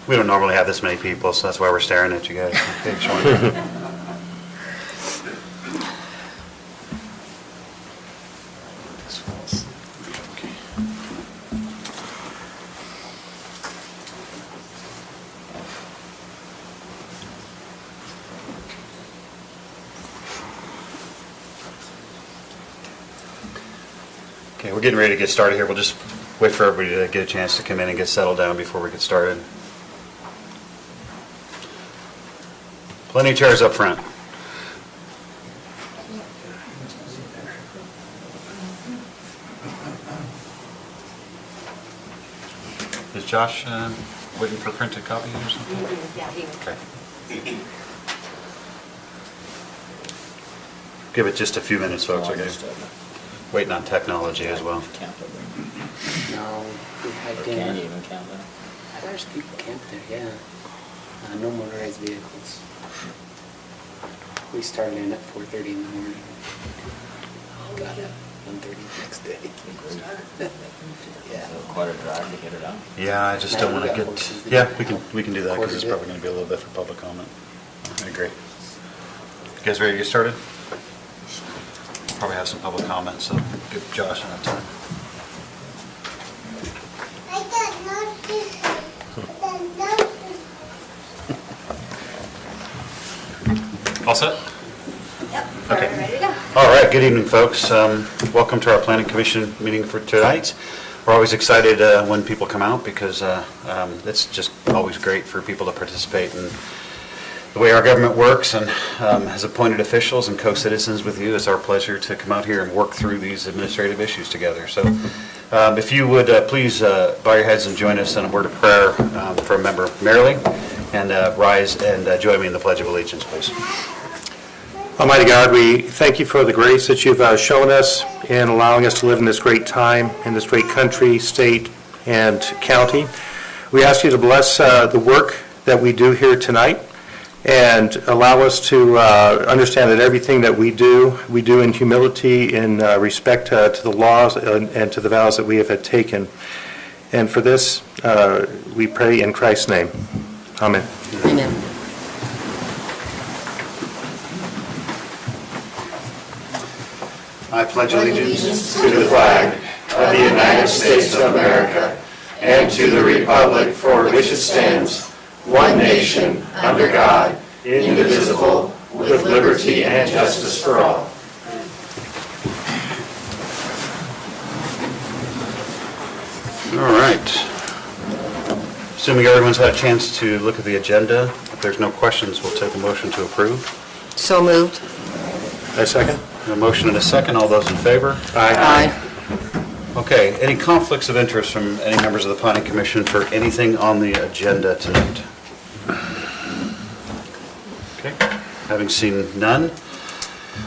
We don't normally have this many people, so that's why we're staring at you guys. Okay, sure. Okay, we're getting ready to get started here. We'll just wait for everybody to get a chance to come in and get settled down before we get started. Plenty of chairs up front. Is Josh waiting for a printed copy or something? Yeah, Okay. Give it just a few minutes, folks, okay? Waiting on technology as well. No, we had Or dinner. can you even count that? There's people camped there, yeah. No motorized vehicles. We started in at 4:30 in the morning. Got up 1:30 next day. Yeah. So quite a drive to get it out. Yeah, I just don't No, want to we got get, horses to yeah, get we can do that because it's quartered it. probably going to be a little bit for public comment. I agree. You guys ready to get started? Probably have some public comments, so give Josh enough time. All set? Yep, Okay. we're ready to go. All right, good evening, folks. Welcome to our Planning Commission meeting for tonight. We're always excited when people come out because it's just always great for people to participate in the way our government works, and as appointed officials and co-citizens with you, it's our pleasure to come out here and work through these administrative issues together. So if you would please bow your heads and join us in a word of prayer for Member Merrily, and rise and join me in the Pledge of Allegiance, please. Almighty God, we thank you for the grace that you've shown us in allowing us to live in this great time, in this great country, state, and county. We ask you to bless the work that we do here tonight and allow us to understand that everything that we do in humility, in respect to the laws and to the vows that we have taken. And for this, we pray in Christ's name. Amen. Amen. I pledge allegiance to the flag of the United States of America and to the republic for which it stands, one nation, under God, indivisible, with liberty and justice for all. All right. Assuming everyone's had a chance to look at the agenda, if there's no questions, we'll take a motion to approve. So moved. A second? A motion and a second. All those in favor? Aye. Okay, any conflicts of interest from any members of the Planning Commission for anything on the agenda tonight? Okay, having seen none,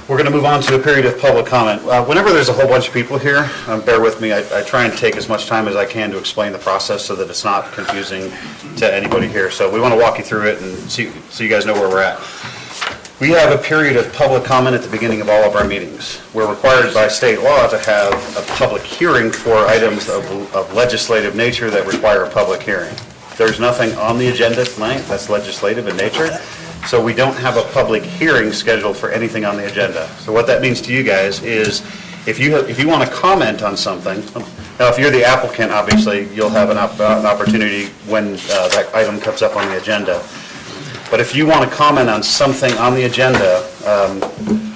we're going to move on to a period of public comment. Whenever there's a whole bunch of people here, bear with me, I try and take as much time as I can to explain the process so that it's not confusing to anybody here. So we want to walk you through it and so you guys know where we're at. We have a period of public comment at the beginning of all of our meetings. We're required by state law to have a public hearing for items of legislative nature that require a public hearing. There's nothing on the agenda tonight that's legislative in nature, so we don't have a public hearing scheduled for anything on the agenda. So what that means to you guys is if you want to comment on something, now if you're the applicant, obviously you'll have an opportunity when that item comes up on the agenda. But if you want to comment on something on the agenda,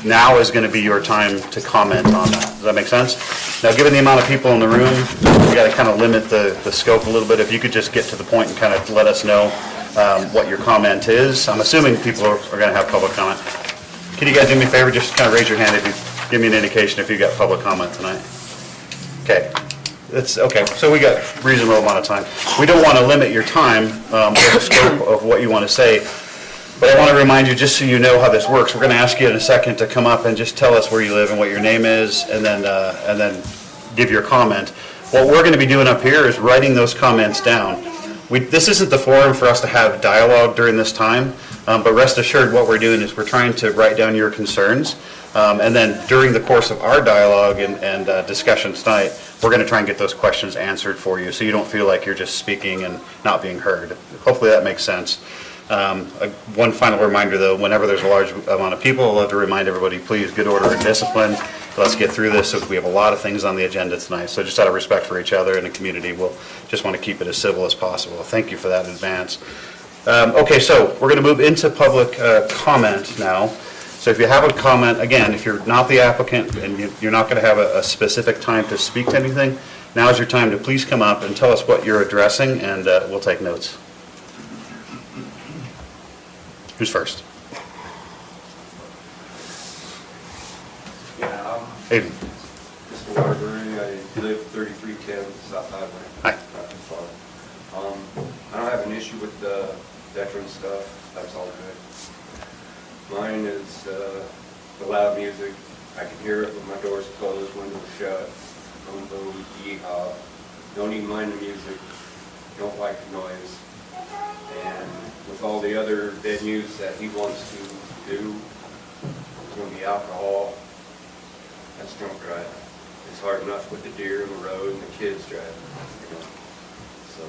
now is going to be your time to comment on that. Does that make sense? Now, given the amount of people in the room, we got to kind of limit the scope a little bit. If you could just get to the point and kind of let us know what your comment is. I'm assuming people are going to have public comment. Can you guys do me a favor? Just kind of raise your hand if you give me an indication if you've got public comment tonight. Okay. That's okay. So we got a reasonable amount of time. We don't want to limit your time or the scope of what you want to say. But I want to remind you, just so you know how this works, we're going to ask you in a second to come up and just tell us where you live and what your name is, and then give your comment. What we're going to be doing up here is writing those comments down. This isn't the forum for us to have dialogue during this time. But rest assured, what we're doing is we're trying to write down your concerns. And then during the course of our dialogue and discussion tonight, we're going to try and get those questions answered for you, so you don't feel like you're just speaking and not being heard. Hopefully that makes sense. One final reminder, though, whenever there's a large amount of people, I'd love to remind everybody, please, good order and discipline. Let's get through this, so we have a lot of things on the agenda tonight. So just out of respect for each other and the community, we'll just want to keep it as civil as possible. Thank you for that in advance. Okay, so we're going to move into public comment now. So if you have a comment, again, if you're not the applicant and you're not going to have a specific time to speak to anything, now is your time to please come up and tell us what you're addressing, and we'll take notes. Who's first? Yeah, Aiden. Mr. Waterbury, I live 3310 South Highway. Hi. I don't have an issue with the veteran stuff, that's all good. Mine is the loud music. I can hear it when my door's closed, windows shut, boom, boom, yee-haw. Don't even mind the music, don't like the noise. And with all the other venues that he wants to do, there's going to be alcohol. That's drunk driving. It's hard enough with the deer in the road and the kids driving, you know. So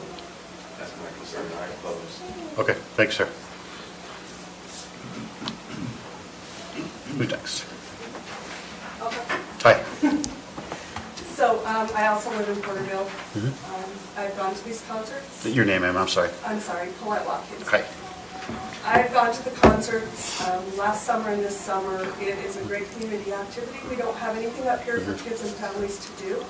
that's my concern. I oppose. Okay, thanks, sir. Who's next? Okay. Hi. So I also live in Porterville. I've gone to these concerts. Your name, ma'am, I'm sorry. I'm sorry, Paulette Watkins. Hi. I've gone to the concerts last summer and this summer. It is a great community activity. We don't have anything up here for kids and families to do.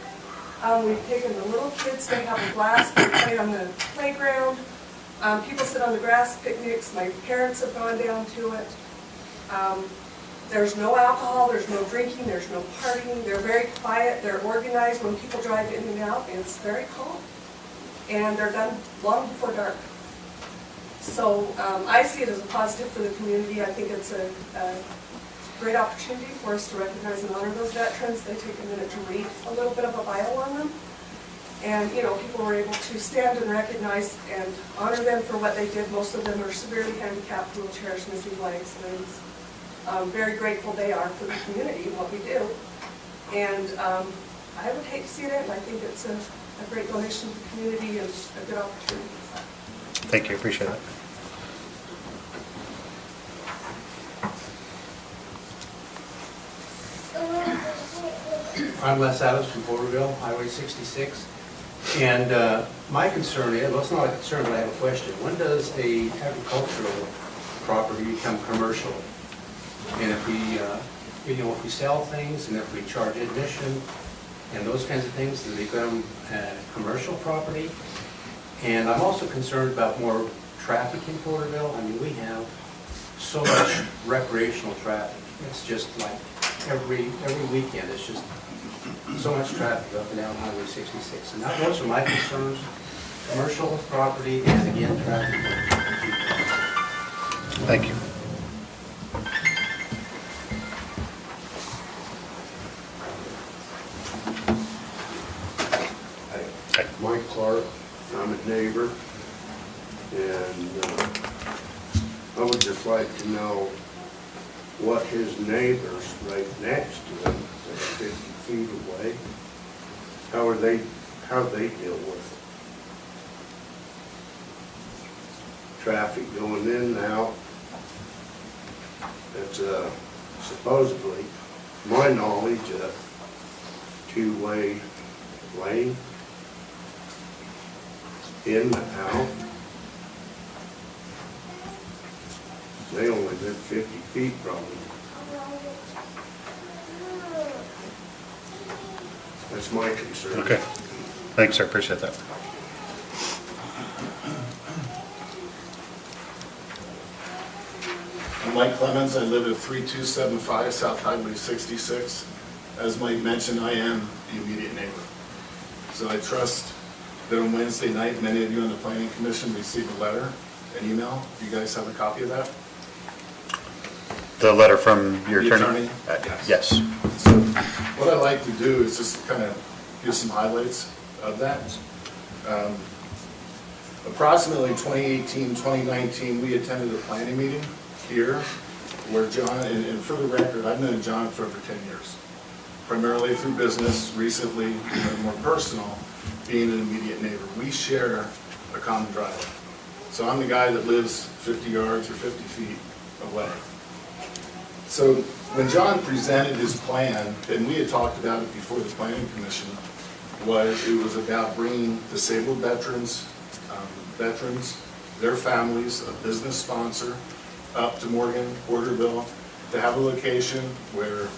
We've taken the little kids, they have a blast, they play on the playground. People sit on the grass, picnics. My parents have gone down to it. There's no alcohol, there's no drinking, there's no partying. They're very quiet, they're organized. When people drive in and out, it's very calm. And they're done long before dark. So I see it as a positive for the community. I think it's a great opportunity for us to recognize and honor those veterans. They take a minute to read a little bit of a bio on them. And, you know, people were able to stand and recognize and honor them for what they did. Most of them are severely handicapped, wheelchairs, missing legs, limbs. Very grateful they are for the community and what we do. And I would hate to see it end. I think it's a great donation to the community and a good opportunity. Thank you, appreciate it. I'm Les Adams from Porterville, Highway 66. And my concern is, well, it's not a concern, but I have a question. When does a agricultural property become commercial? And if we, if we sell things and if we charge admission and those kinds of things, does it become a commercial property? And I'm also concerned about more traffic in Porterville. I mean, we have so much recreational traffic. It's just like every weekend, it's just so much traffic up and down Highway 66. And those are my concerns, commercial property and again, traffic. Thank you. Mike Clark, I'm a neighbor, and I would just like to know what his neighbors right next to him, that are 50 feet away, how they deal with traffic going in and out. It's supposedly, my knowledge, a two-way lane. In and out. They only live 50 feet from me. That's my concern. Okay. Thanks, sir, appreciate that. I'm Mike Clemens. I live at 3275 South Highway 66. As Mike mentioned, I am the immediate neighbor. So I trust that on Wednesday night, many of you on the Planning Commission received a letter, an email. Do you guys have a copy of that? The letter from your The attorney? attorney? Yes. So what I like to do is just kind of give some highlights of that. Approximately 2018, 2019, we attended a planning meeting here where John, and for the record, I've known John for over 10 years, primarily through business, recently, more personal, being an immediate neighbor. We share a common driveway. So I'm the guy that lives 50 yards or 50 feet away. So when John presented his plan, and we had talked about it before the planning commission, it was about bringing disabled veterans, their families, a business sponsor, up to Morgan, Porterville, to have a location where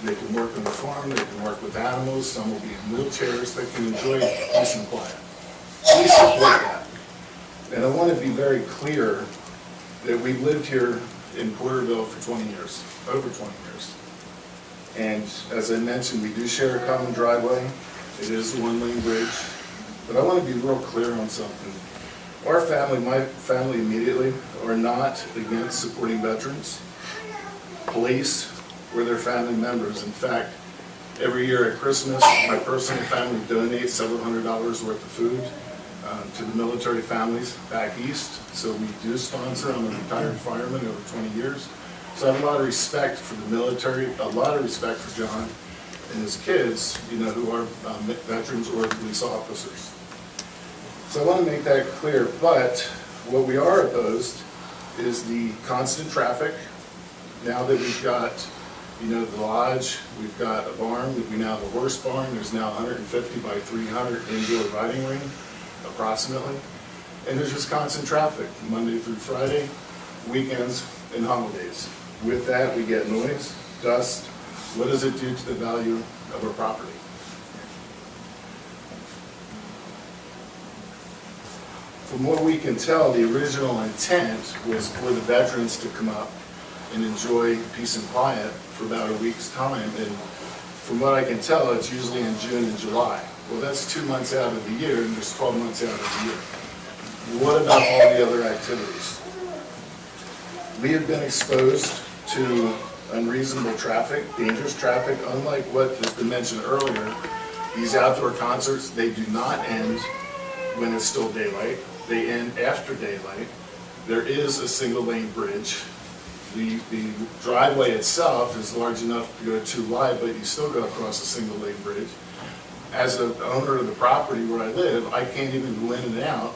they can work on the farm, they can work with animals, some will be in wheelchairs, they can enjoy peace and quiet. We support that. And I want to be very clear that we've lived here in Porterville for 20 years, over 20 years. And as I mentioned, we do share a common driveway. It is a one-lane bridge. But I want to be real clear on something. Our family, my family immediately, are not against supporting veterans, police, or their family members. In fact, every year at Christmas, my personal family donates several $100s worth of food to the military families back east. So we do sponsor. I'm a retired fireman over 20 years. So I have a lot of respect for the military, a lot of respect for John and his kids, who are veterans or police officers. So I want to make that clear. But what we are opposed is the constant traffic. Now that we've got, the lodge, we've got a barn, we now have a horse barn. There's now 150 by 300 indoor riding ring, approximately. And there's just constant traffic, Monday through Friday, weekends, and holidays. With that, we get noise, dust. What does it do to the value of our property? From what we can tell, the original intent was for the veterans to come up and enjoy peace and quiet for about a week's time. And from what I can tell, it's usually in June and July. Well, that's 2 months out of the year, and there's 12 months out of the year. What about all the other activities? We have been exposed to unreasonable traffic, dangerous traffic, unlike what has been mentioned earlier. These outdoor concerts, they do not end when it's still daylight. They end after daylight. There is a single lane bridge. The driveway itself is large enough to go too wide, but you still go across a single lane bridge. As an owner of the property where I live, I can't even go in and out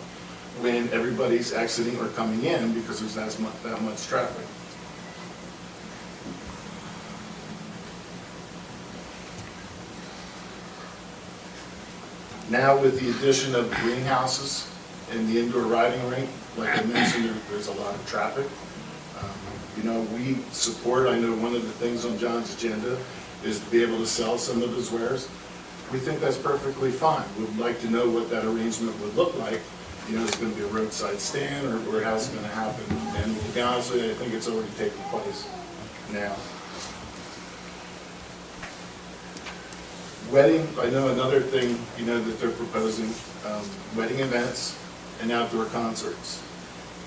when everybody's exiting or coming in because there's that much traffic. Now with the addition of the greenhouses and the indoor riding rink, like I mentioned, there's a lot of traffic. We support, I know one of the things on John's agenda is to be able to sell some of his wares. We think that's perfectly fine. We'd like to know what that arrangement would look like. Is it going to be a roadside stand or how's it going to happen? And to be honest with you, I think it's already taking place now. Wedding, I know another thing, that they're proposing, wedding events and outdoor concerts.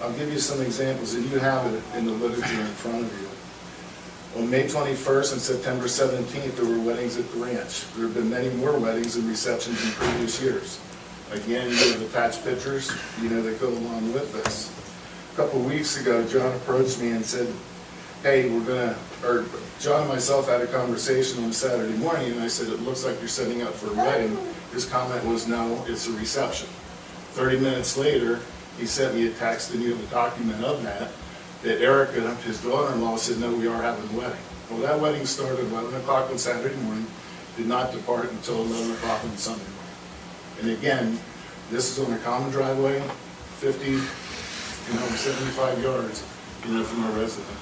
I'll give you some examples, and you have it in the literature in front of you. On May 21st and September 17th, there were weddings at the ranch. There have been many more weddings and receptions in previous years. Again, you have attached pictures, that go along with this. A couple weeks ago, John approached me and said, hey, John and myself had a conversation on Saturday morning, and I said, it looks like you're setting up for a wedding. His comment was, no, it's a reception. 30 minutes later, he sent me a text, and you have a document of that Erica, his daughter-in-law, said, no, we are having a wedding. Well, that wedding started at 11 o'clock on Saturday morning, did not depart until 11 o'clock on Sunday morning. And again, this is on a common driveway, 50, 75 yards, from our resident.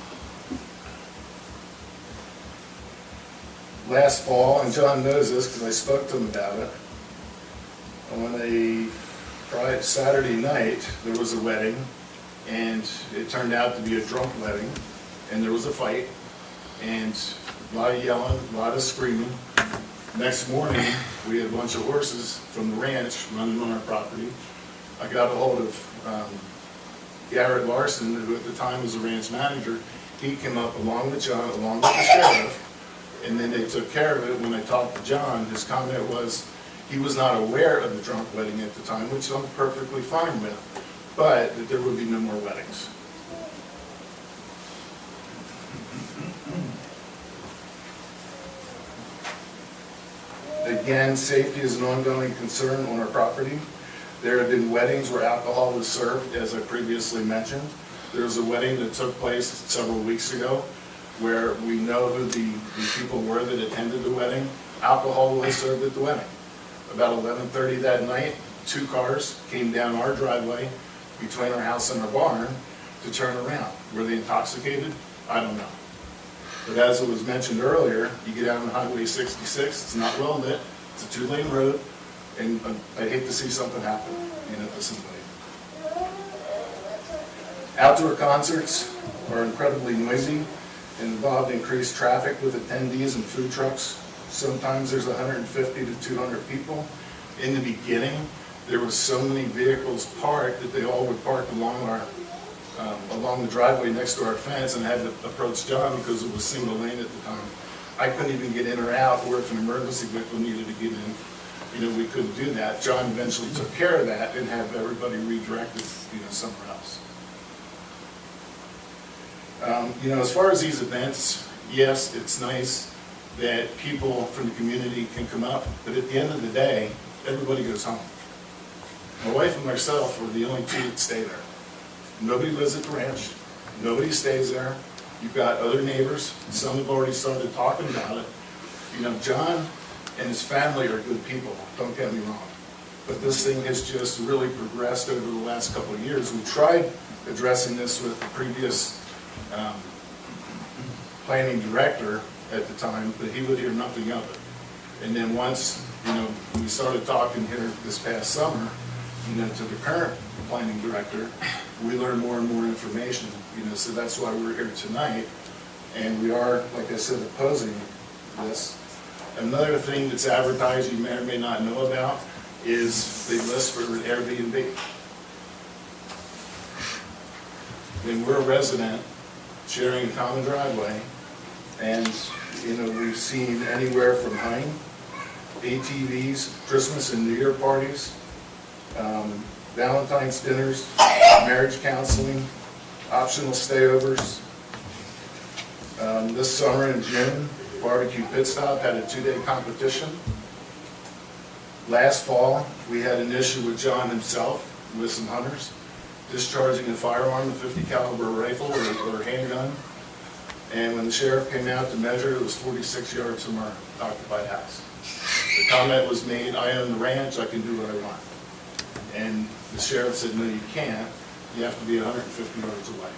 Last fall, and John knows this because I spoke to him about it, on a Saturday night, there was a wedding, and it turned out to be a drunk wedding, and there was a fight, and a lot of yelling, a lot of screaming. Next morning, we had a bunch of horses from the ranch running on our property. I got a hold of Garrett Larson, who at the time was a ranch manager. He came up along with John, along with the sheriff, and then they took care of it. When I talked to John, his comment was he was not aware of the drunk wedding at the time, which I'm perfectly fine with. but that there would be no more weddings. Again, safety is an ongoing concern on our property. There have been weddings where alcohol was served, as I previously mentioned. There was a wedding that took place several weeks ago where we know who the people were that attended the wedding. Alcohol was served at the wedding. About 11:30 that night, 2 cars came down our driveway between our house and our barn to turn around. Were they intoxicated? I don't know. But as it was mentioned earlier, you get out on Highway 66, it's not well lit, it's a 2-lane road, and I'd hate to see something happen, to somebody. Outdoor concerts are incredibly noisy and involve increased traffic with attendees and food trucks. Sometimes there's 150 to 200 people. In the beginning, there were so many vehicles parked that they all would park along the driveway next to our fence, and had to approach John because it was single lane at the time. I couldn't even get in or out, or if an emergency vehicle needed to get in, we couldn't do that. John eventually took care of that and had everybody redirected, somewhere else. As far as these events, yes, it's nice that people from the community can come up, but at the end of the day, everybody goes home. My wife and myself are the only 2 that stay there. Nobody lives at the ranch. Nobody stays there. You've got other neighbors. Some have already started talking about it. John and his family are good people, don't get me wrong. But this thing has just really progressed over the last couple of years. We tried addressing this with the previous planning director at the time, but he would hear nothing of it. And then once, we started talking here this past summer, to the current planning director, we learned more and more information, so that's why we're here tonight. And we are, like I said, opposing this. Another thing that's advertised you may or may not know about is they list for Airbnb. When we're a resident sharing a common driveway, and we've seen anywhere from hunting, ATVs, Christmas and New Year parties, Valentine's dinners, marriage counseling, optional stayovers. This summer in June, Barbecue Pit Stop had a 2-day competition. Last fall, we had an issue with John himself, with some hunters, discharging a firearm, a .50 caliber rifle or handgun. And when the sheriff came out to measure, it was 46 yards from our occupied house. The comment was made, I own the ranch, I can do what I want. And the sheriff said, no, you can't. You have to be 150 yards away.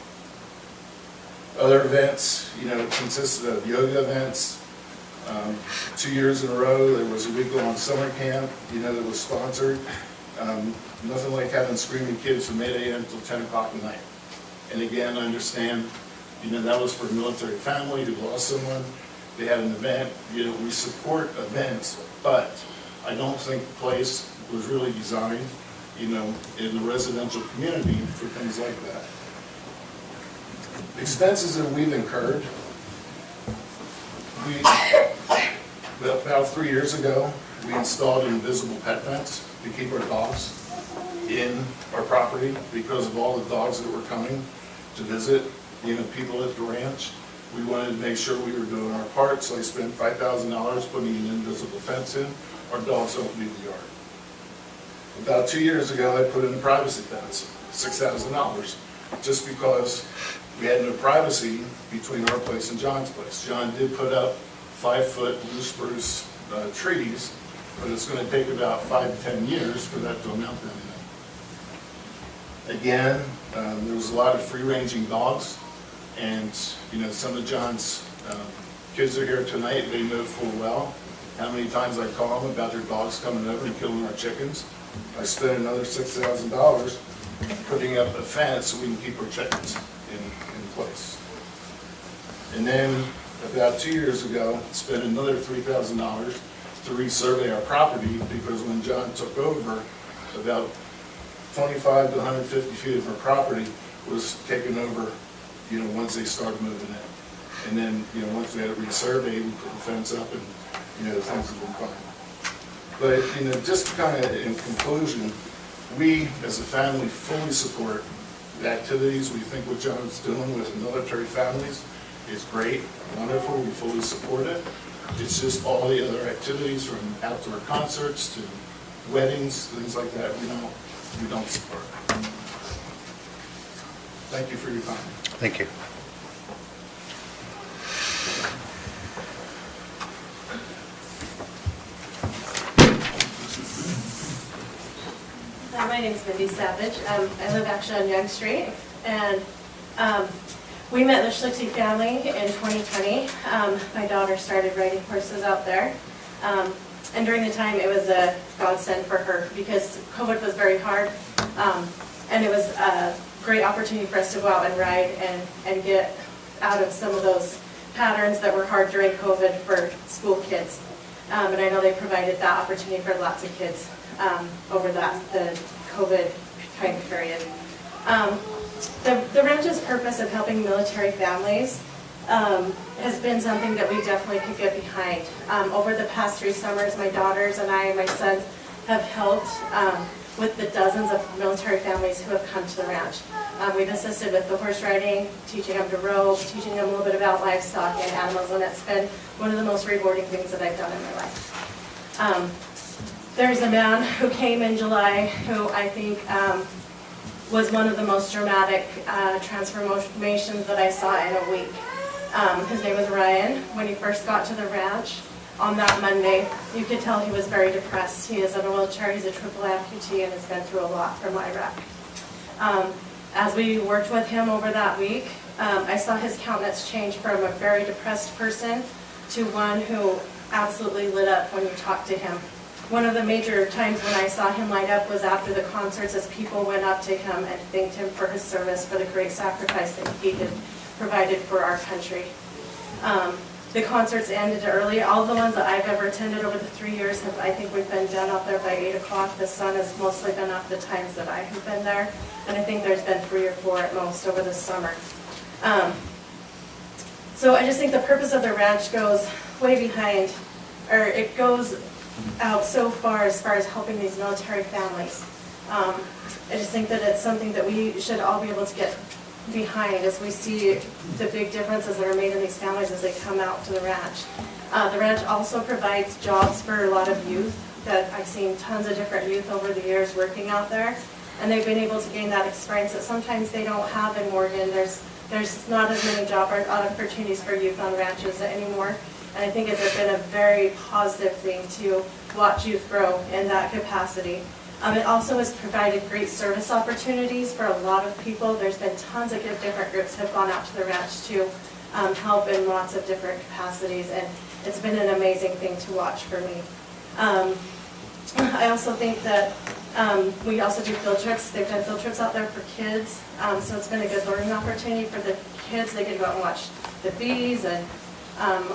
Other events, consisted of yoga events. 2 years in a row, there was a week-long summer camp, that was sponsored. Nothing like having screaming kids from 8 a.m. till 10 o'clock at night. And again, I understand, that was for a military family who lost someone. They had an event. We support events, but I don't think the place was really designed, in the residential community for things like that. Expenses that we've incurred. About 3 years ago, we installed an invisible pet fence to keep our dogs in our property because of all the dogs that were coming to visit, people at the ranch. We wanted to make sure we were doing our part, so I spent $5,000 putting an invisible fence in. Our dogs don't leave the yard. About 2 years ago, I put in a privacy fence, $6,000, just because we had no privacy between our place and John's place. John did put up 5-foot blue spruce trees, but it's going to take about 5 to 10 years for that to amount to anything. Again, there was a lot of free-ranging dogs, and some of John's kids are here tonight. They know full well how many times I call them about their dogs coming over and killing our chickens. I spent another $6,000 putting up a fence so we can keep our chickens in place. And then about 2 years ago, spent another $3,000 to resurvey our property, because when John took over, about 25 to 150 feet of our property was taken over, once they started moving in. And then, once we had it resurveyed, we put the fence up, and, things have been fine. But, just kind of in conclusion, We, as a family, fully support the activities. We think what John is doing with military families is great, wonderful, we fully support it. It's just all the other activities, from outdoor concerts to weddings, things like that, we don't support. Thank you for your time. Thank you. Hi, my name is Mindy Savage. I live actually on Young Street, and we met the Schlichty family in 2020. My daughter started riding horses out there, and during the time it was a godsend for her because COVID was very hard, and it was a great opportunity for us to go out and ride and get out of some of those patterns that were hard during COVID for school kids. And I know they provided that opportunity for lots of kids over the COVID time period. The ranch's purpose of helping military families has been something that we definitely could get behind. Over the past 3 summers, my daughters and I and my sons have helped with the dozens of military families who have come to the ranch. We've assisted with the horse riding, teaching them to rope, teaching them a little bit about livestock and animals, and it's been one of the most rewarding things that I've done in my life. There's a man who came in July who I think was one of the most dramatic transformations that I saw in a week. His name was Ryan. When he first got to the ranch on that Monday, you could tell he was very depressed. He is in a wheelchair, he's a triple amputee, and has been through a lot from Iraq. As we worked with him over that week, I saw his countenance change from a very depressed person to one who absolutely lit up when you talked to him. One of the major times when I saw him light up was after the concerts, as people went up to him and thanked him for his service, for the great sacrifice that he had provided for our country. The concerts ended early. All the ones that I've ever attended over the 3 years, I think we've been done out there by 8 o'clock. The sun has mostly been up the times that I have been there, and I think there's been 3 or 4 at most over the summer. So I just think the purpose of the ranch goes way behind, or it goes out so far as helping these military families. I just think that it's something that we should all be able to get behind as we see the big differences that are made in these families as they come out to the ranch. The ranch also provides jobs for a lot of youth that I've seen tons of different youth over the years working out there, and they've been able to gain that experience that sometimes they don't have in Morgan. There's not as many job opportunities for youth on ranches anymore, and I think it's been a very positive thing to watch youth grow in that capacity. It also has provided great service opportunities for a lot of people. There's been tons of different groups have gone out to the ranch to help in lots of different capacities, and it's been an amazing thing to watch for me. I also think that we also do field trips. They've done field trips out there for kids, so it's been a good learning opportunity for the kids. They get to go out and watch the bees and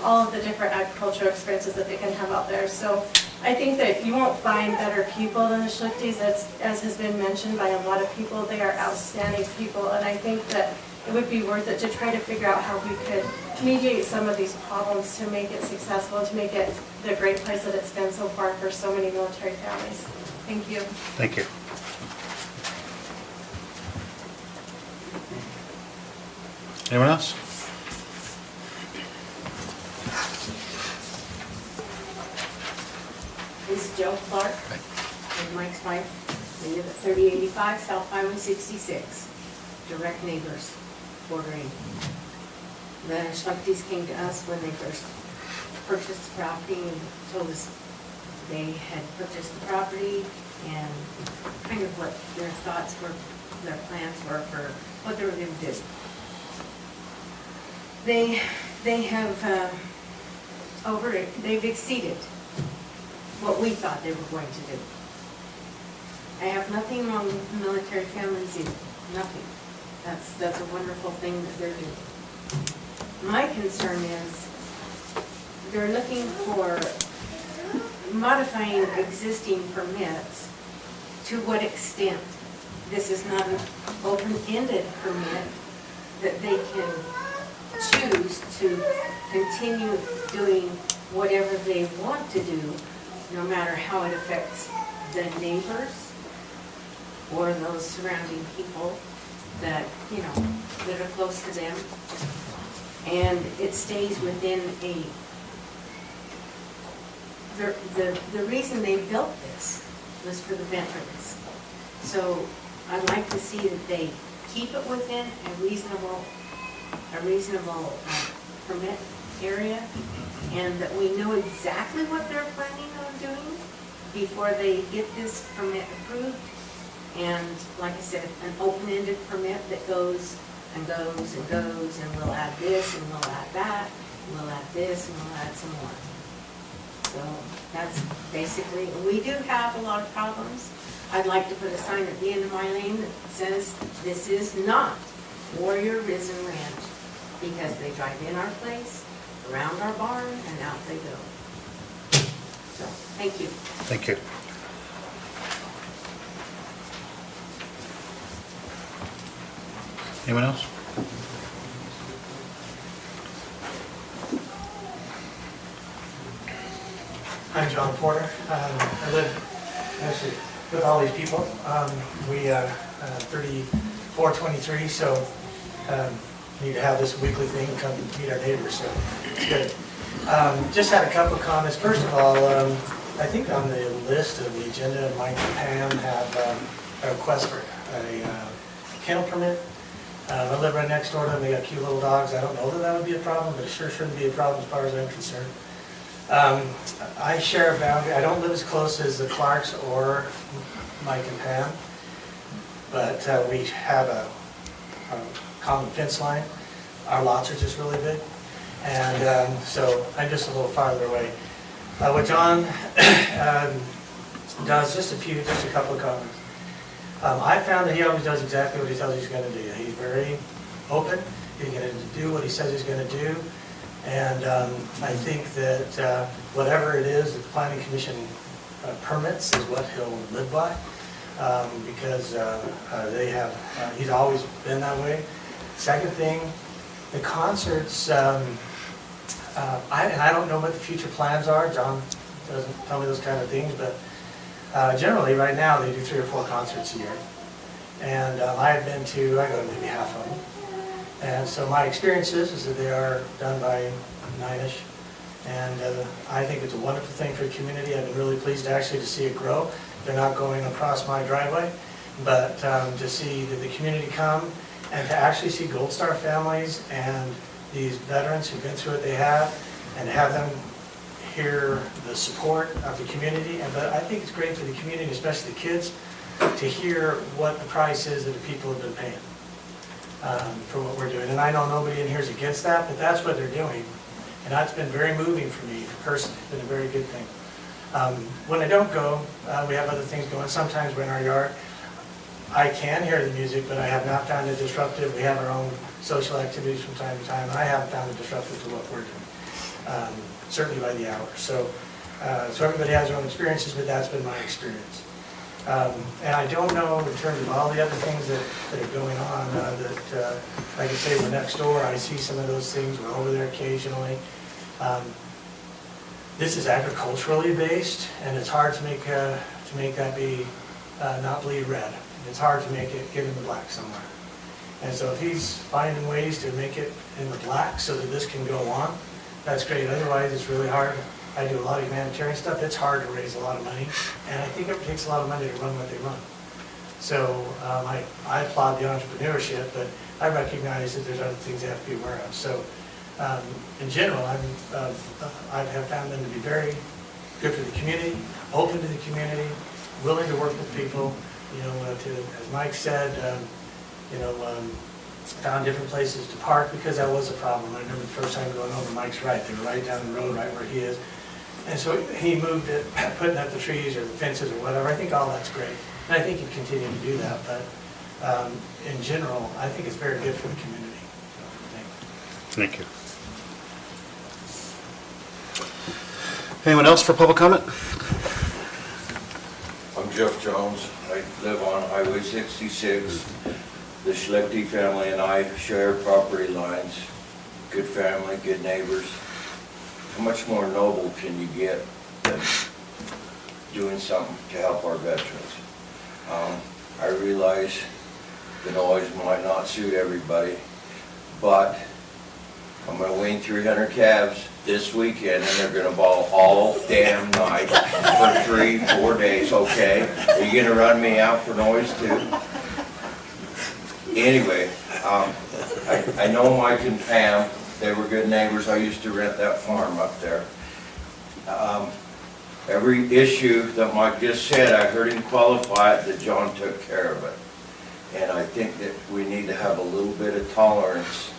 all of the different agricultural experiences that they can have out there. So I think that you won't find better people than the Schlichties, as has been mentioned by a lot of people. They are outstanding people, and I think that it would be worth it to try to figure out how we could mediate some of these problems to make it successful, to make it the great place that it's been so far for so many military families. Thank you. Thank you. Anyone else? This is Joe Clark with Mike's wife. We live at 3085 South Highway 66. Direct neighbors bordering. The Schlichties came to us when they first purchased the property and told us they had purchased the property and kind of what their thoughts were, their plans were for what they were going to do. They've exceeded what we thought they were going to do. I have nothing wrong with the military families either, nothing. That's a wonderful thing that they're doing. My concern is they're looking for modifying existing permits. To what extent? This is not an open-ended permit that they can choose to continue doing whatever they want to do, no matter how it affects the neighbors or those surrounding people that, you know, that are close to them. And it stays within a, the reason they built this was for the veterans. So I'd like to see that they keep it within a reasonable permit area, and that we know exactly what they're planning on doing before they get this permit approved. And like I said, an open-ended permit that goes and goes and goes, and we'll add this, and we'll add that, and we'll add this, and we'll add some more. So that's basically, we do have a lot of problems. I'd like to put a sign at the end of my lane that says, this is not Warrior Risen Ranch, because they drive in our place, around our barn, and out they go. So, thank you. Thank you. Anyone else? I'm John Porter. I live actually with all these people. We are 3423, so need to have this weekly thing, come meet our neighbors, so it's good. Just had a couple of comments. First of all, I think on the list of the agenda, Mike and Pam have a request for a kennel permit. I live right next door to them. They got cute little dogs. I don't know that that would be a problem, but it sure shouldn't be a problem as far as I'm concerned. I share a boundary. I don't live as close as the Clarks or Mike and Pam, but we have a common fence line. Our lots are just really big, and so I'm just a little farther away. What John does, just a couple of comments. I found that he always does exactly what he tells you he's going to do. He's very open. He's going to do what he says he's going to do. And I think that whatever it is that the Planning Commission permits is what he'll live by, because they have, he's always been that way. Second thing, the concerts, and I don't know what the future plans are. John doesn't tell me those kind of things, but generally right now they do 3 or 4 concerts a year. And I go to maybe half of them. And so my experience is that they are done by 9-ish. And I think it's a wonderful thing for the community. I've been really pleased actually to see it grow. They're not going across my driveway, but to see the community come and to actually see Gold Star families and these veterans who've been through what they have, and have them hear the support of the community. But I think it's great for the community, especially the kids, to hear what the price is that the people have been paying for what we're doing. And I know nobody in here is against that, but that's what they're doing. And that's been very moving for me personally. It's been a very good thing. When I don't go, we have other things going. Sometimes we're in our yard. I can hear the music, but I have not found it disruptive. We have our own social activities from time to time, and I haven't found it disruptive to what we're doing, certainly by the hour. So everybody has their own experiences, but that's been my experience. And I don't know in terms of all the other things that are going on, like I say, we're next door. I see some of those things. We're over there occasionally. This is agriculturally based, and it's hard to make that be not bleed red. It's hard to make it get in the black somewhere. And so if he's finding ways to make it in the black so that this can go on, that's great. Otherwise, it's really hard. I do a lot of humanitarian stuff. It's hard to raise a lot of money, and I think it takes a lot of money to run what they run. So I applaud the entrepreneurship, but I recognize that there's other things they have to be aware of. So in general, I have found them to be very good for the community, open to the community, willing to work with people. You know, as Mike said, found different places to park because that was a problem. I remember the first time going over, Mike's right. They were right down the road, right where he is. And so he moved it, putting up the trees or the fences or whatever. I think all that's great. And I think he'd continue to do that. But in general, I think it's very good for the community. So, Thank you. Anyone else for public comment? I'm Jeff Jones. I live on Highway 66. The Schlechte family and I share property lines. Good family, good neighbors. How much more noble can you get than doing something to help our veterans? I realize the noise might not suit everybody, but I'm gonna wean 300 calves this weekend, and they're gonna bawl all damn night for 3-4 days, okay? Are you gonna run me out for noise too? Anyway, I know Mike and Pam, they were good neighbors. I used to rent that farm up there. Every issue that Mike just said, I heard him qualify it, that John took care of it. And I think that we need to have a little bit of tolerance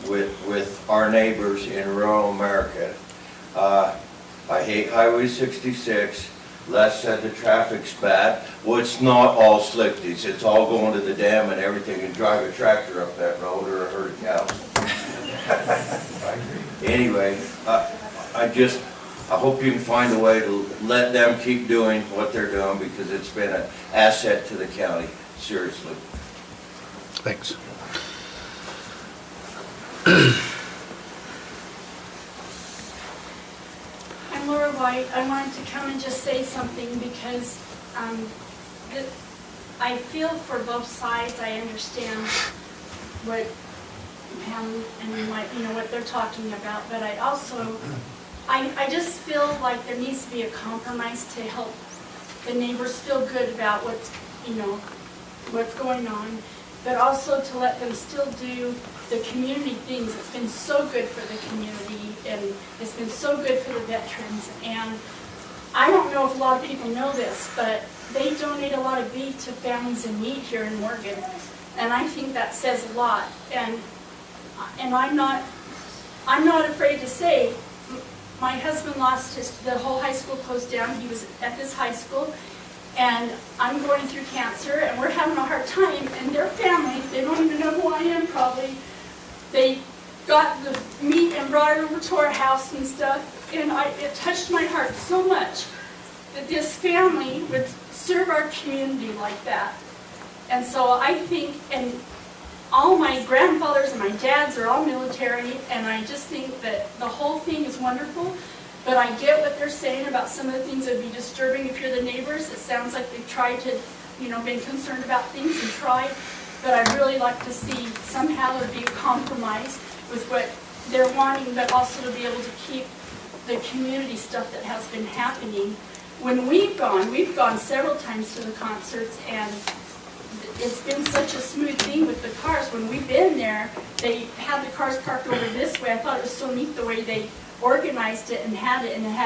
with our neighbors in rural America. I hate Highway 66. Les said the traffic's bad. Well, it's not all Slichties. It's all going to the dam and everything, and drive a tractor up that road or a herd of cows. Anyway, I hope you can find a way to let them keep doing what they're doing, because it's been an asset to the county, seriously. Thanks. I'm Laura White. I wanted to come and just say something because I feel for both sides. I understand what Pam and what they're talking about, but I also, I just feel like there needs to be a compromise to help the neighbors feel good about what's going on, but also to let them still do the community things. It's been so good for the community, and it's been so good for the veterans. And I don't know if a lot of people know this, but they donate a lot of beef to Families in Need here in Morgan, and I think that says a lot. And I'm not afraid to say, my husband lost the whole high school closed down. He was at this high school, and I'm going through cancer, and we're having a hard time. And their family, they don't even know who I am probably, they got the meat and brought it over to our house and stuff, and it touched my heart so much that this family would serve our community like that. And so I think, and all my grandfathers and my dads are all military, and I just think that the whole thing is wonderful. But I get what they're saying about some of the things that would be disturbing if you're the neighbors. It sounds like they've tried to, been concerned about things and tried. But I'd really like to see somehow there be a compromise with what they're wanting, but also to be able to keep the community stuff that has been happening. When we've gone several times to the concerts, and it's been such a smooth thing with the cars. When we've been there, they had the cars parked over this way. I thought it was so neat the way they organized it and had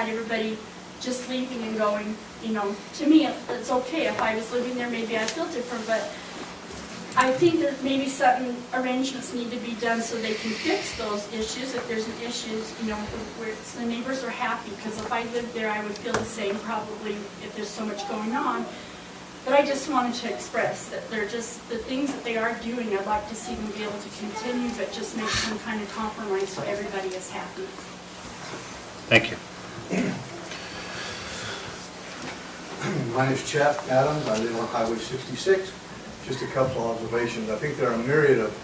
everybody just leaving and going. To me, it's okay. If I was living there, maybe I'd feel different, but I think that maybe certain arrangements need to be done so they can fix those issues. If there's an issue, where the neighbors are happy, because if I lived there, I would feel the same probably if there's so much going on. But I just wanted to express that they're just, the things that they are doing, I'd like to see them be able to continue, but just make some kind of compromise so everybody is happy. Thank you. My name is Chet Adams. I live on Highway 66. Just a couple of observations. I think there are a myriad of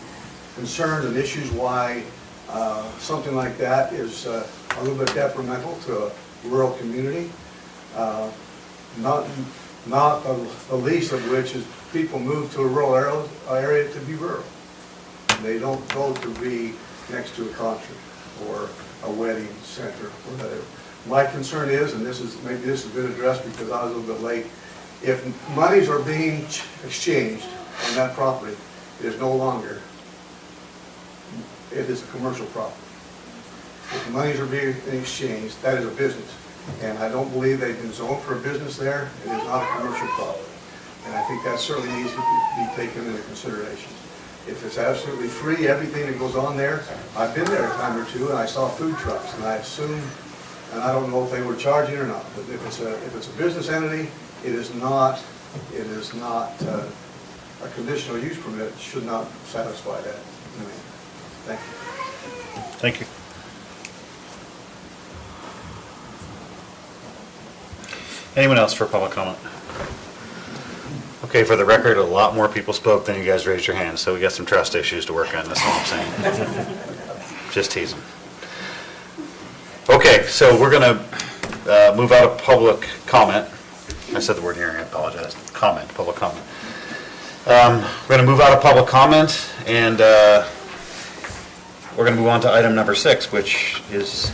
concerns and issues why something like that is a little bit detrimental to a rural community. Not the least of which is people move to a rural area to be rural. They don't go to be next to a concert or a wedding center or whatever. My concern is, and maybe this has been addressed because I was a little bit late, if monies are being exchanged on that property, it is no longer, it is a commercial property. If the monies are being exchanged, that is a business. And I don't believe they've been zoned for a business there. It is not a commercial property. And I think that certainly needs to be taken into consideration. If it's absolutely free, everything that goes on there, I've been there a time or two and I saw food trucks, and I assume, and I don't know if they were charging or not, but if it's a business entity, it is not a conditional use permit. It should not satisfy that. Thank you. Thank you. Anyone else for public comment? Okay, for the record, a lot more people spoke than you guys raised your hands, so we got some trust issues to work on, that's all I'm saying. Just teasing. Okay, so we're going to move out of public comment. I said the word hearing, I apologize. Comment, public comment. We're going to move out of public comment, and we're going to move on to item number 6, which is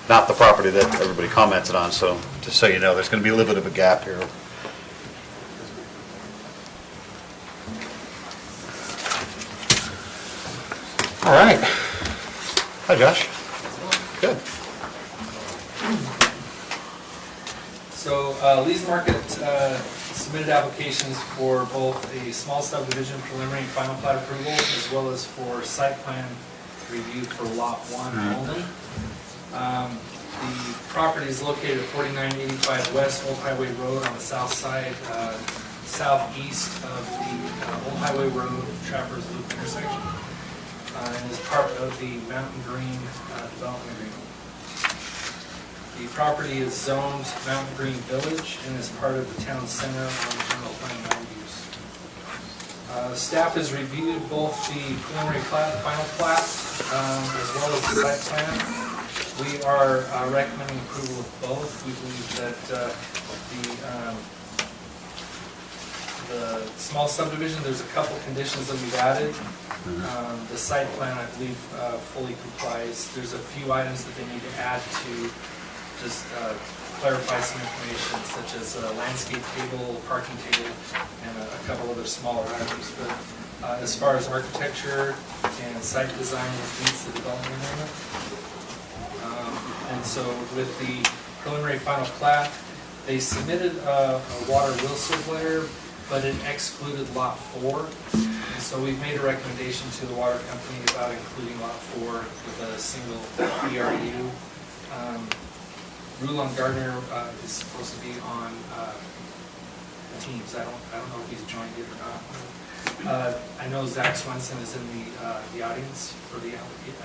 not the property that everybody commented on, so just so you know, there's going to be a little bit of a gap here. All right. Hi, Josh. Good. So Lee's Market submitted applications for both a small subdivision preliminary and final plat approval, as well as for site plan review for Lot 1 only. The property is located at 4985 West Old Highway Road on the south side, southeast of the Old Highway Road Trappers Loop intersection, and is part of the Mountain Green development agreement. The property is zoned Mountain Green Village and is part of the town center on general plan land use. Staff has reviewed both the preliminary plat and final plat, as well as the site plan. We are recommending approval of both. We believe that the small subdivision, there's a couple conditions that we've added. The site plan, I believe, fully complies. There's a few items that they need to add to just clarify some information, such as a landscape table, parking table, and a couple other smaller items. But as far as architecture and site design, it meets the development agreement. And so with the preliminary final plat, they submitted a water will surveyor, but it excluded Lot 4. And so we've made a recommendation to the water company about including Lot 4 with a single ERU. Rulon Gardner is supposed to be on the teams. I don't know if he's joined it or not. I know Zach Swenson is in the audience for the applicant.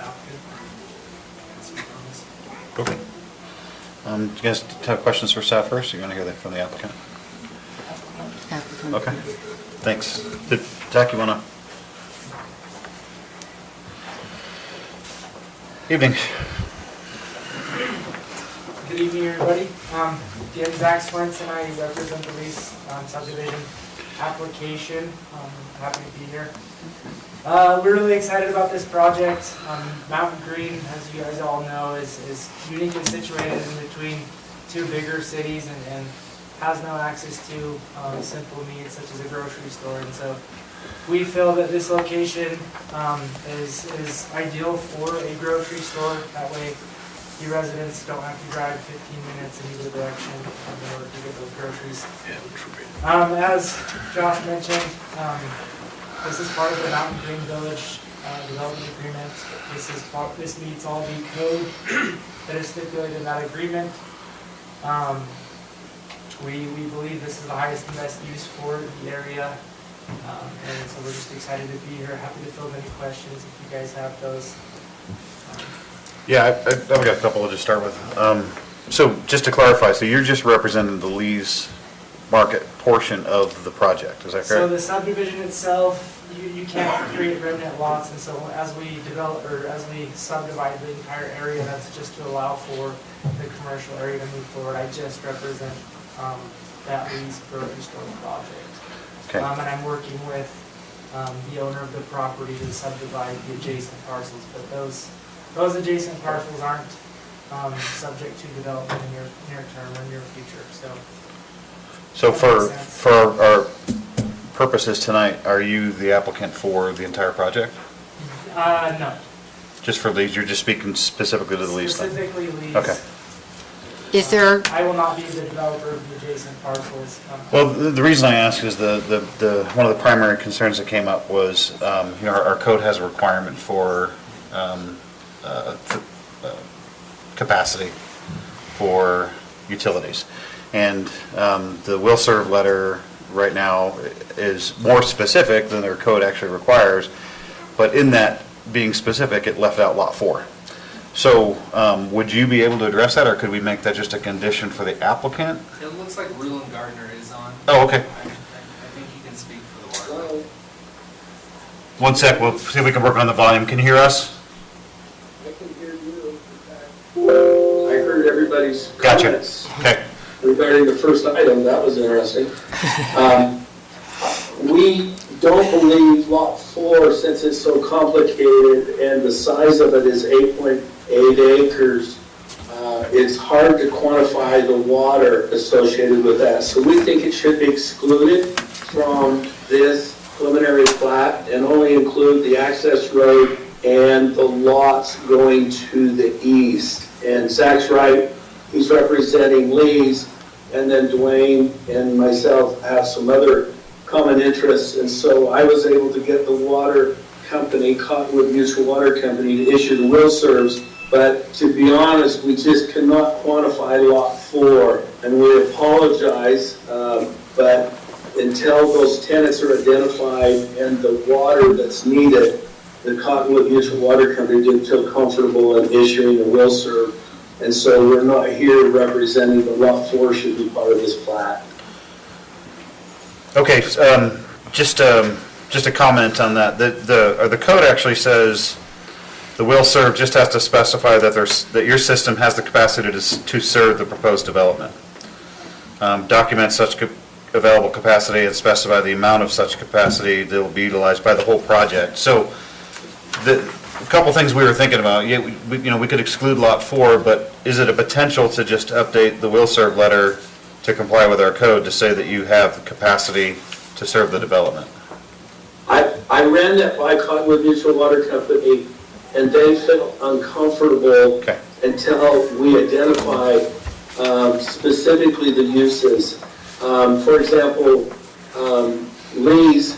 Can speak on this. Okay. Do you guys have questions for staff first? Or you want to hear that from the applicant? Okay. Thanks. Zach, you want to? Evening. Good evening, everybody. Again, Zach Swenson, I represent the Lee's subdivision application. Happy to be here. We're really excited about this project. Mountain Green, as you guys all know, is uniquely situated in between two bigger cities and has no access to simple needs such as a grocery store. And so we feel that this location is ideal for a grocery store. That way, you residents don't have to drive 15 minutes in either direction in order to get those groceries. As Josh mentioned, this is part of the Mountain Green Village development agreement. This meets all the code that is stipulated in that agreement. We believe this is the highest and best use for the area. And so we're just excited to be here. Happy to field any questions if you guys have those. Yeah, I've got a couple to just start with. So just to clarify, so you're just representing the Lee's Market portion of the project, is that correct? So the subdivision itself, you can't create remnant lots, and so as we develop, or as we subdivide the entire area, that's just to allow for the commercial area to move forward. I just represent that Lee's grocery store project. Okay. And I'm working with the owner of the property to subdivide the adjacent parcels, but those adjacent parcels aren't subject to development in near term or near future. So for our purposes tonight, are you the applicant for the entire project? No. Just for Lee's, you're just speaking specifically to the Lee's thing? Specifically Lee's. Okay. Is there? I will not be the developer of the adjacent parcels. Well, the reason I ask is one of the primary concerns that came up was, our code has a requirement for capacity for utilities. And the will serve letter right now is more specific than their code actually requires, but in that being specific, it left out Lot 4. So would you be able to address that, or could we make that just a condition for the applicant? It looks like Rulon Gardner is on. Oh, okay. I think he can speak for the water. One sec, we'll see if we can work on the volume. Can you hear us? I can hear you. I heard everybody's Gotcha. comments. Okay. We regarding the first item, that was interesting. We don't believe Lot 4, since it's so complicated and the size of it is 8.8 acres, it's hard to quantify the water associated with that. So we think it should be excluded from this preliminary plat and only include the access road and the lots going to the east. And Zach's right, he's representing Lee's, and then Dwayne and myself have some other common interests. And so I was able to get the water company, Cottonwood Mutual Water Company, to issue the will serves. But to be honest, we just cannot quantify Lot 4, and we apologize, but until those tenants are identified and the water that's needed, the Cottonwood Mutual Water Company didn't feel comfortable in issuing a will serve. And so we're not here representing the Lot 4 should be part of this plat. Okay, just a comment on that. The code actually says the will serve just has to specify that your system has the capacity to serve the proposed development. Document such available capacity and specify the amount of such capacity that will be utilized by the whole project. So a couple things we were thinking about. Yeah, we could exclude Lot 4, but is it a potential to just update the will serve letter to comply with our code to say that you have the capacity to serve the development? I ran that by Cottonwood Mutual Water Company, and they felt uncomfortable until we identify specifically the uses. For example, Lee's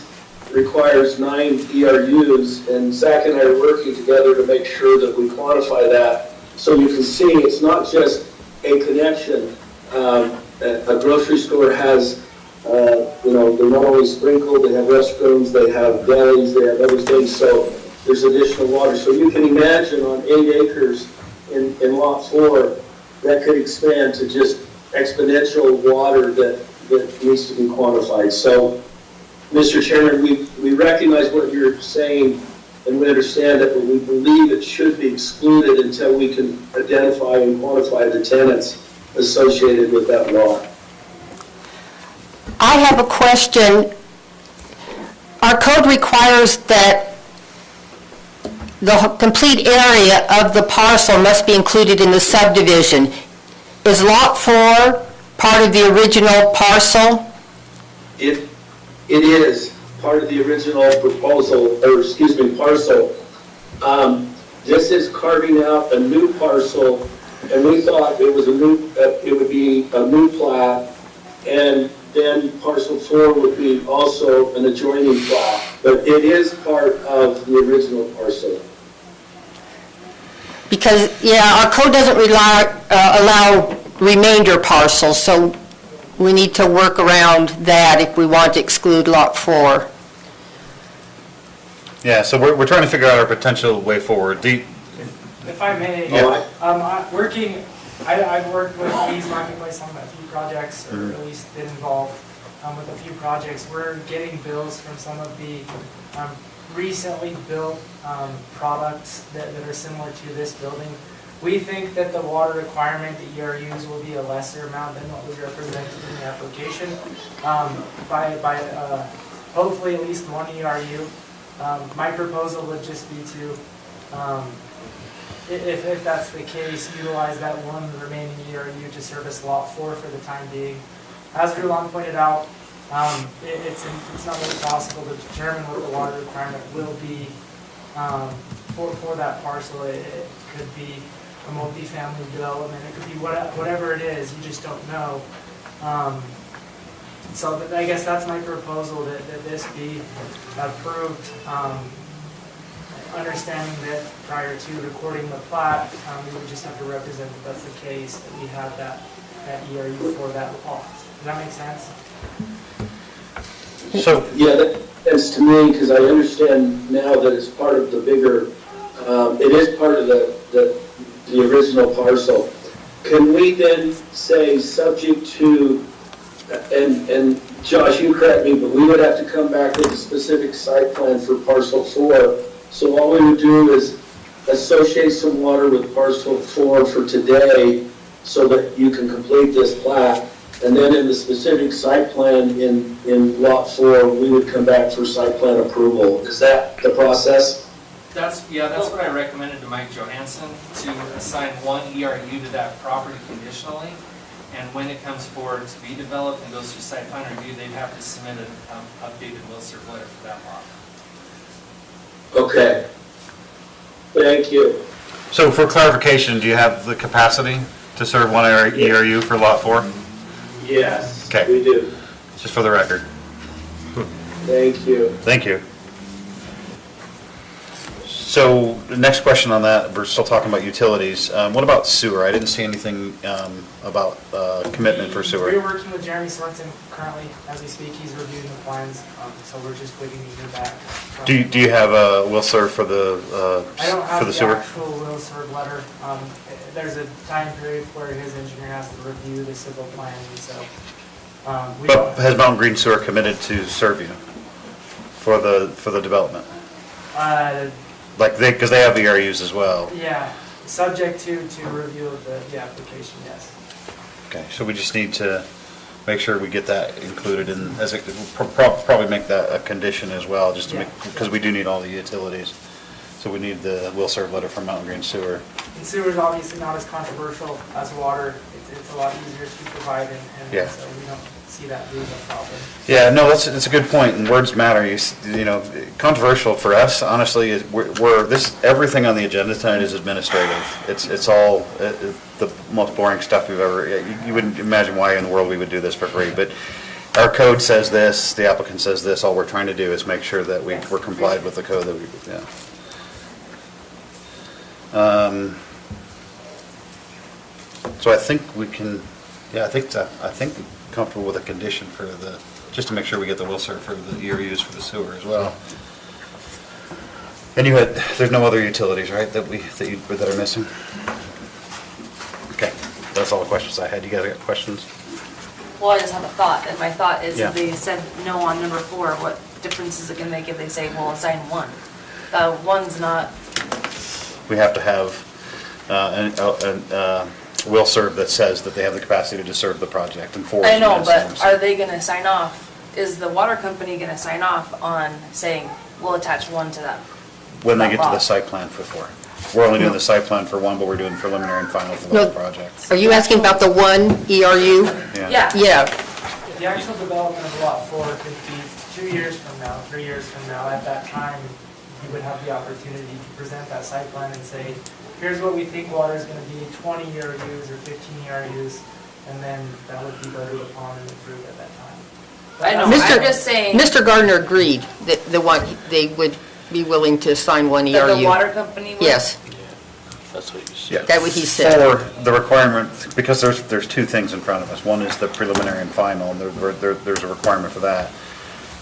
requires 9 ERUs, and Zach and I are working together to make sure that we quantify that. So you can see it's not just a connection. A grocery store has, they're not only sprinkled, they have restrooms, they have delis, they have other things, so there's additional water. So you can imagine on 8 acres in Lot 4, that could expand to just exponential water that needs to be quantified. So, Mr. Chairman, we recognize what you're saying and we understand it, but we believe it should be excluded until we can identify and quantify the tenants associated with that lot. I have a question. Our code requires that the complete area of the parcel must be included in the subdivision. Is Lot 4 part of the original parcel? It is part of the original proposal, parcel. This is carving out a new parcel, and we thought it was it would be a new plat, and then parcel 4 would be also an adjoining plat, but it is part of the original parcel. Because, our code doesn't allow remainder parcels, so we need to work around that if we want to exclude Lot 4. Yeah, so we're trying to figure out our potential way forward. If I may, Yeah. I've worked with Lee's Marketplace on a few projects, or at least been involved with a few projects. We're getting bills from some of the recently built products that are similar to this building. We think that the water requirement, the ERUs, will be a lesser amount than what was represented in the application by hopefully at least 1 ERU. My proposal would just be to, if that's the case, utilize that 1 remaining ERU to service Lot 4 for the time being. As Drew Long pointed out, it's not really possible to determine what the water requirement will be for that parcel. It could be a multifamily development, it could be whatever it is, you just don't know. So I guess that's my proposal, that this be approved, understanding that prior to recording the plat, we would just have to represent that that's the case, that we have that ERU for that lot. Does that make sense? So yeah, that makes sense to me, because I understand now that it's part of the bigger, it is part of the original parcel. Can we then say subject to, and Josh, you correct me, but we would have to come back with a specific site plan for parcel 4. So all we would do is associate some water with parcel 4 for today so that you can complete this plat. And then in the specific site plan in Lot 4, we would come back for site plan approval. Is that the process? That's what I recommended to Mike Johansson, to assign one ERU to that property conditionally. And when it comes forward to be developed and goes through site plan review, they'd have to submit an updated will serve letter for that lot. Okay. Thank you. So for clarification, do you have the capacity to serve one ERU for Lot 4? Yes, Okay. we do. Just for the record. Thank you. Thank you. So the next question on that, we're still talking about utilities. What about sewer? I didn't see anything about commitment for sewer. We're working with Jeremy Swenson currently as we speak. He's reviewing the plans, so we're just waiting to hear back. Do you have a will serve for the I don't have the sewer? actual will serve letter. There's a time period where his engineer has to review the civil plans, and so we But don't. has Mountain Green Sewer committed to serve you for the development? Like because they have the ERUs as well. Yeah, subject to review of the application, yes. Okay, so we just need to make sure we get that included in, as it, probably make that a condition as well, just to make, because we do need all the utilities. So we need the will serve letter from Mountain Green Sewer. And sewer is obviously not as controversial as water. It's a lot easier to provide, and Yeah. so we don't see that being a problem. Yeah, no, that's a good point, and words matter. You know, controversial for us, honestly, is we're this, everything on the agenda tonight is administrative. It's all the most boring stuff we've ever, you wouldn't imagine why in the world we would do this for free, but our code says this, the applicant says this, all we're trying to do is make sure that we're complied with the code that we, yeah. So I think we can, yeah, I think comfortable with a condition for the, just to make sure we get the will serve for the ERUs for the sewer as well. And there's no other utilities, right, that are missing? Okay, that's all the questions I had. You guys got questions? Well, I just have a thought, and my thought is Yeah. if they said no on number 4, what difference is it gonna make if they say, well, assign 1? One's not, We have to have will serve that says that they have the capacity to serve the project, and 4 is I know, the but same. are they gonna sign off? Is the water company gonna sign off on saying, we'll attach 1 to that? When they get to the lot? site plan for 4. We're only doing the site plan for 1, but we're doing preliminary and final for the No. whole project. Are you asking about the one ERU? Yeah. Yeah. The actual development of Lot 4 could be 2 years from now, 3 years from now. At that time, you would have the opportunity to present that site plan and say, here's what we think water is going to be, 20 ERUs or 15 ERUs, and then that would be voted upon and approved at that time. I know, Mr. I'm just saying. Mr. Gardner agreed that they would be willing to sign one ERU. That the water company would? Yes. That's what he said. That's what he said. For the requirement, because there's 2 things in front of us. One is the preliminary and final, and there's a requirement for that.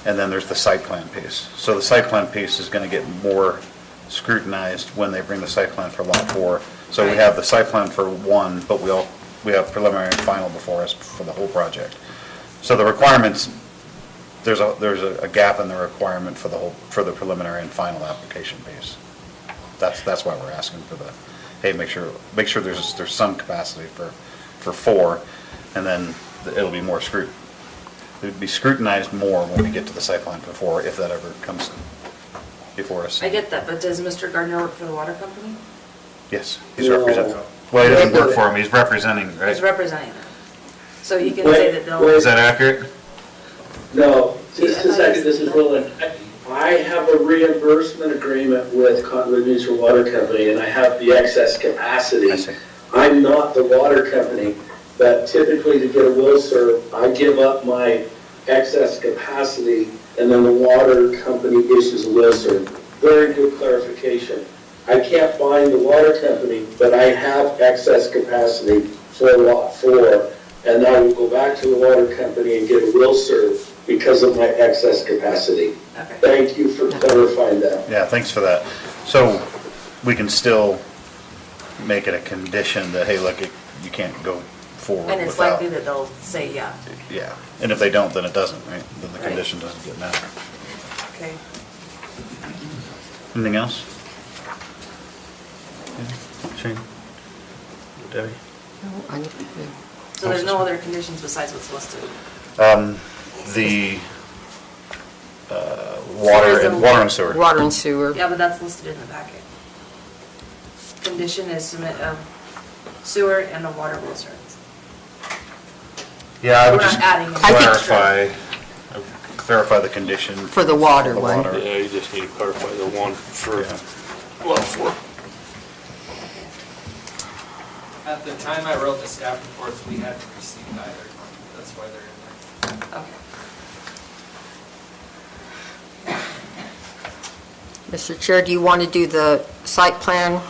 And then there's the site plan piece. So the site plan piece is going to get more scrutinized when they bring the site plan for Lot 4. So we have the site plan for 1, but we have preliminary and final before us for the whole project. So the requirements, there's a gap in the requirement for the preliminary and final application piece. That's why we're asking for the, hey, make sure there's some capacity for 4, and then it'll be more it'd be scrutinized more when we get to the site plan for 4, if that ever comes before us. I get that, but does Mr. Gardner work for the water company? Yes, he's representing. Well, he doesn't work for him, he's representing, right? He's representing them. So he can say that they'll. Is that accurate? No, just a second, this is Roland. I have a reimbursement agreement with Cottonwood Mutual Water Company, and I have the excess capacity. I see. I'm not the water company, but typically to get a will serve, I give up my excess capacity, and then the water company issues a will serve. Very good clarification. I can't bind the water company, but I have excess capacity for Lot 4, and I will go back to the water company and get a will serve because of my excess capacity. Okay. Thank you for clarifying that. Yeah, thanks for that. So we can still make it a condition that, hey, look, you can't go forward And it's without. likely that they'll say yeah. Yeah, and if they don't, then it doesn't, right? Then the condition doesn't get met. Okay. Anything else? Shane? Debbie? So there's no other conditions besides what's listed? The water and sewer. Water and sewer. Yeah, but that's listed in the packet. Condition is submit of sewer and a water will service. Yeah, I would We're not just adding any clarify the condition. For the water for the one. water. Yeah, you just need to clarify the one for, well, for. At the time I wrote the staff reports, we hadn't received either. That's why they're in there. Okay. Mr. Chair, do you want to do the site plan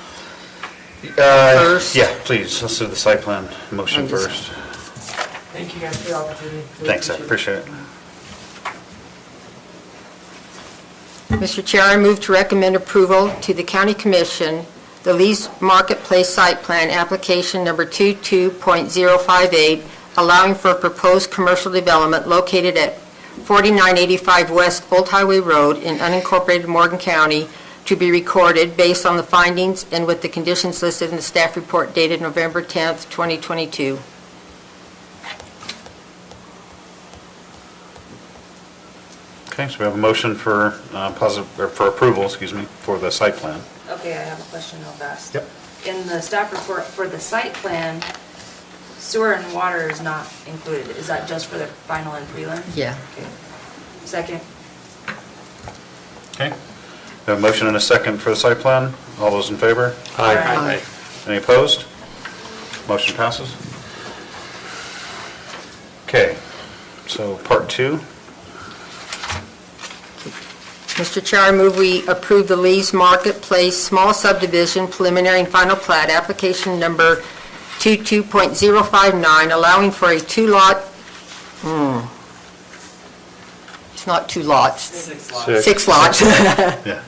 first? Yeah, please, let's do the site plan motion first. Thank you guys for the opportunity. Thanks, I appreciate it. Mr. Chair, I move to recommend approval to the County Commission the Lee's Marketplace Site Plan Application Number 22.058, allowing for a proposed commercial development located at 4985 West Old Highway Road in unincorporated Morgan County to be recorded based on the findings and with the conditions listed in the staff report dated November 10th, 2022. Okay, so we have a motion for for approval, for the site plan. Okay, I have a question real fast. Yep. In the staff report for the site plan, sewer and water is not included. Is that just for the final and prelim? Yeah. Okay. Second. Okay, we have a motion and a second for the site plan. All those in favor? Aye. Aye. Any opposed? Motion passes. Okay, so part 2. Mr. Chair, I move we approve the Lee's Marketplace Small Subdivision Preliminary and Final Plat, application number 22.059, allowing for a two-lot, it's not 2 lots. 6 lots. 6 lots. Yeah.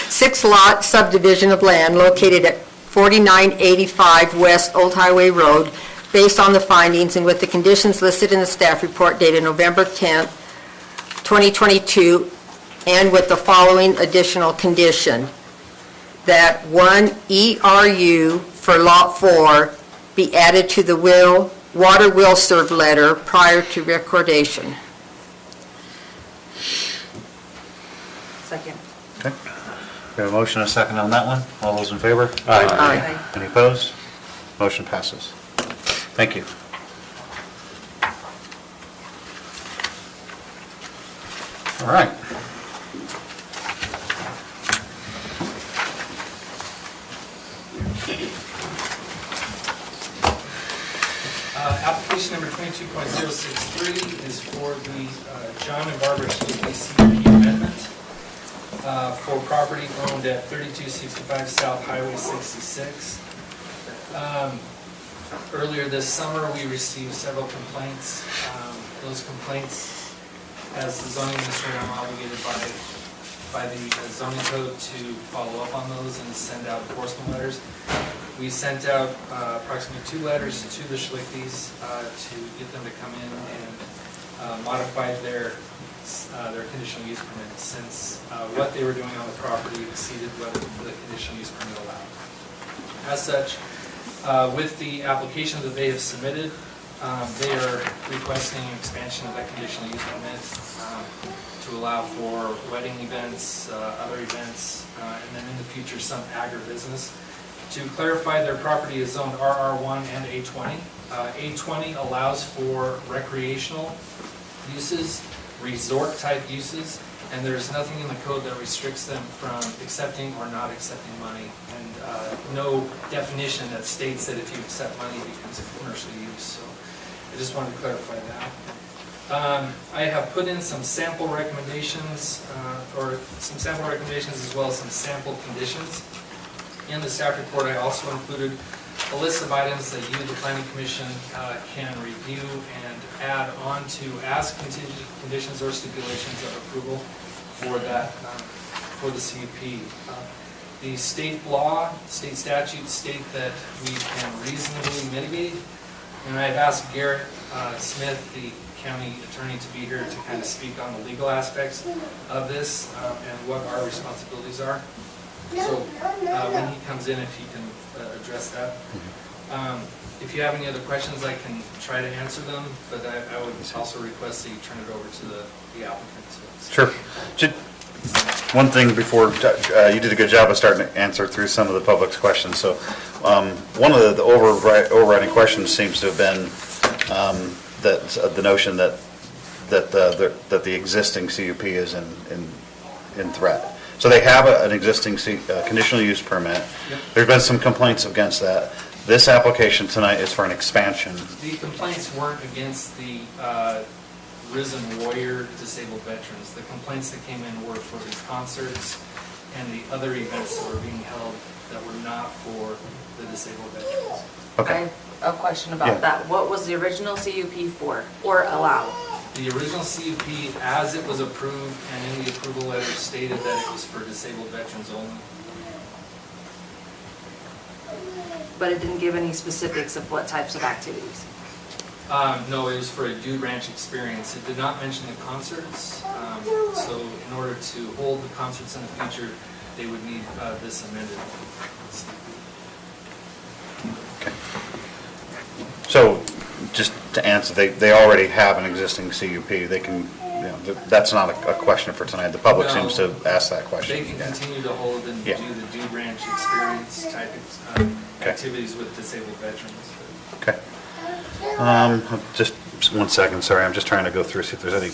6-lot subdivision of land located at 4985 West Old Highway Road, based on the findings and with the conditions listed in the staff report dated November 10th, 2022, and with the following additional condition, that 1 ERU for Lot 4 be added to the water will serve letter prior to recordation. Second. Okay, we have a motion and a second on that one. All those in favor? Aye. Any opposed? Motion passes. Thank you. All right. Application number 22.063 is for the John and Barbara Schlichty CUP amendment for property owned at 3265 South Highway 66. Earlier this summer, we received several complaints. Those complaints, as the zoning administrator, I'm obligated by the zoning code to follow up on those and send out enforcement letters. We sent out approximately 2 letters to the Schlichtys to get them to come in and modify their conditional use permit, since what they were doing on the property exceeded what the conditional use permit allowed. As such, with the application that they have submitted, they are requesting expansion of that conditional use permit to allow for wedding events, other events, and then in the future some agribusiness. To clarify, their property is zoned RR1 and A20. A20 allows for recreational uses, resort-type uses, and there's nothing in the code that restricts them from accepting or not accepting money, and no definition that states that if you accept money, it becomes a commercial use. So I just wanted to clarify that. I have put in some sample recommendations, as well as some sample conditions. In the staff report, I also included a list of items that you, the Planning Commission, can review and add on to as contingent conditions or stipulations of approval for that, for the CUP. The state law, state statutes state that we can reasonably mitigate, and I've asked Garrett Smith, the county attorney, to be here to kind of speak on the legal aspects of this and what our responsibilities are. So when he comes in, if he can address that. If you have any other questions, I can try to answer them, but I would also request that you turn it over to the applicant. Sure. Just one thing before, you did a good job of starting to answer through some of the public's questions. So one of the overriding questions seems to have been that the notion that the existing CUP is in threat. So they have an existing conditional use permit. Yep. There's been some complaints against that. This application tonight is for an expansion. The complaints weren't against the Risen Warrior disabled veterans. The complaints that came in were for the concerts and the other events that were being held that were not for the disabled veterans. I have a question about that. What was the original CUP for, or allow? The original CUP, as it was approved and in the approval letter, stated that it was for disabled veterans only. But it didn't give any specifics of what types of activities? No, it was for a Dude Ranch experience. It did not mention the concerts. So in order to hold the concerts in the future, they would need this amended. Okay. So just to answer, they already have an existing CUP. They can, that's not a question for tonight. The public seems to ask that question. They can continue to hold and do the Dude Ranch experience type activities with disabled veterans. Okay. Just 1 second, sorry. I'm just trying to go through, see if there's any.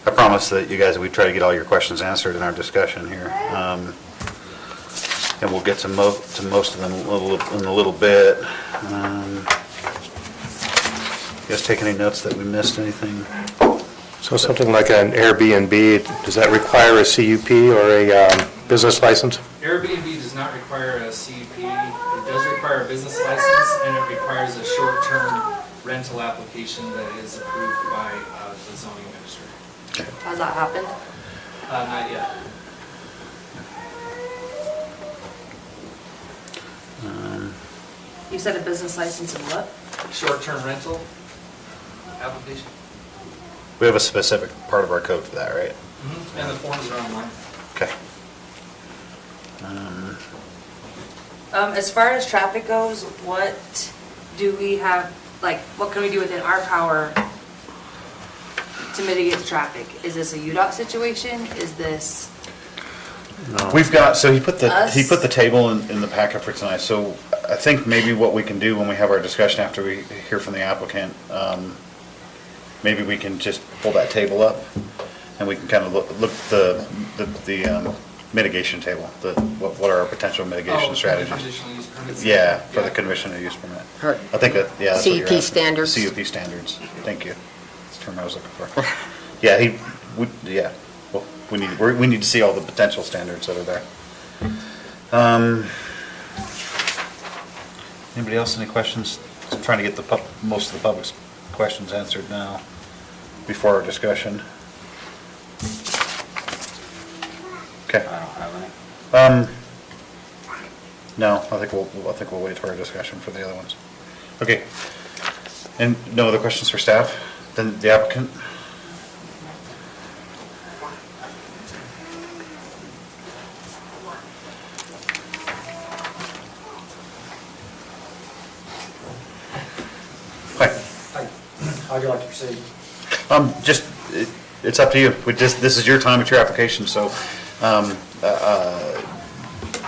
I promise that you guys, we try to get all your questions answered in our discussion here. And we'll get to most of them in a little bit. You guys take any notes that we missed anything? So something like an Airbnb, does that require a CUP or a business license? Airbnb does not require a CUP. It does require a business license, and it requires a short-term rental application that is approved by the zoning administrator. Has that happened? Not yet. You said a business license and what? Short-term rental application. We have a specific part of our code for that, right? Mm-hmm. And the forms are online. Okay. As far as traffic goes, what do we have, like, what can we do within our power to mitigate the traffic? Is this a UDOT situation? Is this? We've got, so he put the table in the packet for tonight, so I think maybe what we can do when we have our discussion after we hear from the applicant, maybe we can just pull that table up and we can kind of look at the mitigation table, what are our potential mitigation strategies? Conditional use permits? Yeah, for the conditional use permit. Or I think that, yeah. that's what you're CUP asking. standards. CUP standards, thank you. That's the term I was looking for. Yeah, well, we need to see all the potential standards that are there. Anybody else, any questions? I'm trying to get most of the public's questions answered now before our discussion. Okay. I don't have any. No, I think we'll wait for our discussion for the other ones. Okay. And no other questions for staff? Then the applicant? Hi. Hi. How'd you like to proceed? It's up to you. This is your time, it's your application, so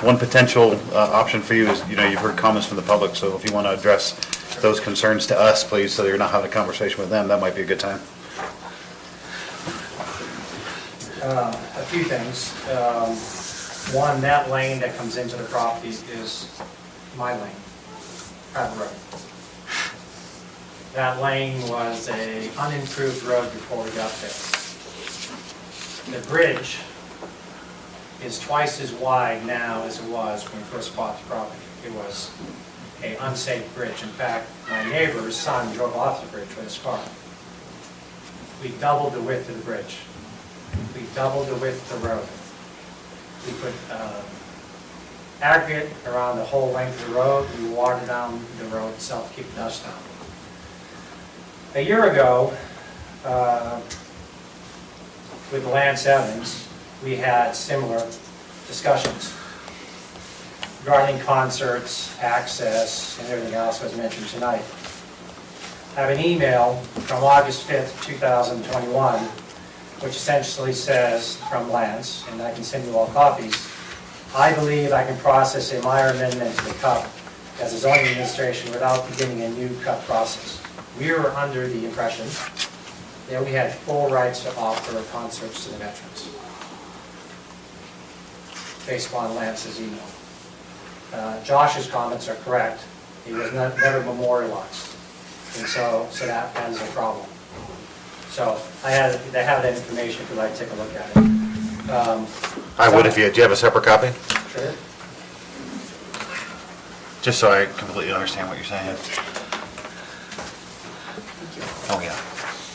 one potential option for you is, you've heard comments from the public, so if you want to address those concerns to us, please, so that you're not having a conversation with them, that might be a good time. A few things. One, that lane that comes into the property is my lane, private road. That lane was a unimproved road before we got there. The bridge is twice as wide now as it was when we first bought the property. It was an unsafe bridge. In fact, my neighbor's son drove off the bridge with his car. We doubled the width of the bridge. We doubled the width of the road. We put aggregate around the whole length of the road. We watered down the road itself to keep the dust down. A year ago, with Lance Evans, we had similar discussions. regarding concerts, access, and everything else was mentioned tonight. I have an email from August 5th, 2021, which essentially says, from Lance, and I can send you all copies, I believe I can process a minor amendment to the CUP as a zoning administration without beginning a new CUP process. We were under the impression that we had full rights to offer concerts to the veterans, based upon Lance's email. Josh's comments are correct. He was never memorialized. And so that is a problem. So they have that information if you'd like to take a look at it. I would if you, do you have a separate copy? Sure. Just so I completely understand what you're saying. Oh, yeah,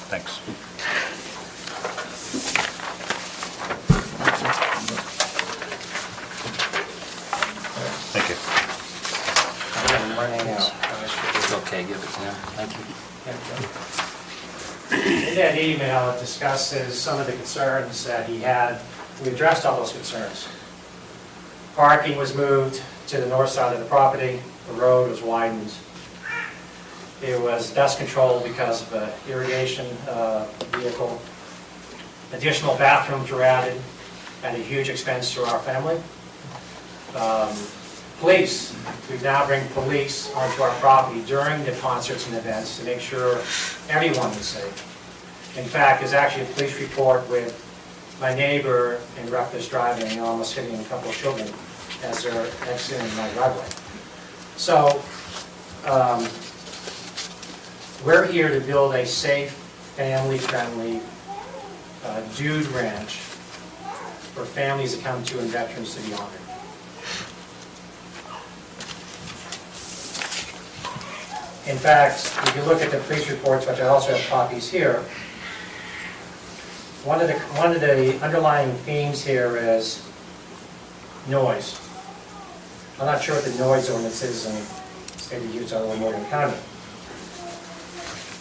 thanks. Thank you. I'm running out. It's okay, give it to him. Thank you. In that email, it discusses some of the concerns that he had. We addressed all those concerns. Parking was moved to the north side of the property. The road was widened. It was dust control because of an irrigation vehicle. Additional bathrooms were added at a huge expense to our family. Police, we now bring police onto our property during the concerts and events to make sure everyone is safe. In fact, there's actually a police report with my neighbor in reckless driving, almost hitting a couple of children as they're exiting my driveway. So, we're here to build a safe, family-friendly dude ranch for families to come to and veterans to be honored. In fact, if you look at the police reports, which I also have copies here, one of the underlying themes here is noise. I'm not sure what the noise ordinance is in the state of Utah or Morgan County.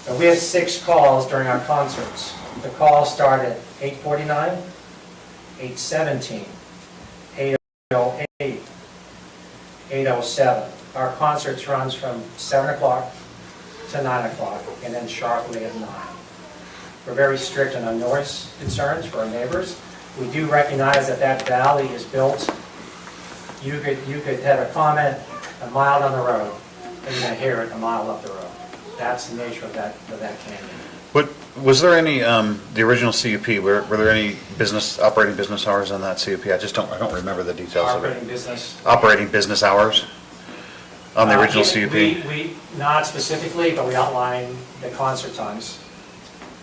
But we had 6 calls during our concerts. The calls start at 8:49, 8:17, 8:08, 8:07. Our concerts runs from 7 o'clock to 9 o'clock, and then sharply at 9. We're very strict on our noise concerns for our neighbors. We do recognize that that valley is built. You could have a comment a mile down the road, and you're going to hear it a mile up the road. That's the nature of that canyon. What, was there any, the original CUP, were there any operating business hours on that CUP? I don't remember the details of it. Operating business hours on the original CUP? We, not specifically, but we outline the concert times.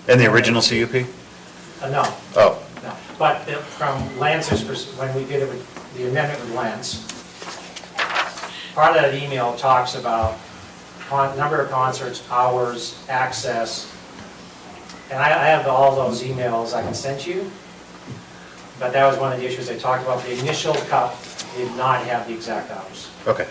In the original CUP? No. Oh. No. But from Lance's, when we did it with the amendment with Lance, part of that email talks about number of concerts, hours, access, and I have all those emails I can send you, but that was one of the issues they talked about. The initial CUP did not have the exact hours. Okay.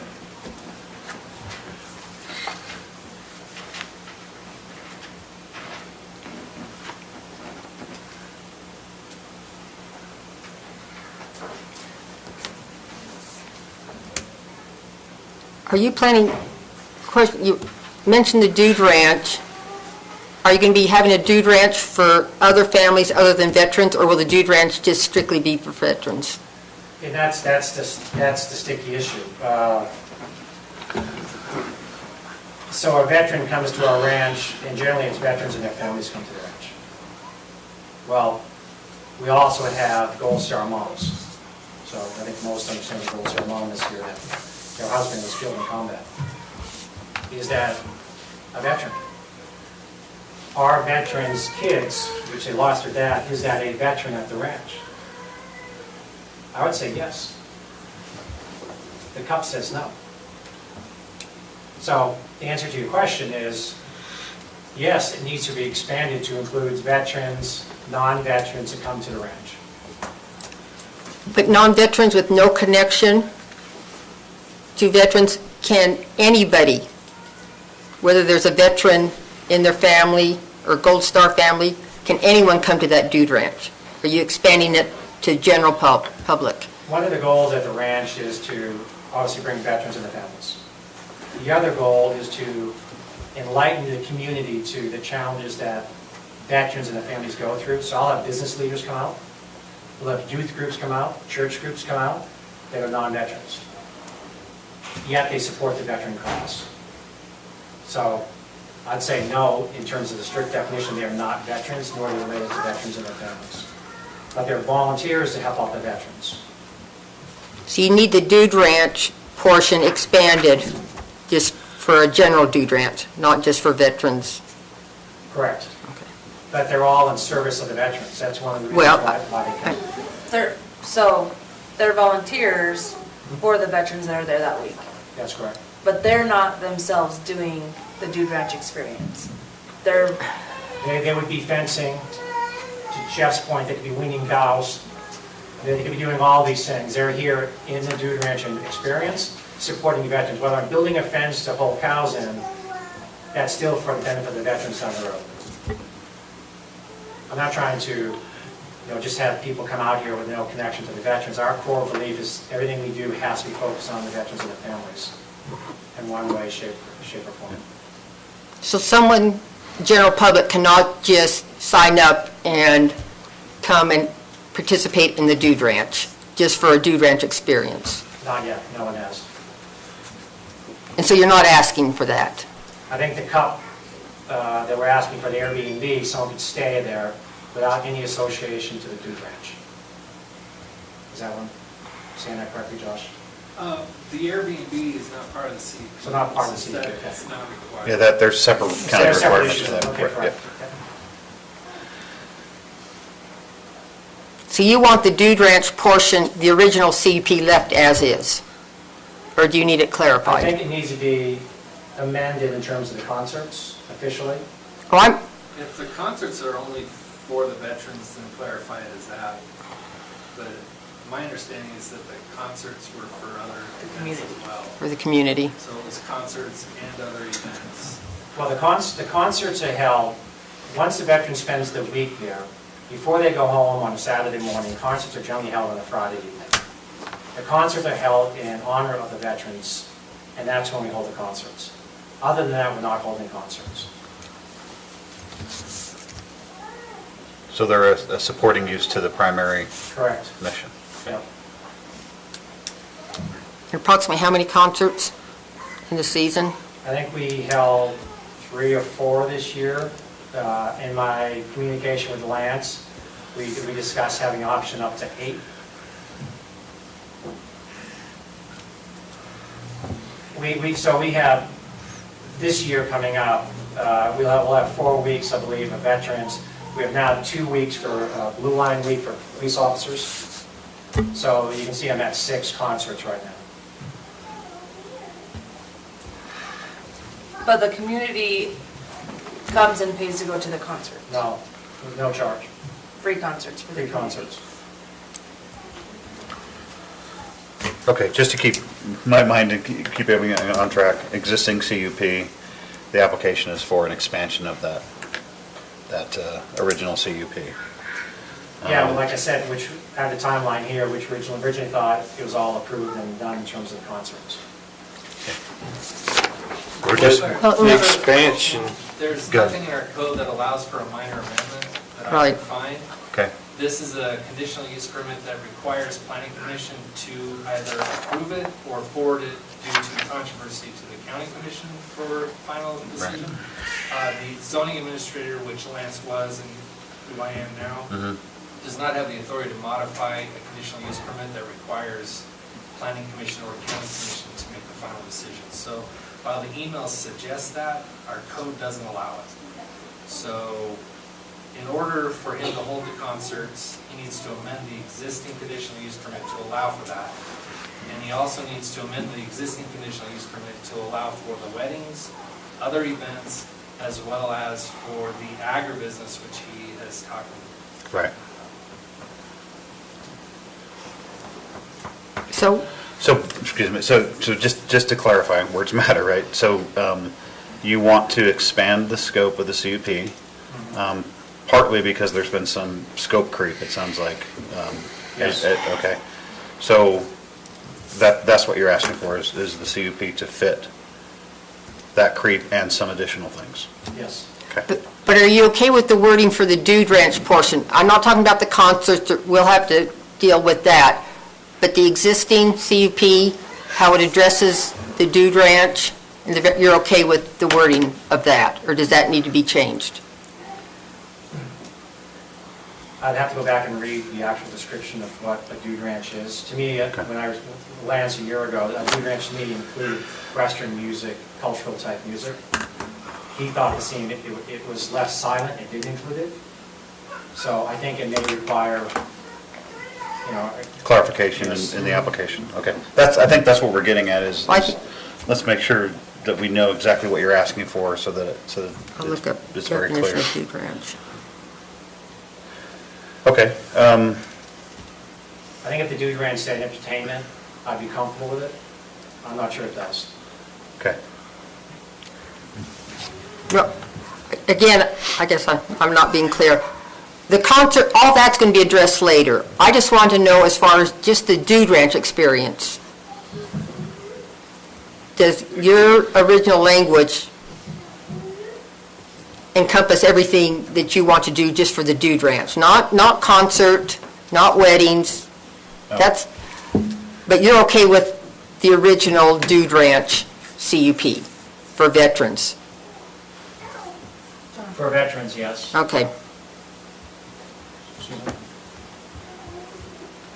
Are you planning, you mentioned the Dude Ranch. Are you going to be having a Dude Ranch for other families other than veterans, or will the Dude Ranch just strictly be for veterans? And that's the sticky issue. So a veteran comes to our ranch, and generally it's veterans and their families come to the ranch. Well, we also have Gold Star moms. So I think most understand the Gold Star mom is here, that their husband was killed in combat. Is that a veteran? Our veterans' kids, which they lost their dad, is that a veteran at the ranch? I would say yes. The CUP says no. So the answer to your question is, yes, it needs to be expanded to include veterans, non-veterans that come to the ranch. But non-veterans with no connection to veterans, can anybody, whether there's a veteran in their family or Gold Star family, can anyone come to that Dude Ranch? Are you expanding it to general public? One of the goals at the ranch is to obviously bring veterans and their families. The other goal is to enlighten the community to the challenges that veterans and their families go through. So I'll have business leaders come out, we'll have youth groups come out, church groups come out that are non-veterans. Yet they support the veteran cause. So I'd say no, in terms of the strict definition, they are not veterans, nor are they related to veterans and their families. But they're volunteers to help out the veterans. So you need the Dude Ranch portion expanded just for a general Dude Ranch, not just for veterans? Correct. But they're all in service of the veterans. That's one of the reasons Well, why They're volunteers for the veterans that are there that week. That's correct. But they're not themselves doing the Dude Ranch experience. They would be fencing, to Jeff's point, they could be weaning cows, they could be doing all these things. They're here in the Dude Ranch experience, supporting the veterans. Whether I'm building a fence to hold cows in, that's still for the benefit of the veterans down the road. I'm not trying to, just have people come out here with no connection to the veterans. Our core belief is everything we do has to be focused on the veterans and their families in one way, shape, or form. So someone, general public, cannot just sign up and come and participate in the Dude Ranch, just for a Dude Ranch experience? Not yet, no one has. And so you're not asking for that? I think the cup that we're asking for the Airbnb, someone could stay there without any association to the Dude Ranch. Is that one, saying that correctly, Josh? The Airbnb is not part of the CUP. So not part of the CUP, okay. It's not required. Yeah, that, there's separate kind of Separate requirements issues, for that. okay, Correct, correct. yeah. So you want the Dude Ranch portion, the original CUP, left as is? Or do you need it I clarified? think it needs to be amended in terms of the concerts officially. Oh, If the concerts are only for the veterans, then clarify it as that. But my understanding is that the concerts were for other events as well. For the community. So it was concerts and other events. Well, the concerts are held, once the veteran spends the week there, before they go home on a Saturday morning, concerts are generally held on a Friday evening. The concerts are held in honor of the veterans, and that's when we hold the concerts. Other than that, we're not holding concerts. So they're a supporting use to the primary Correct. mission. Yeah. Approximately how many concerts in the season? I think we held 3 or 4 this year. In my communication with Lance, we discussed having an option up to 8. So we have, this year coming up, we'll have 4 weeks, I believe, of veterans. We have now 2 weeks for Blue Line Week for police officers. So you can see I'm at 6 concerts right now. But the community comes and pays to go to the concert. No, no charge. Free concerts for the Free community. concerts. Okay, just to keep my mind and keep everything on track, existing CUP, the application is for an expansion of that original CUP. Yeah, well, like I said, which had the timeline here, which originally thought it was all approved and done in terms of the concerts. We're just, The expansion. There's Good. nothing in our code that allows for a minor amendment that I Right. can find. okay, This is a conditional use permit that requires planning commission to either approve it or forward it due to controversy to the county commission for final decision. The zoning administrator, which Lance was and who I am now, does not have the authority to modify a conditional use permit that requires planning commission or county commission to make the final decision. So while the emails suggest that, our code doesn't allow it. So in order for him to hold the concerts, he needs to amend the existing conditional use permit to allow for that. And he also needs to amend the existing conditional use permit to allow for the weddings, other events, as well as for the agribusiness, which he has talked about. right. So, Excuse me, so just to clarify, words matter, right? So you want to expand the scope of the CUP, partly because there's been some scope creep, it sounds like. Yes. Okay. So that's what you're asking for, is the CUP to fit that creek and some additional things? Yes. Okay. But are you okay with the wording for the Dude Ranch portion? I'm not talking about the concerts, we'll have to deal with that. But the existing CUP, how it addresses the Dude Ranch, and you're okay with the wording of that? Or does that need to be changed? I'd have to go back and read the actual description of what a Dude Ranch is. To me, when I was with Lance a year ago, a Dude Ranch to me included Western music, cultural type music. He thought the scene, it was left silent, it didn't include it. So I think it may require, Clarification in the application, okay. I think that's what we're getting at is, let's make sure that we know exactly what you're asking for so that I'll look up it's very clear. definition of Dude Ranch. Okay. I think if the Dude Ranch said entertainment, I'd be comfortable with it. I'm not sure it does. Okay. No, again, I guess I'm not being clear. The concert, all that's going to be addressed later. I just want to know, as far as just the Dude Ranch experience, does your original language encompass everything that you want to do just for the Dude Ranch? Not concert, not weddings. No. But you're okay with the original Dude Ranch CUP for veterans? For veterans, yes. Okay.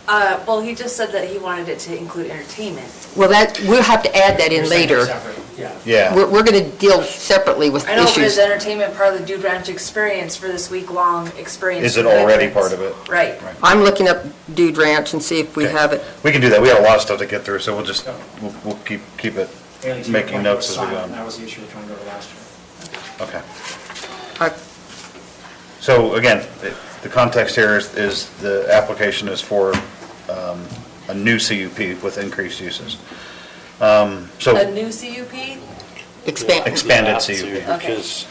Well, he just said that he wanted it to include entertainment. Well, we'll have to add that in You're saying later. it's separate, yeah. Yeah. We're going to deal separately with I know, but issues. is entertainment part of the Dude Ranch experience for this week-long experience? Is for it already veterans? part of it? Right. I'm looking up Dude Ranch and see if we Okay. have it. We can do that. We got a lot of stuff to get through, so we'll keep it, Haley, to your making point, notes it was as we go silent. on. That was the issue we were trying to go to last year. Okay. Uh, So again, the context here is the application is for a new CUP with increased uses. A So new CUP? expanded CUP. Okay. Because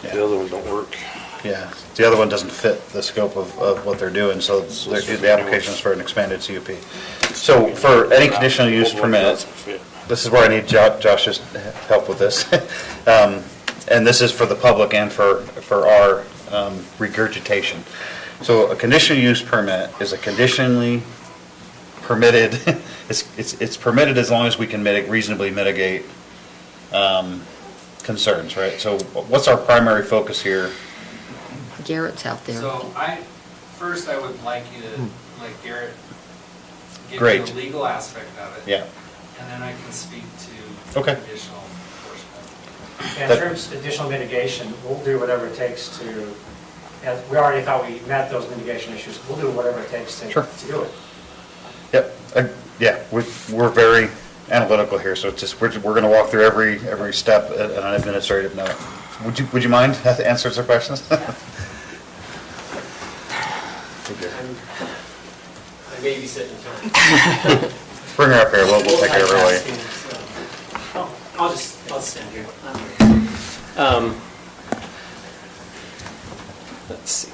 the other one don't work. Yeah, the other one doesn't fit the scope of what they're doing, so the application is for an expanded CUP. So for any conditional use permit, this is where I need Josh's help with this. And this is for the public and for our regurgitation. So a conditional use permit is a conditionally permitted, it's permitted as long as we can reasonably mitigate concerns, right? So what's our primary focus here? Garrett's out there. So first I would like you to, like Garrett, get Great. to the legal aspect of it. Yeah. And then I can speak to Okay. the additional portion of In terms of additional mitigation, we'll do whatever it takes to, as we already thought we met those mitigation issues, we'll do whatever it takes to Sure. do it. Yep, yeah, we're very analytical here, so it's just, we're going to walk through every step at an administrative note. Would you mind answering some questions? I may be sitting here. Bring her up here, we'll take her away. I'll stand here. Let's see.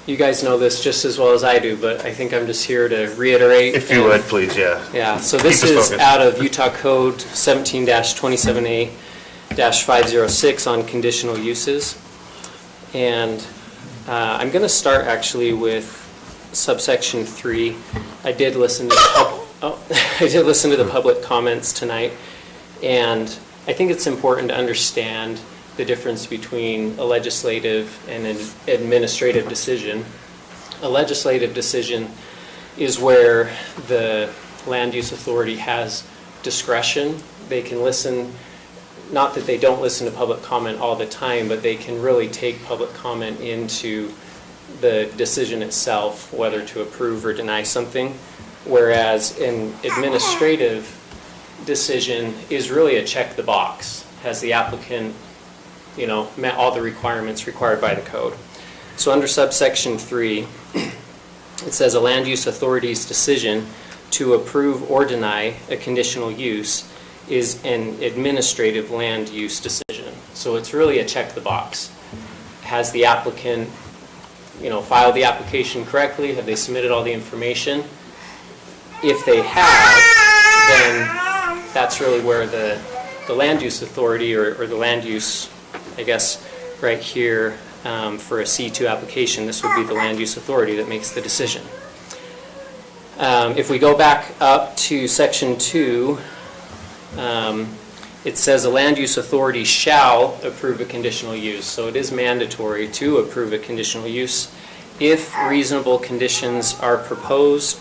You guys know this just as well as I do, but I think I'm just here to reiterate. If you would, please, yeah. Yeah, so this Keep us is focused. out of Utah Code 17-27A-506 on conditional uses. And I'm going to start actually with subsection 3. I did listen to the public comments tonight, and I think it's important to understand the difference between a legislative and an administrative decision. A legislative decision is where the land use authority has discretion. They can listen, not that they don't listen to public comment all the time, but they can really take public comment into the decision itself, whether to approve or deny something. Whereas an administrative decision is really a check the box. Has the applicant met all the requirements required by the code? So under subsection 3, it says a land use authority's decision to approve or deny a conditional use is an administrative land use decision. So it's really a check the box. Has the applicant filed the application correctly? Have they submitted all the information? if they have, then that's really where the land use authority or the land use, I guess, right here for a C2 application, this would be the land use authority that makes the decision. If we go back up to section 2, it says a land use authority shall approve a conditional use. So it is mandatory to approve a conditional use if reasonable conditions are proposed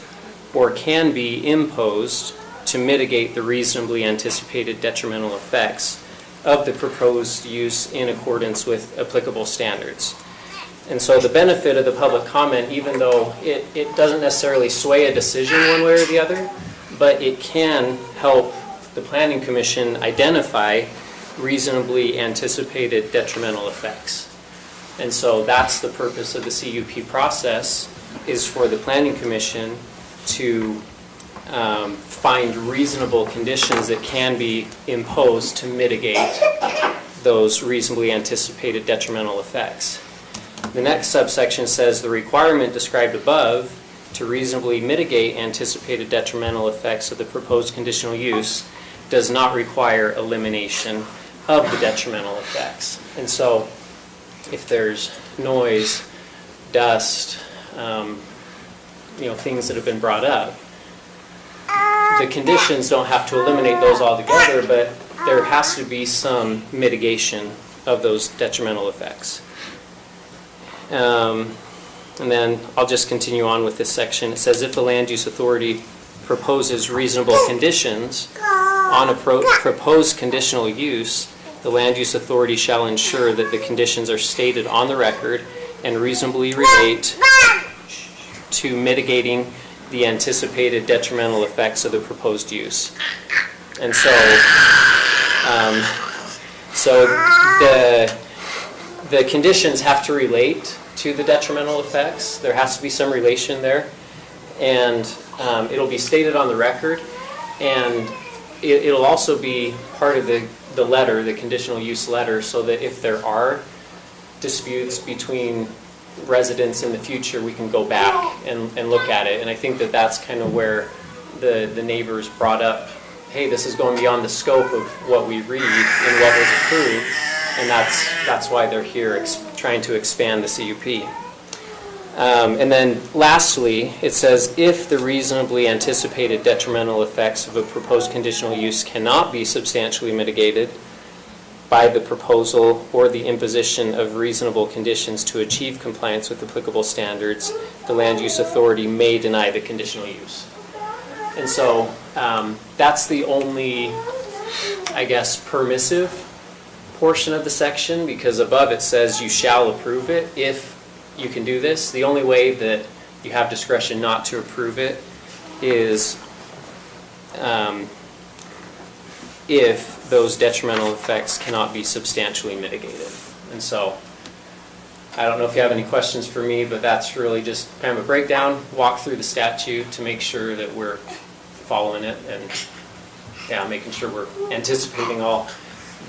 or can be imposed to mitigate the reasonably anticipated detrimental effects of the proposed use in accordance with applicable standards. And so the benefit of the public comment, even though it doesn't necessarily sway a decision one way or the other, but it can help the Planning Commission identify reasonably anticipated detrimental effects. And so that's the purpose of the CUP process, is for the Planning Commission to find reasonable conditions that can be imposed to mitigate those reasonably anticipated detrimental effects. The next subsection says the requirement described above to reasonably mitigate anticipated detrimental effects of the proposed conditional use does not require elimination of the detrimental effects. And so if there's noise, dust, things that have been brought up, the conditions don't have to eliminate those altogether, but there has to be some mitigation of those detrimental effects. And then I'll just continue on with this section. It says if the land use authority proposes reasonable conditions on a proposed conditional use, the land use authority shall ensure that the conditions are stated on the record and reasonably relate to mitigating the anticipated detrimental effects of the proposed use. And so, the conditions have to relate to the detrimental effects. There has to be some relation there, and it'll be stated on the record, and it'll also be part of the letter, the conditional use letter, so that if there are disputes between residents in the future, we can go back and look at it. And I think that that's kind of where the neighbors brought up, hey, this is going beyond the scope of what we read and what was approved, and that's why they're here trying to expand the CUP. And then lastly, it says if the reasonably anticipated detrimental effects of a proposed conditional use cannot be substantially mitigated by the proposal or the imposition of reasonable conditions to achieve compliance with applicable standards, the land use authority may deny the conditional use. And so that's the only, I guess, permissive portion of the section, because above it says you shall approve it if you can do this. The only way that you have discretion not to approve it is if those detrimental effects cannot be substantially mitigated. And so I don't know if you have any questions for me, but that's really just kind of a breakdown, walk through the statute to make sure that we're following it, and making sure we're anticipating all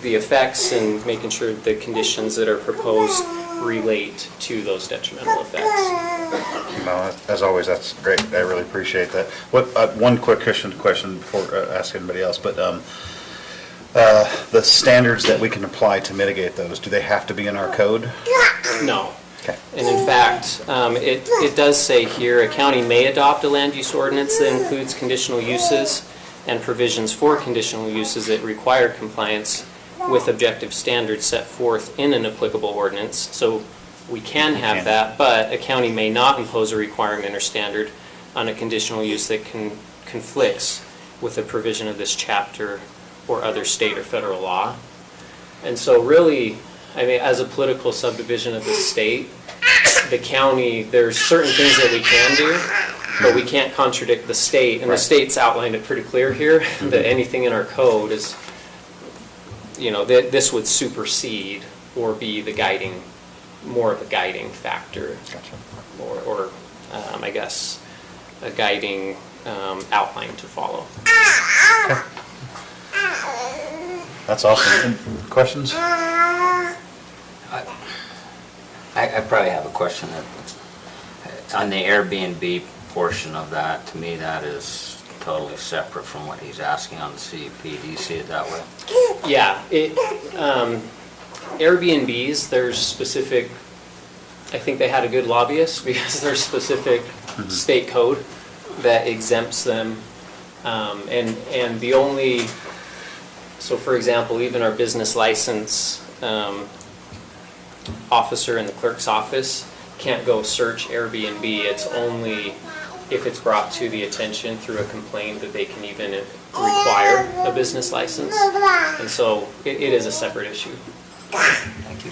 the effects and making sure the conditions that are proposed relate to those detrimental effects. No, as always, that's great. I really appreciate that. One quick question before asking anybody else, but the standards that we can apply to mitigate those, do they have to be in our code? No. Okay. And in fact, it does say here, a county may adopt a land use ordinance that includes conditional uses and provisions for conditional uses that require compliance with objective standards set forth in an applicable ordinance. So we can have that, but a county may not impose a requirement or standard on a conditional use that conflicts with a provision of this chapter or other state or federal law. And so really, I mean, as a political subdivision of the state, the county, there's certain things that we can do, but we can't contradict the state. And the state's outlined it pretty clear here that anything in our code is, this would supersede or be the guiding, more of a guiding factor. Gotcha. Or I guess, a guiding outline to follow. Okay. That's awesome. Any questions? I probably have a question on the Airbnb portion of that. To me, that is totally separate from what he's asking on the CUP. Do you see it that way? Yeah, Airbnbs, there's specific, I think they had a good lobbyist because there's specific state code that exempts them. And the only, so for example, even our business license officer in the clerk's office can't go search Airbnb. It's only if it's brought to the attention through a complaint that they can even require a business license. And so it is a separate issue. Thank you.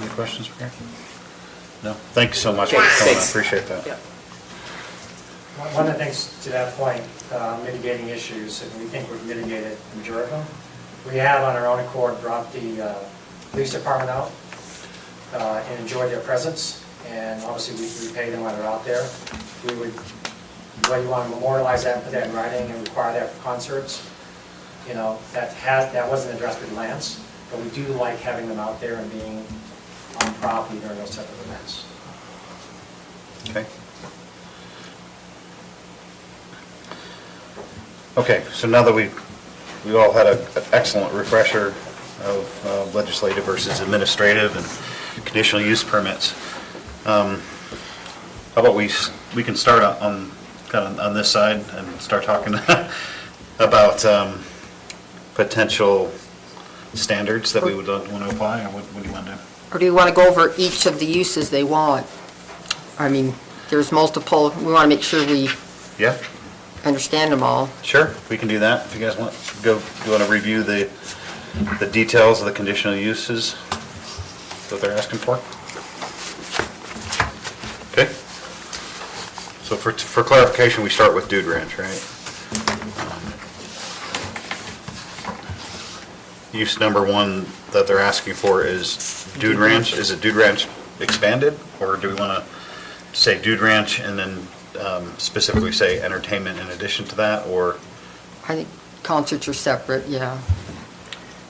Any questions for Gary? No? Thank you so much for Okay, coming. I thanks. appreciate that. Yeah. One of the things to that point, mitigating issues, and we think we've mitigated the majority of them. We have on our own accord brought the police department out and enjoyed their presence, and obviously we pay them when they're out there. We would, whether you want to memorialize that and put that in writing and require that for concerts, you know, that wasn't addressed with Lance, but we do like having them out there and being on property during those type of events. Okay. Okay, so now that we all had an excellent refresher of legislative versus administrative and conditional use permits, how about we can start on kind of on this side and start talking about potential standards that we would want to apply, or what do you want to do? Or do you want to go over each of the uses they want? I mean, there's multiple, we want to make sure we Yeah, understand them all. sure, we can do that. If you guys want, do you want to review the details of the conditional uses that they're asking for? Okay. So for clarification, we start with Dude Ranch, right? Use number one that they're asking for is Dude Ranch. Is it Dude Ranch expanded, or do we want to say Dude Ranch and then specifically say entertainment in addition to that, or? I think concerts are separate, yeah.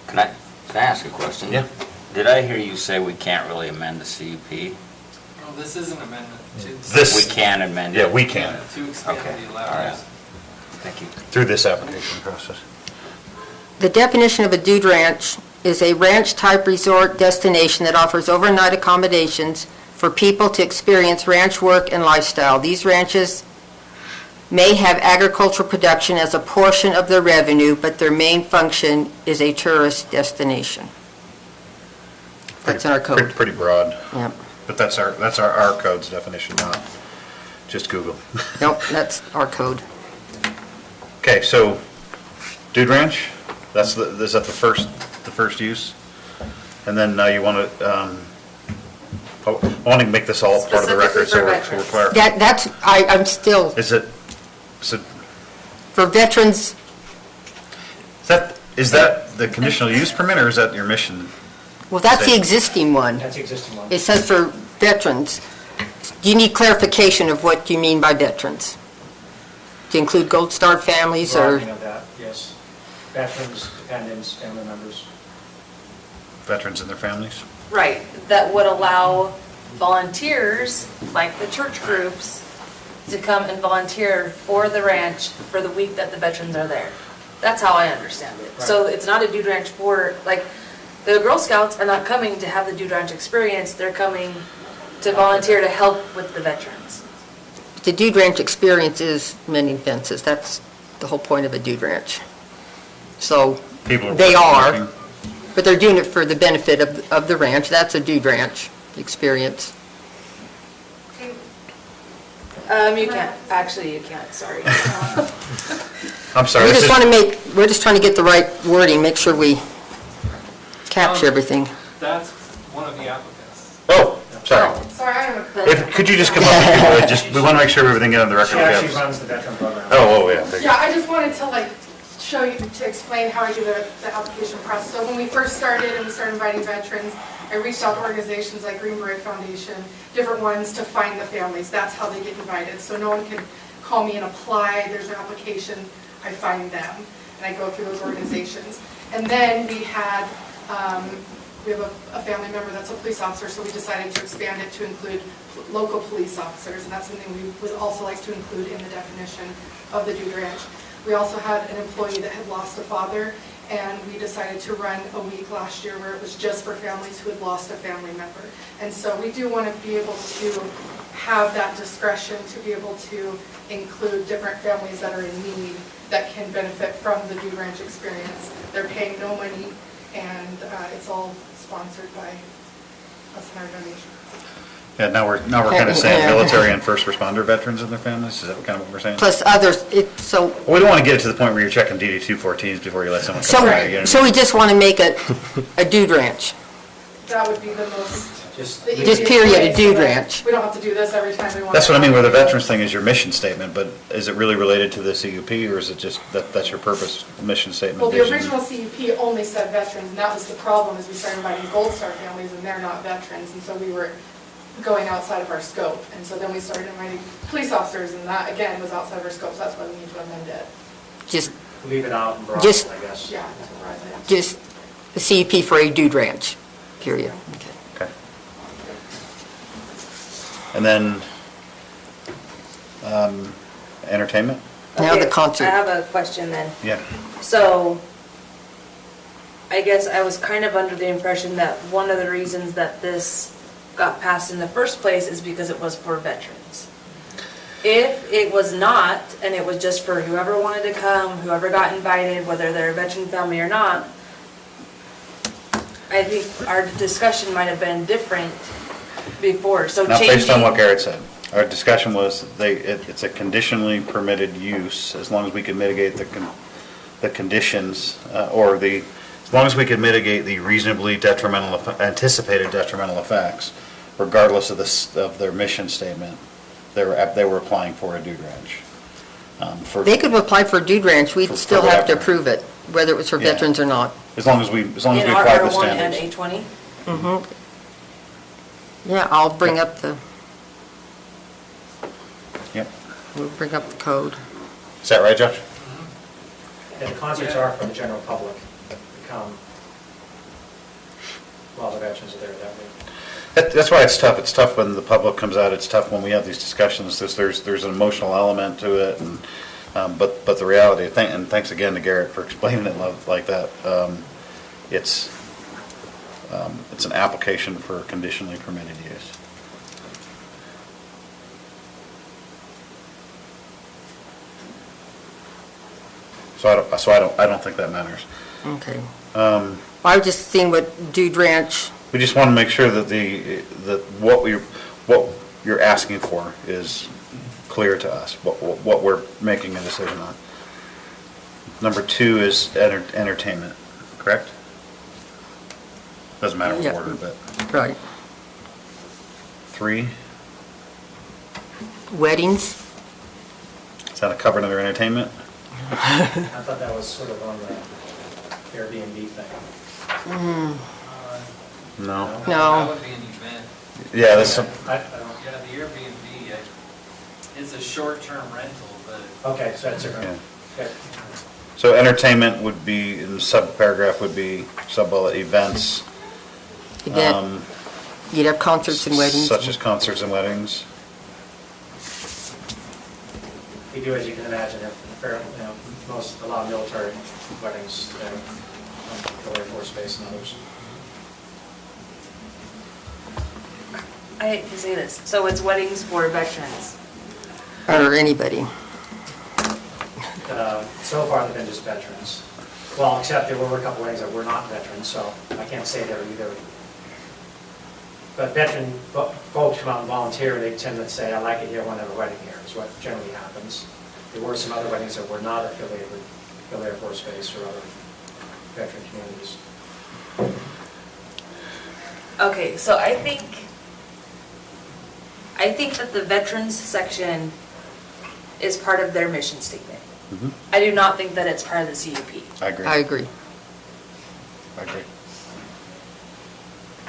Can I ask a question? Yeah. Did I hear you say we can't really amend the CUP? Well, this is an amendment to. This- We can amend it? Yeah, we can. To expand Okay, the all right. allowance. Thank you. Through this application process. The definition of a dude ranch is a ranch-type resort destination that offers overnight accommodations for people to experience ranch work and lifestyle. These ranches may have agricultural production as a portion of their revenue, but their main function is a tourist destination. That's in our code. Pretty broad. Yep. But that's our code's definition, not just Google. Nope, that's our code. Okay, so Dude Ranch, is that the first use? And then now you want to, I want to make this all part of the record, so we're clear. I'm still, Is it, for veterans, is that the conditional use permit, or is that your mission? well, that's the existing one. That's the existing one. It says for veterans. Do you need clarification of what you mean by veterans? To include Gold Star families or? Broadening of that, yes. Veterans, dependents, family members. Veterans and their families? Right, that would allow volunteers, like the church groups, to come and volunteer for the ranch for the week that the veterans are there. That's how I understand it. So it's not a dude ranch for, like, the Girl Scouts are not coming to have the dude ranch experience, they're coming to volunteer to help with the veterans. The dude ranch experience is mending fences. That's the whole point of a dude ranch. So they are, but they're doing it for the benefit of the ranch. That's a dude ranch experience. You can't, actually you can't, sorry. I'm sorry. We're just trying to get the right wording, make sure we capture everything. That's one of the applicants. Oh, sorry. Sorry, I have a. Could you just come up, if you would, we want to make sure everything gets on the record. She actually runs the veteran program. Oh, yeah. thank you. Yeah, I just wanted to show you, to explain how I do the application process. So when we first started and we started inviting veterans, I reached out to organizations like Green Beret Foundation, different ones to find the families. That's how they get invited. So no one can call me and apply. There's an application. I find them and I go through those organizations. And then we had we have a family member that's a police officer, so we decided to expand it to include local police officers, and that's something we would also like to include in the definition of the Dude Ranch. We also had an employee that had lost a father, and we decided to run a week last year where it was just for families who had lost a family member. And so we do want to be able to have that discretion to be able to include different families that are in need that can benefit from the Dude Ranch experience. They're paying no money, and it's all sponsored by us and our donation. Yeah, now we're kind of saying military and first responder veterans and their families, is that kind of what we're saying? Plus others, so, Well, we don't want to get it to the point where you're checking DD 214s before you let someone come by. You know what I so we just want to make it a Dude Ranch. That would be the most, Just the Just easiest period, way a Dude so that Ranch. We don't have to do this every time we want. That's what I mean, where the veterans thing is your mission statement, but is it really related to the CUP, or is it just, that's your purpose, mission statement? Well, the vision? original CUP only said veterans, and that was the problem, is we started inviting Gold Star families, and they're not veterans, and so we were going outside of our scope. And so then we started inviting police officers, and that, again, was outside of our scope, so that's why we need to amend it. Just, leave it out and broaden, Just- I guess. Yeah, to broaden it. just the CUP for a Dude Ranch, period. Okay. Okay. And then, entertainment? Now the Okay, concert. I have a question then. Yeah. So, I guess I was kind of under the impression that one of the reasons that this got passed in the first place is because it was for veterans. If it was not, and it was just for whoever wanted to come, whoever got invited, whether they're a veteran family or not, I think our discussion might have been different before, so Not changing. based on what Garrett said. Our discussion was it's a conditionally permitted use as long as we can mitigate the conditions, as long as we can mitigate the reasonably anticipated detrimental effects, regardless of their mission statement. They were applying for a Dude Ranch. They could apply for a Dude Ranch, we'd For still have to whatever. approve it, whether it was for Yeah. veterans or not. As long as we In apply the R1 and standards. A20? Mm-hmm. Yeah, I'll bring up the, Yep. we'll bring up the code. Is that right, Josh? And the concerts are for the general public to come while the veterans are there that week. That's why it's tough. It's tough when the public comes out. It's tough when we have these discussions. There's an emotional element to it, and but the reality. And thanks again to Garrett for explaining it like that. It's an application for conditionally permitted use. So I don't think that matters. Okay. I was just seeing what Dude Ranch, We just want to make sure that what you're asking for is clear to us, what we're making a decision on. Number 2 is entertainment, correct? Doesn't matter Yeah. what order, but right, 3, weddings. is that covered under entertainment? I thought that was sort of on the Airbnb thing. Mm, No. No. That would be an event. Yeah, that's some, I don't, Yeah, the Airbnb, it's a short-term rental, but. okay, so that's different. Yeah. Okay. so entertainment would be, in the sub-paragraph would be sub-bullet events. Event. You'd have concerts and weddings. Such as concerts and weddings. We do, as you can imagine, have a lot of military weddings there, the Air Force Base and others. I hate to say this, so it's weddings for veterans. Or anybody. So far, they've been just veterans. Well, except there were a couple weddings that were not veterans, so I can't say they're either. But veteran folks come out and volunteer, they tend to say, I like it here, I want to have a wedding here, is what generally happens. There were some other weddings that were not affiliated with Hill Air Force Base or other veteran communities. Okay, so I think that the veterans section is part of their mission statement. Mhm. I do not think that it's part of the CUP. I agree. I agree. I agree.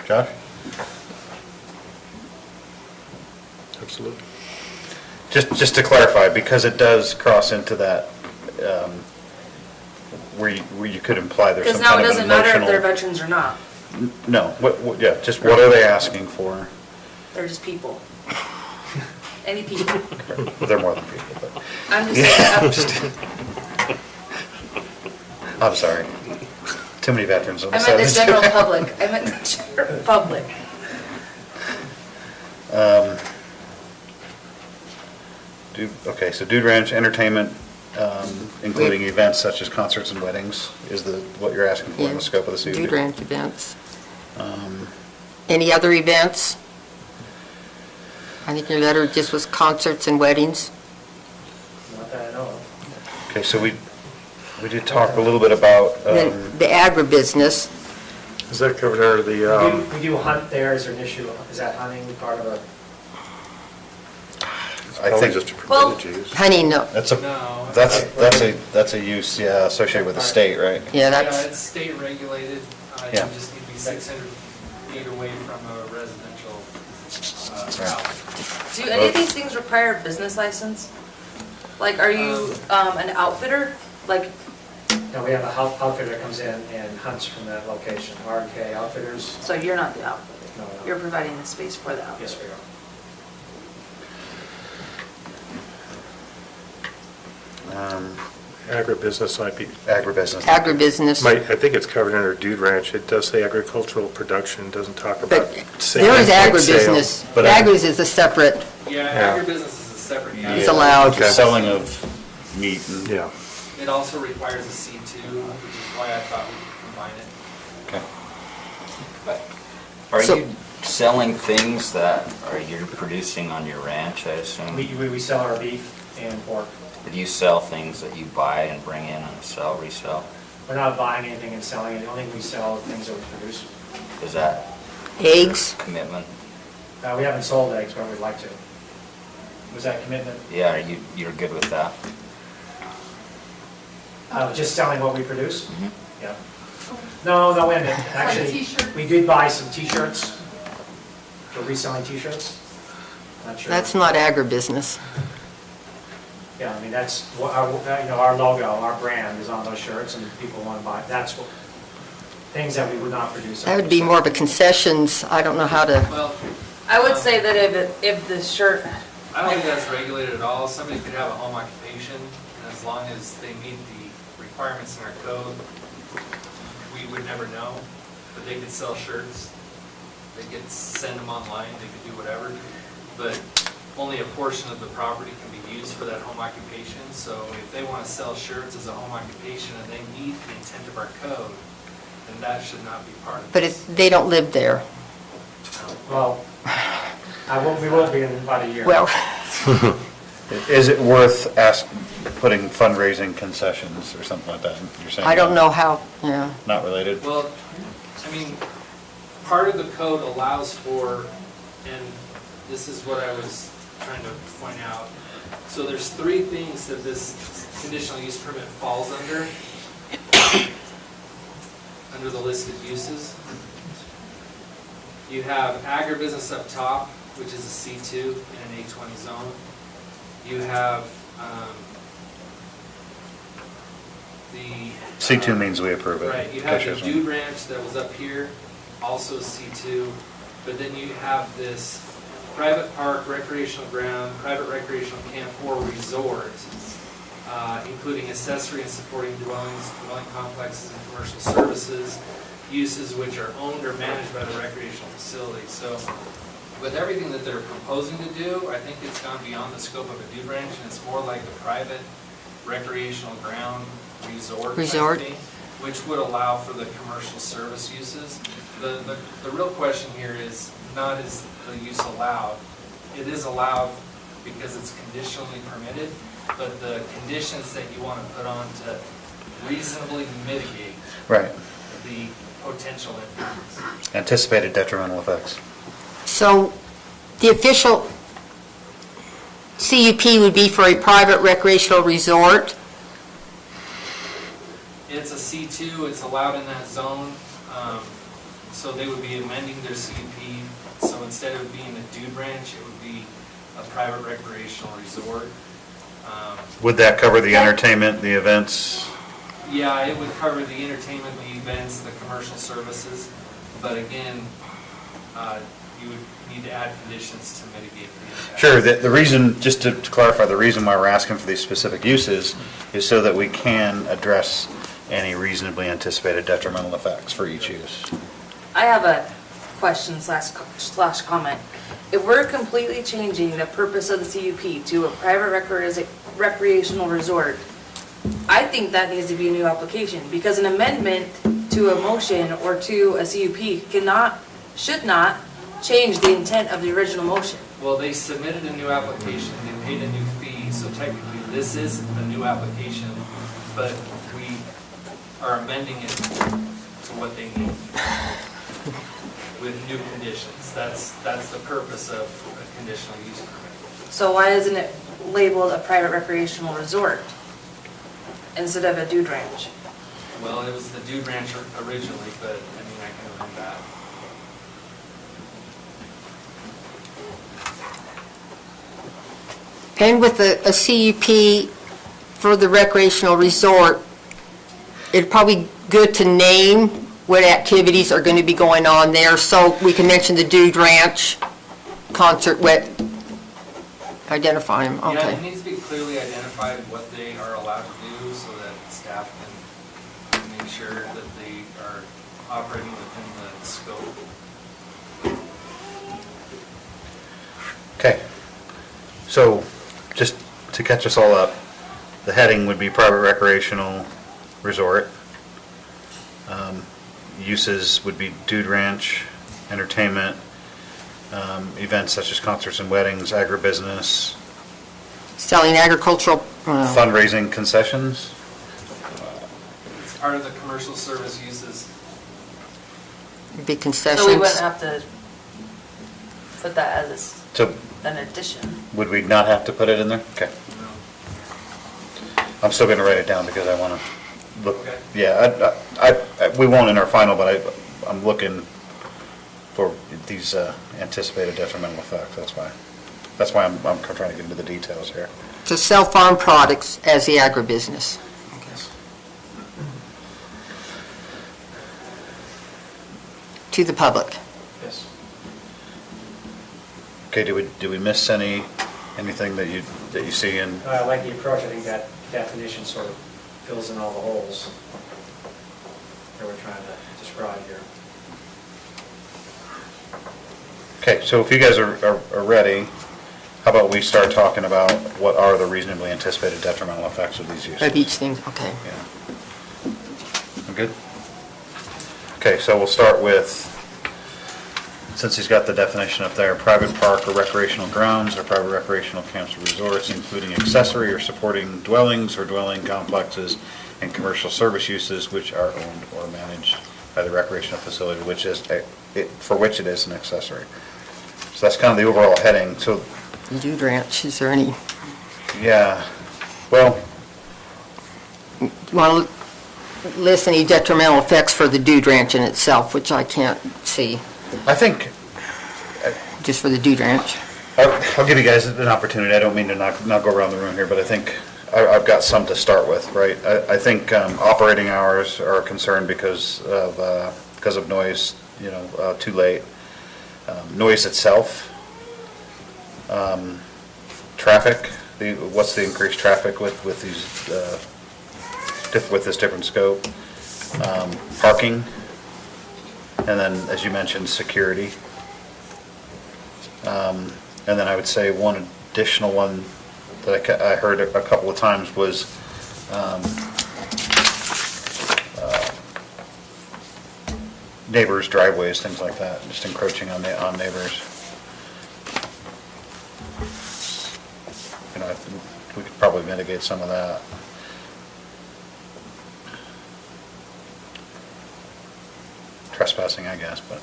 Josh? Absolutely. Just to clarify, because it does cross into that, where you could imply there's Because some now kind it of doesn't an matter if they're emotional. veterans or not. No, yeah, just what are they asking for? They're just people. Any people. Well, they're more than people, but. I'm just saying, I'm sorry. Too many veterans on the I side meant of the general public. I meant the general public. Okay, so Dude Ranch entertainment, including events such as concerts and weddings, is what you're asking for in the scope of the CUP? Dude Ranch events. Any other events? I think your letter just was concerts and weddings. Not that I know of. Okay, so we did talk a little bit about. Then the agribusiness. Is that covered under the? We do hunt there, is there an issue, is that hunting part of a? I think just a permitted use. Honey, no. That's a use, yeah, associated with the state, right? Yeah, Yeah, it's state regulated. You Yeah. just need to be 600 feet away from a residential route. Do any of these things require a business license? Like, are you an outfitter? Like, No, we have a outfitter that comes in and hunts from that location, RK Outfitters. so you're not the outfitter? No, no. You're providing the space for the outfitter? Yes, we are. Agribusiness might be. Agribusiness. Agribusiness. I think it's covered under Dude Ranch. It does say agricultural production, doesn't talk about But sale. there is like sale. agribusiness. But Agris is a separate, Yeah, agribusiness is a separate use. It's allowed. The selling of meat and. Yeah. It also requires a C2, which is why I thought we could combine it. Okay. Are So- you selling things that you're producing on your ranch, I assume? We sell our beef and pork. Do you sell things that you buy and bring in and sell, resell? We're not buying anything and selling it, the only thing we sell are things that we produce. Is that eggs. commitment? We haven't sold eggs, but we'd like to. Was that commitment? Yeah, you're good with that? Just selling what we produce? Mhm. Yeah. No, wait a minute. Actually, t-shirts? we did buy some t-shirts. We're reselling t-shirts. Not sure. That's not agribusiness. Yeah, I mean, that's, our logo, our brand is on those shirts, and people want to buy, that's what, things that we would not produce. That would be more of a concessions. I don't know how to, Well, I would say that if the shirt, I don't think that's regulated at all. Somebody could have a home occupation, and as long as they meet the requirements in our code, we would never know. But they could sell shirts, they could send them online, they could do whatever. But only a portion of the property can be used for that home occupation. So if they want to sell shirts as a home occupation and they meet the intent of our code, then that should not be part of but this. they don't live there. Well, we won't be in about a year. Well, Is it worth putting fundraising concessions or something like that? You're saying I don't know how, yeah. Not related? Well, I mean, part of the code allows for, and this is what I was trying to point out. So there's three things that this conditional use permit falls under the listed uses. You have agribusiness up top, which is a C2 in an A20 zone. You have the... C2 means we approve it. Right, you have the Cashiers one. Dude Ranch that was up here, also C2, but then you have this private park, recreational ground, private recreational camp or resort, including accessory and supporting dwellings, dwelling complexes, and commercial services, uses which are owned or managed by the recreational facility. So with everything that they're proposing to do, I think it's gone beyond the scope of a Dude Ranch, and it's more like a private recreational ground resort type thing, which would allow for the commercial service uses. The real question here is not is the use allowed. It is allowed because it's conditionally permitted, but the conditions that you want to put on to reasonably mitigate Right. the potential impacts. Anticipated detrimental effects. So the official CUP would be for a private recreational resort. It's a C2, it's allowed in that zone, so they would be amending their CUP, so instead of being a Dude Ranch, it would be a private recreational resort. Would that cover the entertainment, the events? Yeah, it would cover the entertainment, the events, the commercial services. But again, you would need to add conditions to mitigate the impact. Sure, the reason, just to clarify, the reason why we're asking for these specific uses is so that we can address any reasonably anticipated detrimental effects for each use. I have a question slash comment. If we're completely changing the purpose of the CUP to a private recreational resort, I think that needs to be a new application, because an amendment to a motion or to a CUP should not change the intent of the original motion. Well, they submitted a new application, they paid a new fee, so technically this is a new application, but we are amending it to what they need with new conditions. That's the purpose of a conditional use permit. So why isn't it labeled a private recreational resort instead of a dude ranch? Well, it was the Dude Ranch originally, but I mean, I can amend that. And with a CUP for the recreational resort, it'd probably be good to name what activities are going to be going on there, so we can mention the Dude Ranch concert, identify them, Yeah, okay. it needs to be clearly identified what they are allowed to do so that staff can make sure that they are operating within the scope. Okay, so just to catch us all up, the heading would be private recreational resort. Uses would be Dude Ranch, entertainment, events such as concerts and weddings, agribusiness, Selling agricultural, fundraising, concessions. It's part of the commercial service uses. be concessions. So we wouldn't have to put that as So an addition. would we not have to put it in there? Okay. I'm still going to write it down because I want to look. Okay. Yeah, we won't in our final, but I'm looking for these anticipated detrimental effects. That's why I'm trying to get into the details here. To sell farm products as the agribusiness. To the public. Yes. Okay, do we miss anything that you see in? I like the approach. I think that definition sort of fills in all the holes that we're trying to describe here. Okay, so if you guys are ready, how about we start talking about what are the reasonably anticipated detrimental effects of these uses? Of each thing, okay. Yeah. I'm good? Okay, so we'll start with, since he's got the definition up there, private park or recreational grounds or private recreational camps or resorts, including accessory or supporting dwellings or dwelling complexes and commercial service uses which are owned or managed by the recreational facility, for which it is an accessory. So that's kind of the overall heading. So, Dude Ranch, is there any, yeah, well, you want to list any detrimental effects for the Dude Ranch in itself, which I can't see, I think, just for the Dude Ranch? I'll give you guys an opportunity. I don't mean to not go around the room here, but I think I've got some to start with, right? I think operating hours are a concern because of noise, too late. Noise itself, traffic. What's the increased traffic with these with this different scope? Parking, and then, as you mentioned, security. And then I would say one additional one that I heard a couple of times was neighbors' driveways, things like that, just encroaching on neighbors. We could probably mitigate some of that. Trespassing, I guess, but.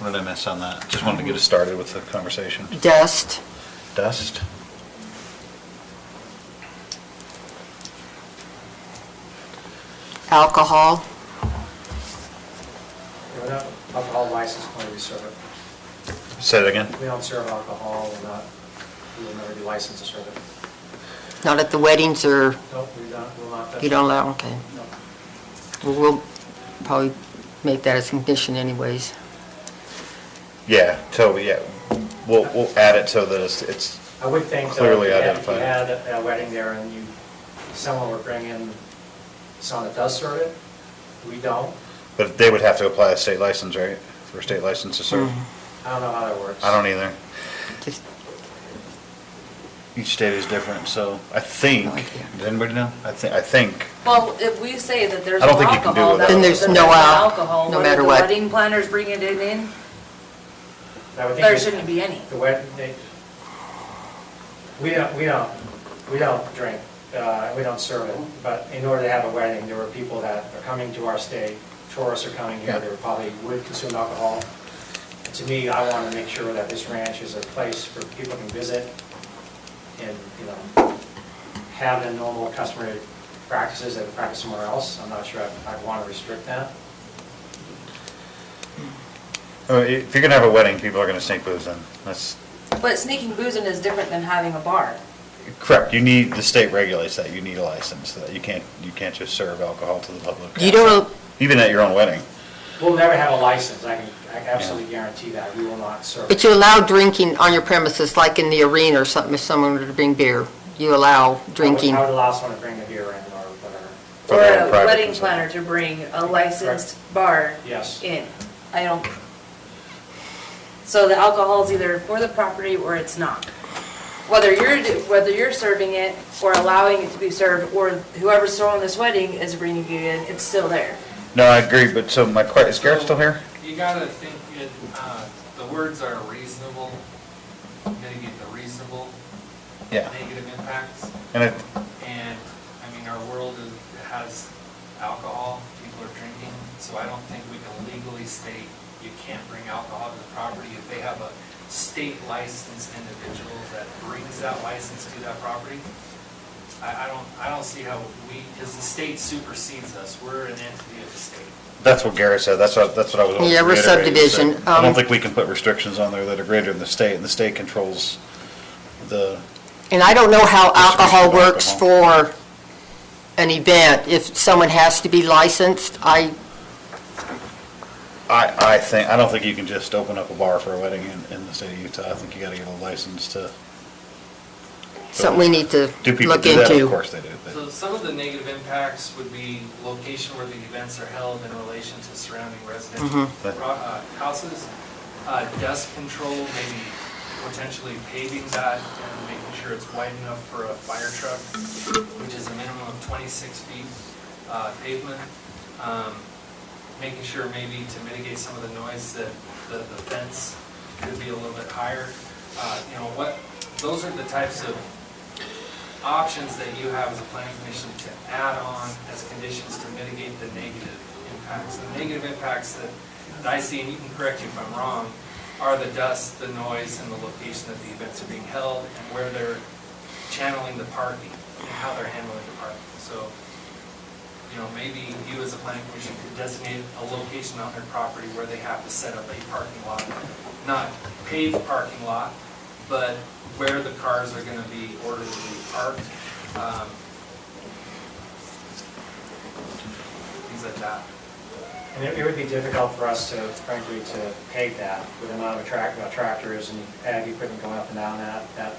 What did I miss on that? Just wanted to get us started with the conversation. Dust. Dust? Alcohol. We're not alcohol license when we serve it. Say that again? We don't serve alcohol, we will never be licensed to serve it. Not at the weddings or, Nope, we'll not touch you don't it. allow, okay. No. Well, we'll probably make that as a condition anyways. Yeah, Toby, yeah. We'll add it so that it's I would think so. clearly If identified. you had a wedding there and someone would bring in someone that does serve it, we don't. But they would have to apply a state license, right? For a state license to serve? I don't know how that works. I don't either. Just- Each state is different, so I think, does anybody know? I think, Well, if we say that there's I no don't think you can do alcohol, without. Then there's no alcohol, no what matter if the what. wedding planners bringing it in? I would think There it- shouldn't be any. The wedding, we don't drink, we don't serve it, but in order to have a wedding, there were people that are coming to our state, tourists are coming here, they probably would consume alcohol. To me, I want to make sure that this ranch is a place where people can visit and, have the normal customary practices that we practice somewhere else. I'm not sure I'd want to restrict that. if you're gonna have a wedding, people are gonna sneak booze in. That's But sneaking booze in is different than having a bar. correct. The state regulates that. You need a license. That you can't just serve alcohol to the public. You don't, Even at your own wedding. We'll never have a license, I can absolutely guarantee that. We will not serve. but you allow drinking on your premises, like in the arena or something, if someone were to bring beer. You allow drinking. I would allow someone to bring a beer in or whatever. For Or their own a private wedding consumption. planner to bring a licensed bar Yes. in. I don't. So the alcohol is either for the property or it's not. Whether you're serving it or allowing it to be served, or whoever's throwing this wedding is bringing it in, it's still there. No, I agree, but so my question, is Garrett still here? You gotta think, the words are reasonable, mitigate the reasonable Yeah. negative impacts. And And, our world has alcohol, people are drinking, so I don't think we can legally state you can't bring alcohol to the property. If they have a state licensed individual that brings that license to that property, I don't see how because the state supersedes us, we're an entity of the state. That's what Garrett said. That's what I was. Yeah, we're reiterating, subdivision. is that I don't think we can put restrictions on there that are greater than the state, and the state controls the. And I don't know how alcohol Distribution of works for an event. If someone has to be licensed, I don't think you can just open up a bar for a wedding in the state of Utah. I think you gotta get a license to. something we need to Do people look do that? into. Of course they do. but- So some of the negative impacts would be location where the events are held in relation to surrounding residential houses, dust control, maybe potentially paving that and making sure it's wide enough for a fire truck, which is a minimum of 26 feet pavement. Making sure maybe to mitigate some of the noise that the fence could be a little bit higher. Those are the types of options that you have as a planning commission to add on as conditions to mitigate the negative impacts. The negative impacts that I see, and you can correct me if I'm wrong, are the dust, the noise, and the location that the events are being held, and where they're channeling the parking, and how they're handling the parking. So, maybe you as a planning commission could designate a location on their property where they have to set up a parking lot. Not paved parking lot, but where the cars are going to be orderly parked. Things like that. And it would be difficult for us to, frankly, to pave that with the amount of tractors and ag equipment going up and down that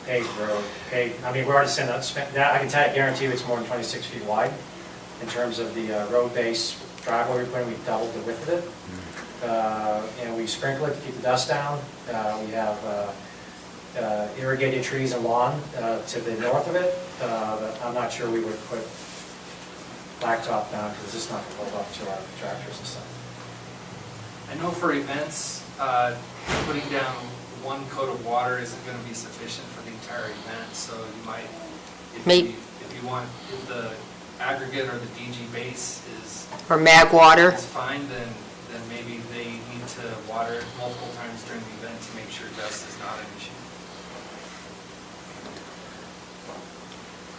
paved road. We already spent that, I can guarantee you it's more than 26 feet wide. In terms of the road base driveway we put in, we doubled the width of it. We sprinkle it to keep the dust down. We have irrigated trees and lawn to the north of it. But I'm not sure we would put blacktop down because it's just not going to hold up to our tractors and stuff. I know for events, putting down one coat of water isn't going to be sufficient for the entire event. So you might, if the aggregate or the DG base is Or mag water. is fine, then maybe they need to water it multiple times during the event to make sure dust is not an issue.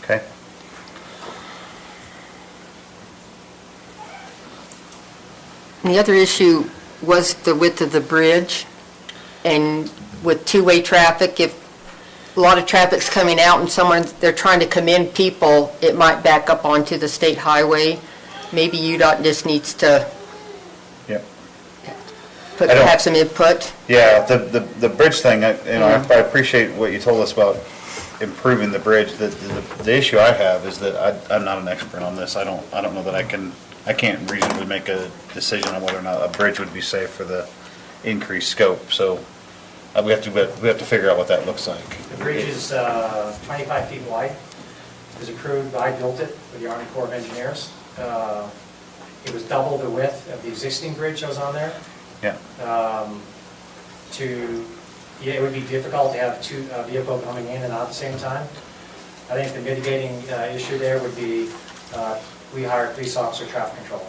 Okay. And the other issue was the width of the bridge, and with two-way traffic, if a lot of traffic's coming out and they're trying to come in people, it might back up onto the state highway. Maybe UDOT just needs to Yep. have some input. Yeah, the bridge thing, I appreciate what you told us about improving the bridge. The issue I have is that I'm not an expert on this. I don't know that I can't reasonably make a decision on whether or not a bridge would be safe for the increased scope. So we have to figure out what that looks like. The bridge is 25 feet wide. It was approved, I built it with the Army Corps of Engineers. It was double the width of the existing bridge that was on there. Yeah. It would be difficult to have two vehicles coming in and out at the same time. I think the mitigating issue there would be we hire a police officer traffic control.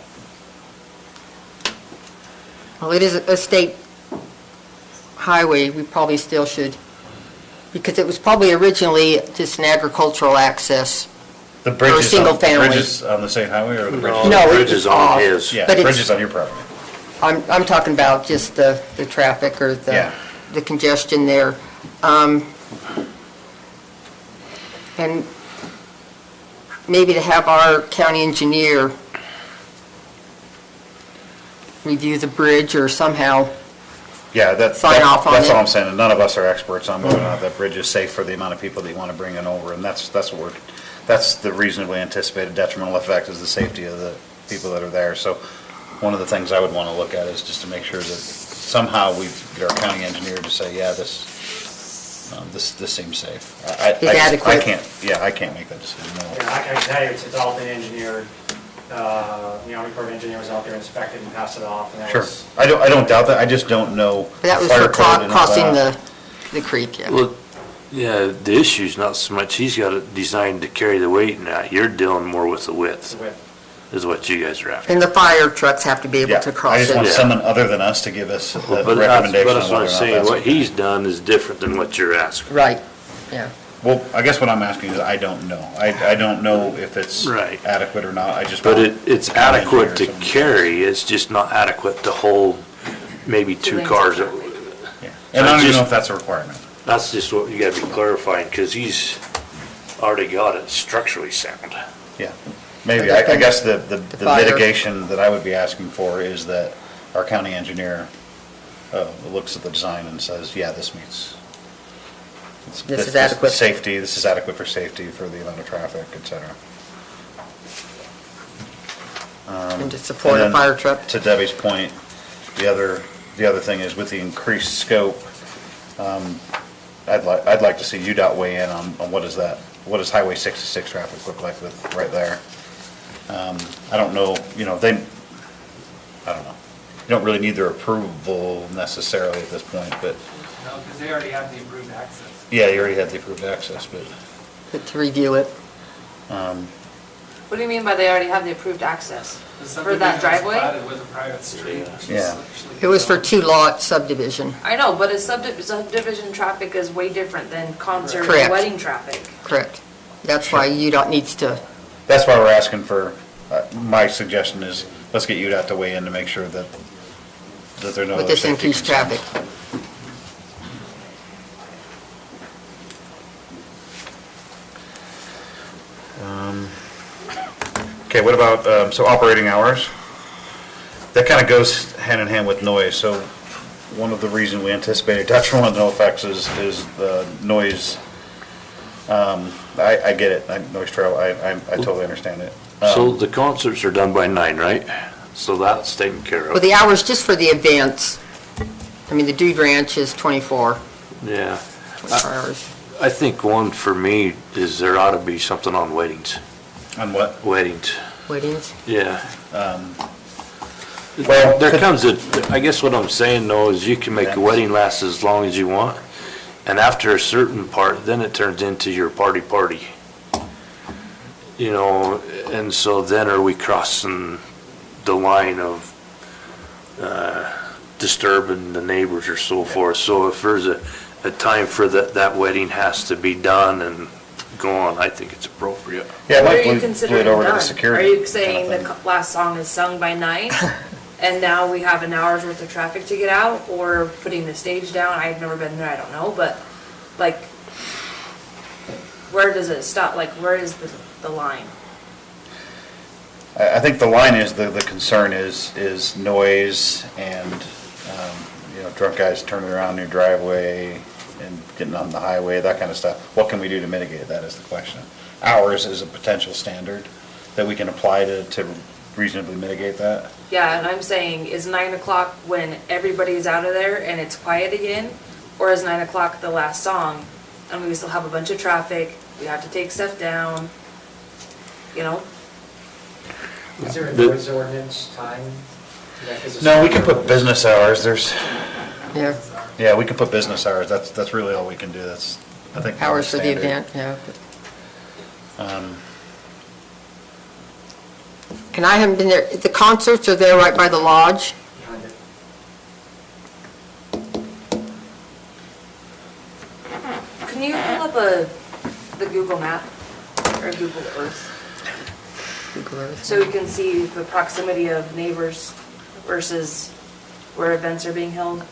Well, it is a state highway, we probably still should, because it was probably originally just an agricultural access. The bridge or is single family. The bridge is on the state highway or the bridge? No, the bridge is on his. Yeah, But the bridge it's- is on your property. I'm talking about just the traffic or Yeah. the congestion there. And maybe to have our county engineer review the bridge or somehow Yeah, that's sign off on that's it. all I'm saying. And none of us are experts on whether or not that bridge is safe for the amount of people that you want to bring in over. And that's the reasonably anticipated detrimental effect is the safety of the people that are there. So one of the things I would want to look at is just to make sure that somehow we get our county engineer to say, yeah, this seems safe. Is adequate. I can't make that decision, no. Yeah, I can tell you, it's all been engineered. The Army Corps of Engineers out there inspected and passed it off. And that Sure. was, I don't doubt that. I just don't know. That was fire for code and all crossing that. the creek, yeah. Well, yeah, the issue's not so much, he's got it designed to carry the weight and that, you're dealing more with the width, is what you guys are after. And the fire trucks have to be able to cross I it. just want someone other than us to give us a But that's recommendation what on I'm whether or not saying, that's what okay. he's done is different than what you're asking. Right, yeah. Well, I guess what I'm asking is, I don't know. I don't know if it's Right. adequate or not. I just. But want it's county adequate to engineers and- carry, it's just not adequate to hold maybe two cars. And I don't even know if that's a requirement. That's just what you gotta be clarifying, because he's already got it structurally sound. Yeah, maybe. I guess the fire. mitigation that I would be asking for is that our county engineer looks at the design and says, yeah, this meets. This is adequate. Safety, this is adequate for safety, for the amount of traffic, et cetera. And to support a then fire truck. To Debbie's point, the other thing is with the increased scope, I'd like to see UDOT weigh in on what is that? What does Highway 66 traffic look like with, right there? I don't know, I don't know. You don't really need their approval necessarily at this point, but, No, because they already have the approved access. yeah, you already had the approved access, but, To review it. What do you mean by they already have the approved access? The For that subdivision was driveway? platted with a private street. which is Yeah. actually- It was for 2-lot subdivision. I know, but a subdivision traffic is way different than concert Correct. and wedding traffic. Correct. That's why UDOT needs to, that's why we're asking for, my suggestion is, let's get UDOT to weigh in to make sure that there are no with other this safety increased concerns. traffic. Okay, what about, so operating hours? That kind of goes hand in hand with noise, so one of the reasons we anticipated detrimental effects is the noise. I get it, noise trail, I totally understand it. So the concerts are done by 9, right? So that's taken care Well, of. the hours just for the events, I mean, the Dude Ranch is 24 Yeah. hours. I think one for me is there ought to be something on weddings. On what? Weddings, Weddings. yeah. Well, There comes a, I guess what I'm saying though is you can make a wedding last as long as you want. And after a certain part, then it turns into your party. You know, and so then are we crossing the line of disturbing the neighbors or so forth? So if there's a time for that wedding has to be done and go on, I think it's appropriate. Yeah, What like are you bleed considering over to the done? Are security. you saying the last song is sung by 9? And now we have an hour's worth of traffic to get out, or putting the stage down? I've never been there, I don't know, but like, where does it stop? Like, where is the line? I think the line is, the concern is noise and, drunk guys turning around in your driveway and getting on the highway, that kind of stuff. What can we do to mitigate that is the question. Hours is a potential standard that we can apply to reasonably mitigate that. Yeah, and I'm saying, is 9 o'clock when everybody's out of there and it's quiet again? Or is 9 o'clock the last song and we still have a bunch of traffic, we have to take stuff down, you know? Is there a noise ordinance time? No, we can put business hours, Yeah, yeah, we can put business hours, that's really all we can do, that's, I think. hours for the standard. event, yeah. And I haven't been there, the concerts are there right by the lodge? Behind it. Can you pull up the Google map or Google Earth? Google Earth. So we can see the proximity of neighbors versus where events are being held?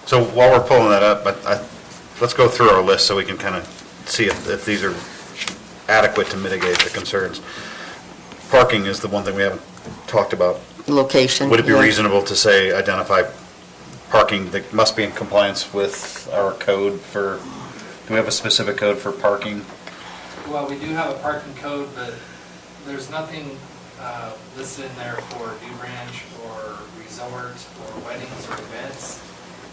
So while we're pulling that up, let's go through our list so we can kind of see if these are adequate to mitigate the concerns. Parking is the one thing we haven't talked about. Location. Would it be yeah. reasonable to say, identify parking that must be in compliance with our code for, do we have a specific code for parking? Well, we do have a parking code, but there's nothing listed in there for New Ranch or resort or weddings or events.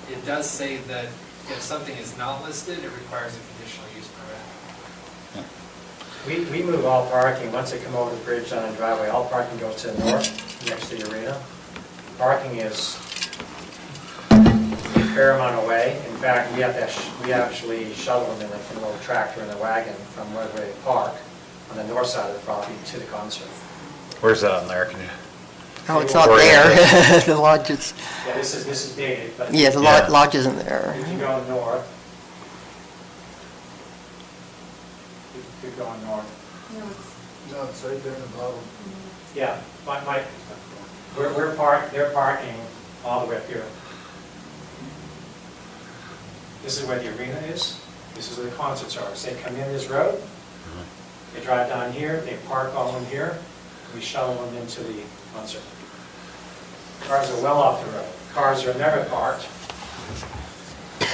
It does say that if something is not listed, it requires a conditional use permit. We move all parking, once they come over the bridge on a driveway, all parking goes to the north, next to the arena. Parking is a fair amount away. In fact, we actually shuttle them in a little tractor and a wagon from where they park on the north side of the property to the concert. Where's that on there? Can you? Oh, it's not there. The lodge is, Yeah, this is dated, but. yeah, the lodge isn't there. If you go north. Keep going north. No, it's right there in the bottom. Yeah, they're parking all the way up here. This is where the arena is, this is where the concerts are. So they come in this road, they drive down here, they park all in here, we shuttle them into the concert. Cars are well off the road. Cars are never parked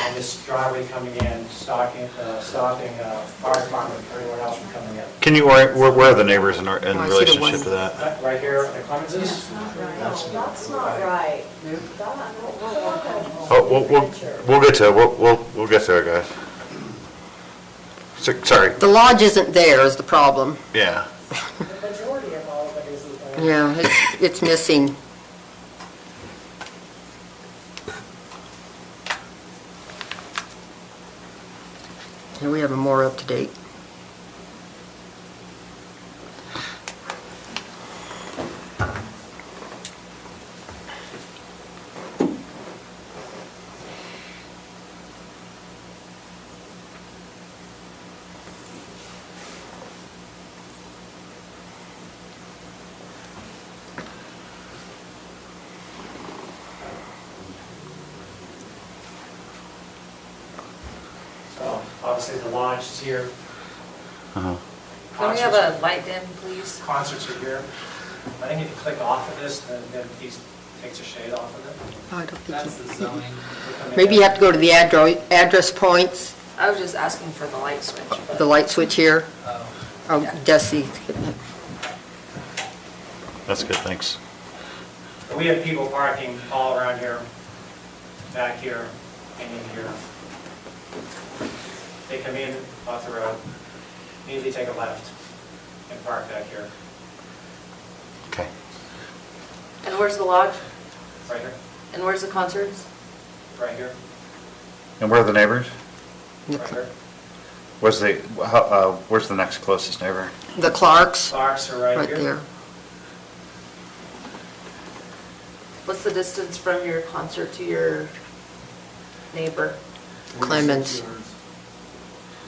on this driveway coming in, stopping fire department, everyone else from coming in. Can you, where are the neighbors in relationship to that? Right here at the Clemenses. That's not right. Oh, we'll get to it, we'll get to it, guys. Sorry, The lodge isn't there is the problem. yeah. The majority of all of it isn't there. Yeah, it's missing. Here we have a more up-to-date. So obviously the lodge is here. Can we have a light dim, please? Concerts are here. I think if you click off of this, then he takes a shade off of it. I don't think That's the zoning. Maybe you have to go to the address points, I was just asking for the light switch. but- the light switch here. Oh, Desi. That's good, thanks. We have people parking all around here, back here, and in here. They come in off the road, immediately take a left, and park back here, Okay. And where's the lodge? right here, And where's the concerts? right here, And where are the neighbors? right here. Where's the next closest neighbor? The Clarks, Clarks are right right here. there. What's the distance from your concert to your neighbor? Clemens.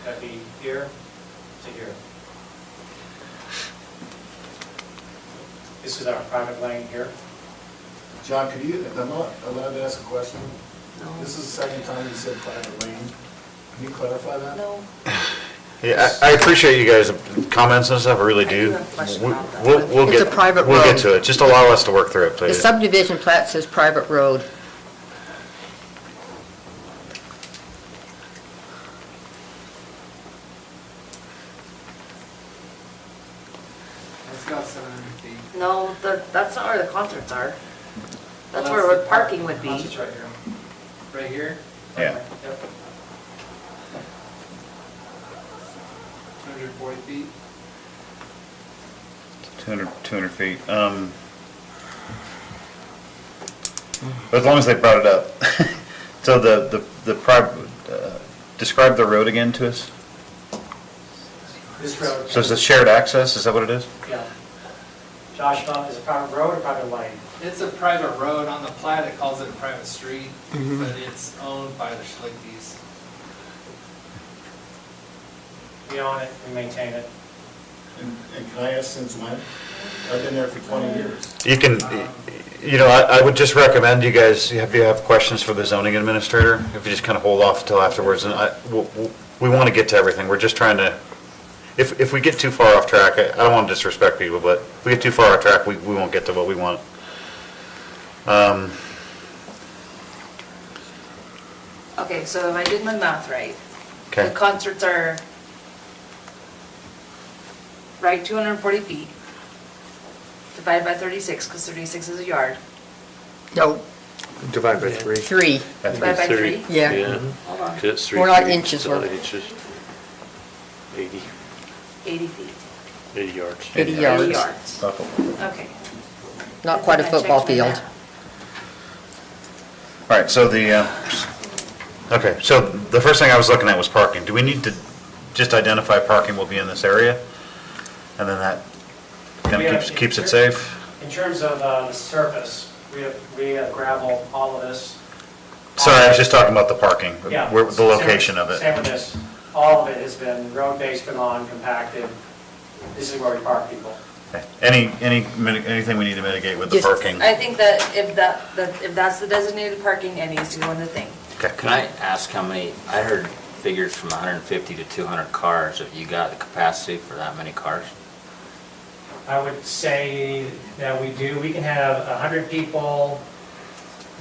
That'd be here to here. This is our private lane here. John, could you, am I allowed to ask a question? No. This is the second time you said private lane. Can you clarify that? No. Yeah, I appreciate you guys' comments and stuff, I really do. We'll It's a get, private we'll get road. to it. Just allow us to work through it, The please. subdivision plat says private road. It's got 700 feet. No, that's not where the concerts are. That's Well, where the the parking would be. Concerts right here. Right here? Yeah. Yep. 240 feet. 200 feet. But as long as they brought it up. So describe the road again to us. This road. So it's a shared access, is that what it is? Yeah. Josh, is it private road or private lane? It's a private road. On the plat, it calls it a private street, Mhm. but it's owned by the Schlichties. We own it, we maintain it. And can I ask since when? I've been there for 20 years. You can, I would just recommend you guys, if you have questions for the zoning administrator, if you just kind of hold off until afterwards, and we want to get to everything, we're just trying to, if we get too far off track, I don't want to disrespect people, but if we get too far off track, we won't get to what we want. Okay, so if I did my math right, the Okay, concerts are, right, 240 feet, divided by 36, because 36 is a yard. No, Divide by 3. 3. Divided by 3? Yeah. Yeah. Hold on, 'Cause it's 3 We're not feet, inches, so we're- inches. 80, 80 feet. 80 yards. 80 80 yards. yards. Okay. Not quite a I football checked my field. math. all right, so so the first thing I was looking at was parking. Do we need to just identify parking will be in this area? And then that kind of keeps it safe? In terms of the surface, we have gravel, all of this. Sorry, I was just talking about the parking, Yeah. the location of it. Same with this. All of it has been road base, been on, compacted. This is where we park people. Okay. Anything we need to mitigate with the Just- parking? I think that if that's the designated parking, it needs to go in the thing. Okay. Can I ask how many, I heard figures from 150 to 200 cars. Have you got the capacity for that many cars? I would say that we do. We can have 100 people.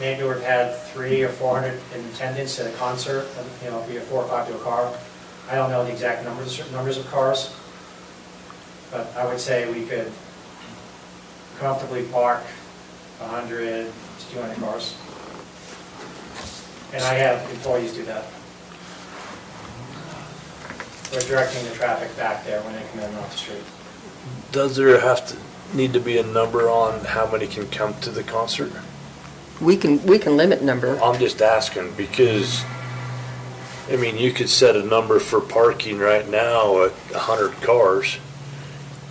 Maybe we've had 300 or 400 in attendance at a concert. If we have 4 or 5 to a car. I don't know the exact numbers of cars, but I would say we could comfortably park 100 to 200 cars. And I have employees do that. We're directing the traffic back there when they come in off the street. Does there need to be a number on how many can come to the concert? We can limit number. I'm just asking because, you could set a number for parking right now at 100 cars,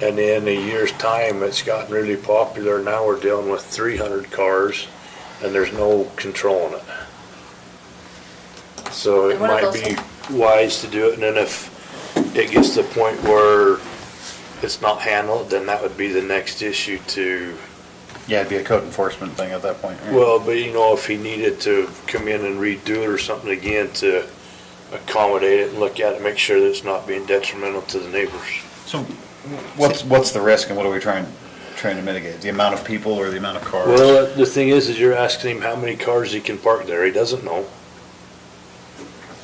and in a year's time, it's gotten really popular. Now we're dealing with 300 cars, and there's no controlling it. So it And what are might those be wise to do it, and then if it gets to the point where it's not handled, then that would be the next issue to, Yeah, it'd be a code enforcement thing at that point. right? well, but if he needed to come in and redo it or something again to accommodate it and look at it, make sure that it's not being detrimental to the neighbors. So what's the risk and what are we trying to mitigate? The amount of people or the amount of cars? Well, the thing is you're asking him how many cars he can park there. He doesn't know.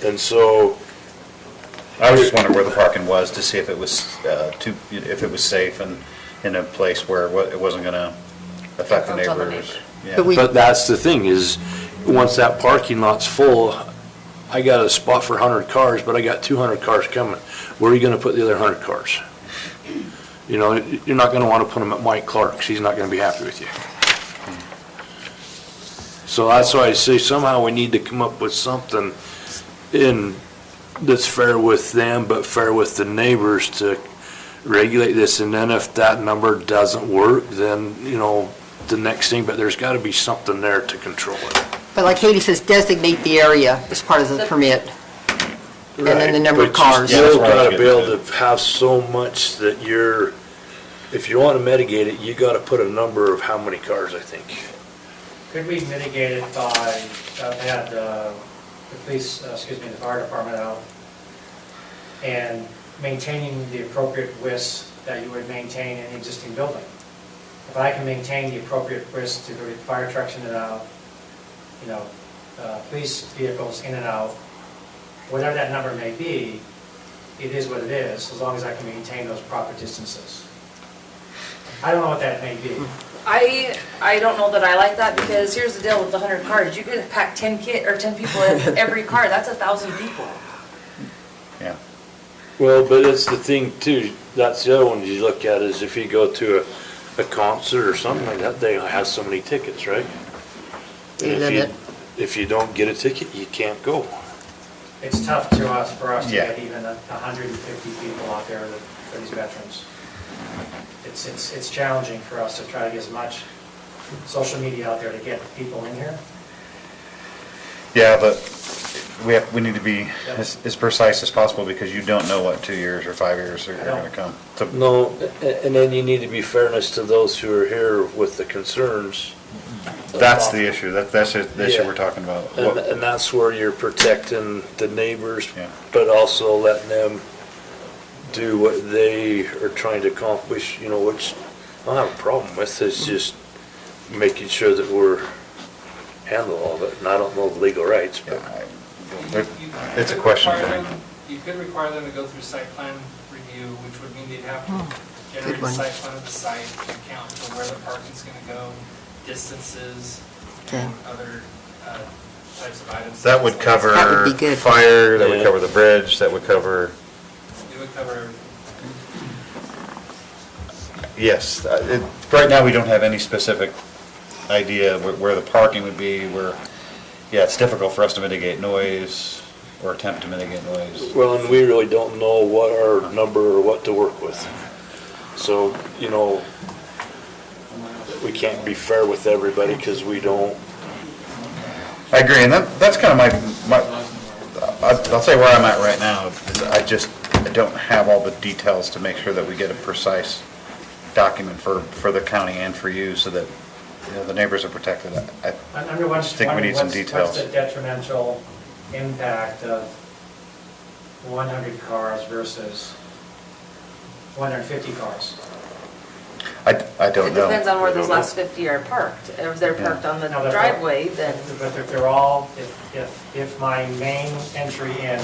And so, I was just wondering where the parking was to see if it was if it was safe and in a place where it wasn't going to affect the Affect all the neighbors. Yeah. but that's the thing is, once that parking lot's full, I got a spot for 100 cars, but I got 200 cars coming. Where are you gonna put the other 100 cars? You're not gonna wanna put them at Mike Clark's. He's not gonna be happy with you. So that's why I say somehow we need to come up with something that's fair with them, but fair with the neighbors to regulate this. And then if that number doesn't work, then, the next thing, but there's gotta be something there to control it. But like Katie says, designate the area as part of the permit. And then the number of cars. But you still gotta be able to have so much that if you wanna mitigate it, you gotta put a number of how many cars, I think. Could we mitigate it by, I've had the police, the fire department out, and maintaining the appropriate widths that you would maintain in an existing building. If I can maintain the appropriate widths to get fire trucks in and out, police vehicles in and out, whatever that number may be, it is what it is, as long as I can maintain those proper distances. I don't know what that may be. I don't know that I like that, because here's the deal with the 100 cars. You could pack 10 people in every car. That's 1,000 people. Yeah. Well, but it's the thing too, that's the other one you look at, is if you go to a concert or something like that, they have so many tickets, right? And if you don't get a ticket, you can't go. It's tough for us to get even 150 people out there for these veterans. It's challenging for us to try to get as much social media out there to get people in here. Yeah, but we need to be as precise as possible, because you don't know what 2 years or 5 years are going to come. So, No, and then you need to be fairness to those who are here with the concerns. that's the issue. That's the issue we're talking about. And that's where you're protecting the neighbors, but also letting them do what they are trying to accomplish, which I don't have a problem with. It's just making sure that we're handle all of it, and I don't know the legal rights, but it's a question for me. You could require them to go through site plan review, which would mean they'd have to generate a site plan of the site, account for where the parking's going to go, distances, and other types of items. That would cover fire, that would cover the bridge, that would cover... It would cover... Yes. Right now, we don't have any specific idea where the parking would be, it's difficult for us to mitigate noise or attempt to mitigate noise. Well, and we really don't know what our number or what to work with. So, we can't be fair with everybody because we don't. I agree, and that's kind of my I'll say where I'm at right now. Is I don't have all the details to make sure that we get a precise document for the county and for you, so that the neighbors are protected. I think we need some details. What's the detrimental impact of 100 cars versus 150 cars? I don't It know. depends on where those last 50 are parked. If they're parked on the driveway, then... But if they're all, if my main entry in,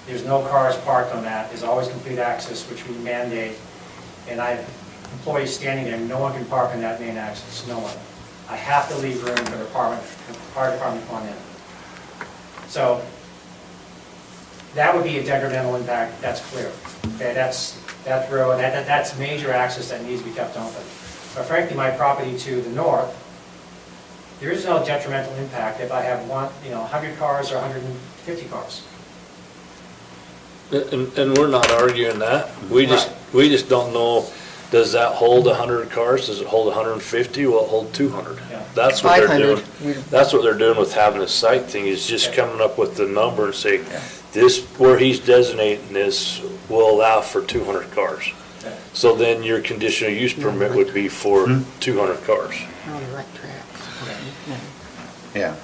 there's no cars parked on that, there's always complete access, which we mandate, and I have employees standing there, no one can park on that main access, no one. I have to leave room for the fire department to come in. So that would be a detrimental impact, that's clear. Okay, that's real, and that's major access that needs to be kept open. But frankly, my property to the north, there is no detrimental impact if I have 100 cars or 150 cars. And we're not arguing that. We just don't know, does that hold 100 cars? Does it hold 150? Will it hold 200? That's what they're doing. That's what they're doing with having a site thing, is just coming up with the number and say, this, where he's designating this, will allow for 200 cars. So then your conditional use permit would be for 200 cars. Yeah,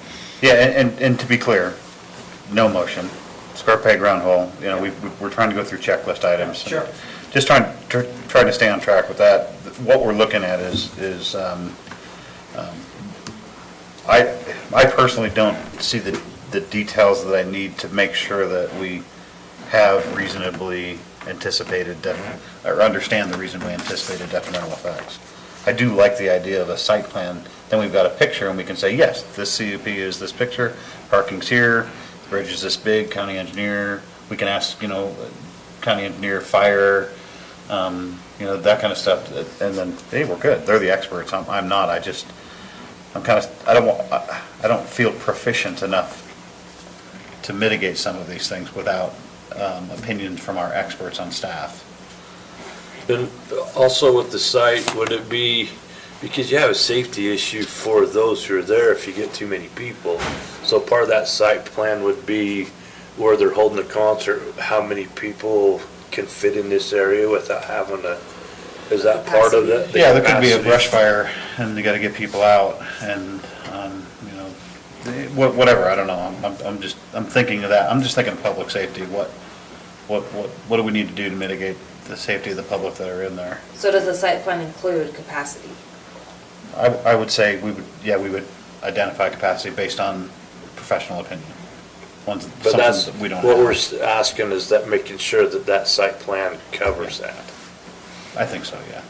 and to be clear, no motion. Square peg, round hole. We're trying to go through checklist items. Sure. Just trying to stay on track with that. What we're looking at is I personally don't see the details that I need to make sure that we have reasonably anticipated or understand the reasonably anticipated detrimental effects. I do like the idea of a site plan. Then we've got a picture, and we can say, yes, this CUP is this picture, parking's here, bridge is this big, county engineer. We can ask, county engineer, fire, that kind of stuff, and then, hey, we're good. They're the experts. I'm not. I don't feel proficient enough to mitigate some of these things without opinions from our experts on staff. And also with the site, would it be, because you have a safety issue for those who are there if you get too many people. So part of that site plan would be where they're holding a concert, how many people can fit in this area without having to, is that part of it? Yeah, there could be a brush fire and you got to get people out and, whatever, I don't know. I'm thinking of that. I'm just thinking of public safety. What what do we need to do to mitigate the safety of the public that are in there? So does the site plan include capacity? I would say we would identify capacity based on professional opinion. But Something that's, that we don't what have. we're asking is that making sure that that site plan covers that. I think so, yeah.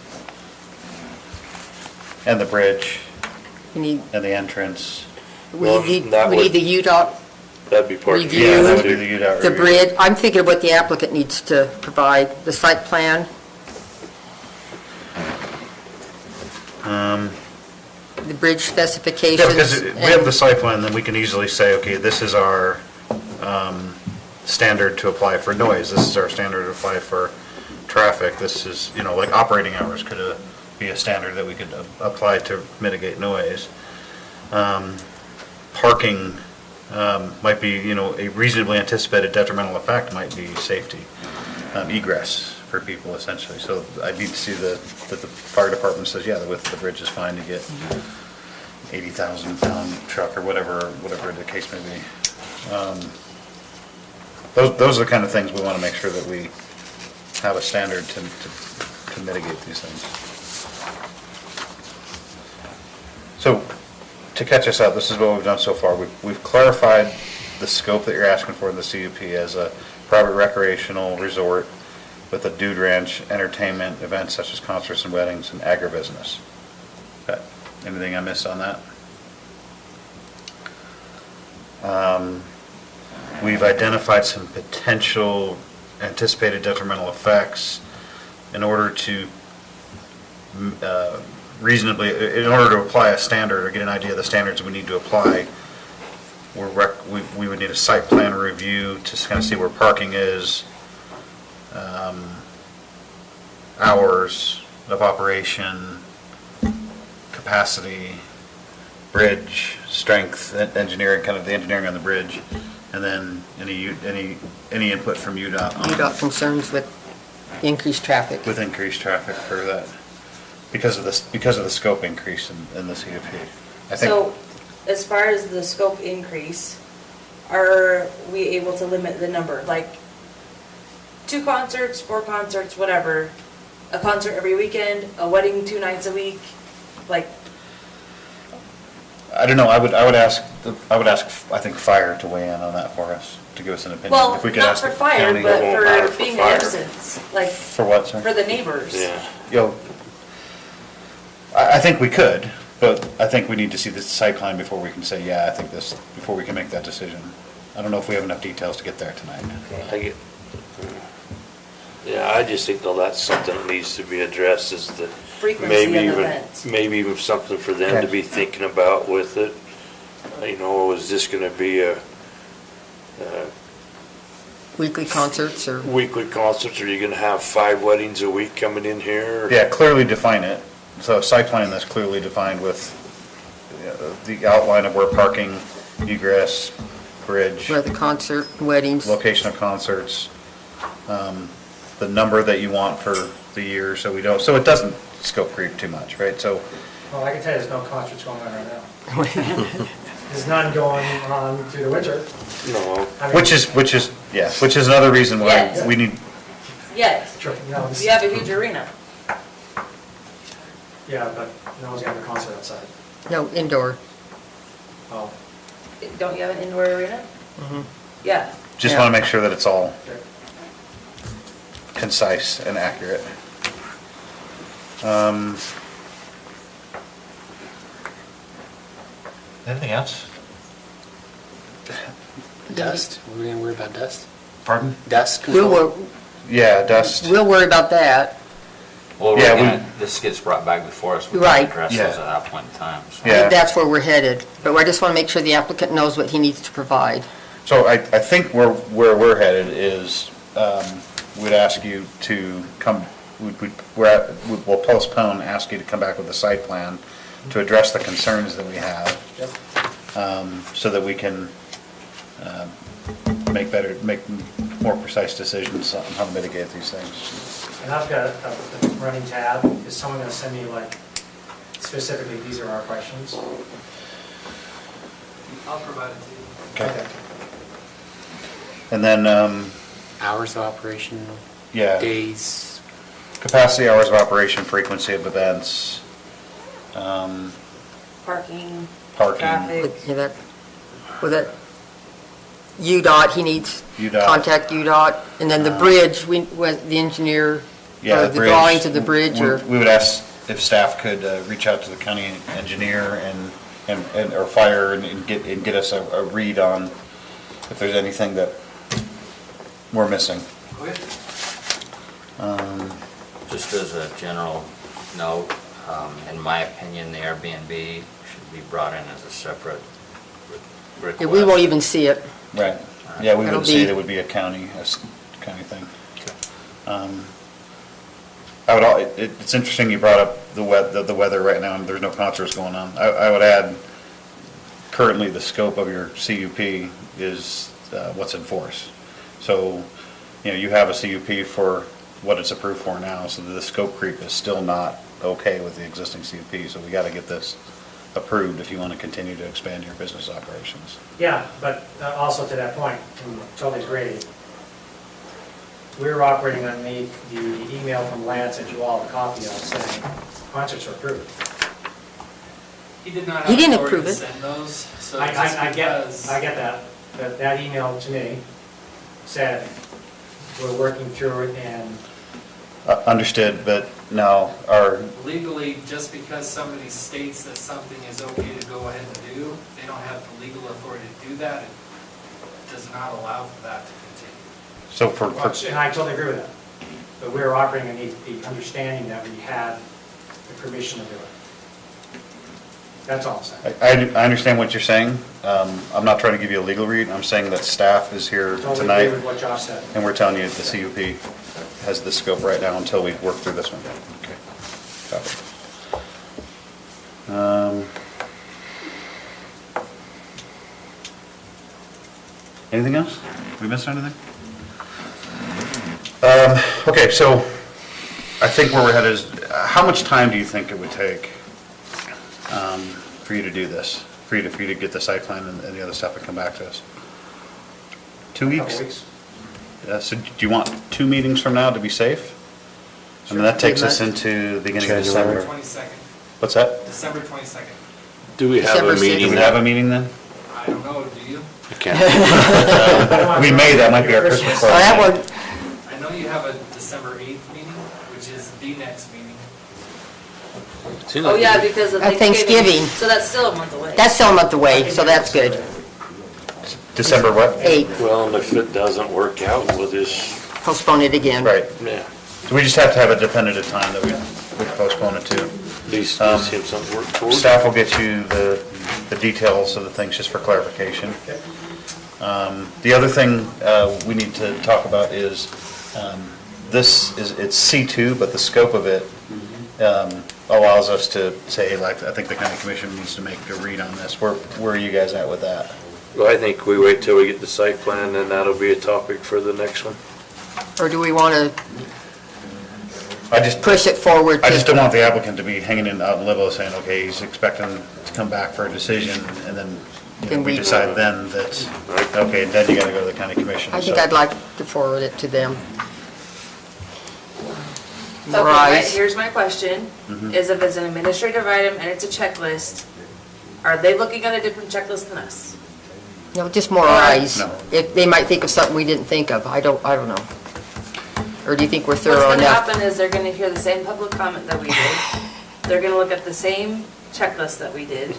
And the bridge, We need, and the entrance. we need the UDOT That'd be part of review, Yeah, that would be the UDOT the review. bridge. I'm thinking of what the applicant needs to provide, the site plan, the bridge specifications. Yeah, because if we have the site plan, then we can easily say, okay, this is our standard to apply for noise, this is our standard to apply for traffic, this is, like operating hours could be a standard that we could apply to mitigate noise. Parking might be, a reasonably anticipated detrimental effect might be safety, egress for people essentially. So I need to see that the fire department says, yeah, the width of the bridge is fine to get 80,000 pound truck or whatever the case may be. Those are the kind of things we want to make sure that we have a standard to mitigate these things. So to catch us up, this is what we've done so far. We've clarified the scope that you're asking for in the CUP as a private recreational resort with a dude ranch, entertainment, events such as concerts and weddings, and agribusiness. Okay. Anything I missed on that? We've identified some potential anticipated detrimental effects in order to in order to apply a standard or get an idea of the standards we need to apply. We would need a site plan review to kind of see where parking is, hours of operation, capacity, bridge, strength, engineering, kind of the engineering on the bridge, and then any input from UDOT on UDOT concerns with increased traffic. with increased traffic for that, because of the scope increase in the CUP. I think. So, as far as the scope increase, are we able to limit the number? Like, 2 concerts, 4 concerts, whatever, a concert every weekend, a wedding 2 nights a week, like, I don't know, I would ask, I think fire to weigh in on that for us, to give us an opinion. well, If we could not ask for the fire, county- but matter for for being a fire. nuisance, like, For what, sir? for the neighbors. Yeah. I think we could, but I think we need to see the site plan before we can say, yeah, I think this, before we can make that decision. I don't know if we have enough details to get there tonight. I just think though that's something that needs to be addressed is that Frequency of events. maybe even something for them to be thinking about with it. Is this gonna be a Weekly concerts or? weekly concerts? Are you gonna have 5 weddings a week coming in here? Yeah, clearly define it. So a site plan that's clearly defined with the outline of where parking, egress, bridge, Where the concert, weddings. location of concerts, the number that you want for the year, so it doesn't scope creep too much, right? So, Well, I can tell you there's no concerts going on right now. There's none going on through the winter. No. I mean- which is another reason why Yes. we need, Yes, Sure, no, this- you have a huge arena. Yeah, but no one's gonna have a concert outside. No, indoor. Oh. Don't you have an indoor arena? Mhm. Yeah. just want to make sure that it's all concise and accurate. Anything else? Dust, we're gonna worry about dust? Pardon? Dust We'll, control? wor- Yeah, dust. we'll worry about that. Well, Yeah, this gets brought back before us. We Right. can address those at that point in time. So. I think that's where we're headed. But I just want to make sure the applicant knows what he needs to provide. So I think where we're headed is, we'd ask you to come, we'll postpone, ask you to come back with a site plan to address the concerns that we have, so that we can make more precise decisions on how to mitigate these things. And I've got a running tab. Is someone gonna send me like specifically, these are our questions? I'll provide it to you. Okay. And then, Hours of operation, Yeah. days? Capacity, hours of operation, frequency of events, Parking, parking. traffic. Yeah, that, with that UDOT, he needs UDOT. contact UDOT, and then the bridge, the engineer, Yeah, or the the bridge. drawings of the bridge, or, We would ask if staff could reach out to the county engineer or fire and get us a read on if there's anything that we're missing. Just as a general note, in my opinion, the Airbnb should be brought in as a separate request. yeah, we won't even see it. Right. Yeah, we That'll would say be- it would be a county thing. It's interesting you brought up the weather right now, and there's no concerts going on. I would add, currently the scope of your CUP is what's in force. So, you have a CUP for what it's approved for now, so the scope creep is still not okay with the existing CUP, so we got to get this approved if you want to continue to expand your business operations. Yeah, but also to that point, and totally agree, we were operating underneath the email from Lance that you all have a copy of saying concerts are approved. He did not He have didn't authority approve to it. send those, so I just get because that, but that email to me said, we're working through it and Understood, but no, legally, just because somebody states that something is okay to go ahead and do, they don't have the legal authority to do that. It does not allow for that to continue. so and I totally agree with that. But we were operating underneath the understanding that we had the permission to do it. That's all I'm saying. I understand what you're saying. I'm not trying to give you a legal read. I'm saying that staff is here Totally tonight. agree with what Josh said. And we're telling you the CUP has the scope right now until we work through this one. Okay. Got it. Anything else? We missed anything? Okay, so I think where we're headed is, how much time do you think it would take for you to do this? For you to get the site plan and the other stuff and come back to us? 2 weeks? Couple weeks. So do you want 2 meetings from now to be safe? I mean, that takes us into the beginning of December December. 22nd. What's that? December 22nd. Do we have December a meeting? Do we have a meeting then? I don't know, do you? I can't. We may, that might be our Christmas Oh, party. that one, I know you have a December 8th meeting, which is the next meeting. Seems Oh, like yeah, we- because of Thanksgiving. So that's still a month away. that's still a month away, so that's good. December what? 8th, Well, and if it doesn't work out, we'll just, postpone it again. Right. yeah, So we just have to have a definitive time that we postpone it to. at least have something to work towards. Staff will get you the details of the things just for clarification. The other thing we need to talk about is, it's C2, but the scope of it allows us to say, like, I think the county commission needs to make a read on this. Where are you guys at with that? Well, I think we wait till we get the site plan, and that'll be a topic for the next one. Or do we want to I just push it forward? I just to- don't want the applicant to be hanging out in limbo saying, okay, he's expecting to come back for a decision, and then Then we we- decide then that, okay, then you gotta go to the county commission. I think So- I'd like to forward it to them. Okay, right, Rise. here's my question, Mhm. is if it's an administrative item and it's a checklist, are they looking at a different checklist than us? No, just more eyes. No. If, they might think of something we didn't think of. I don't know. Or do you think we're What's thorough gonna enough? happen is they're gonna hear the same public comment that we did, they're gonna look at the same checklist that we did.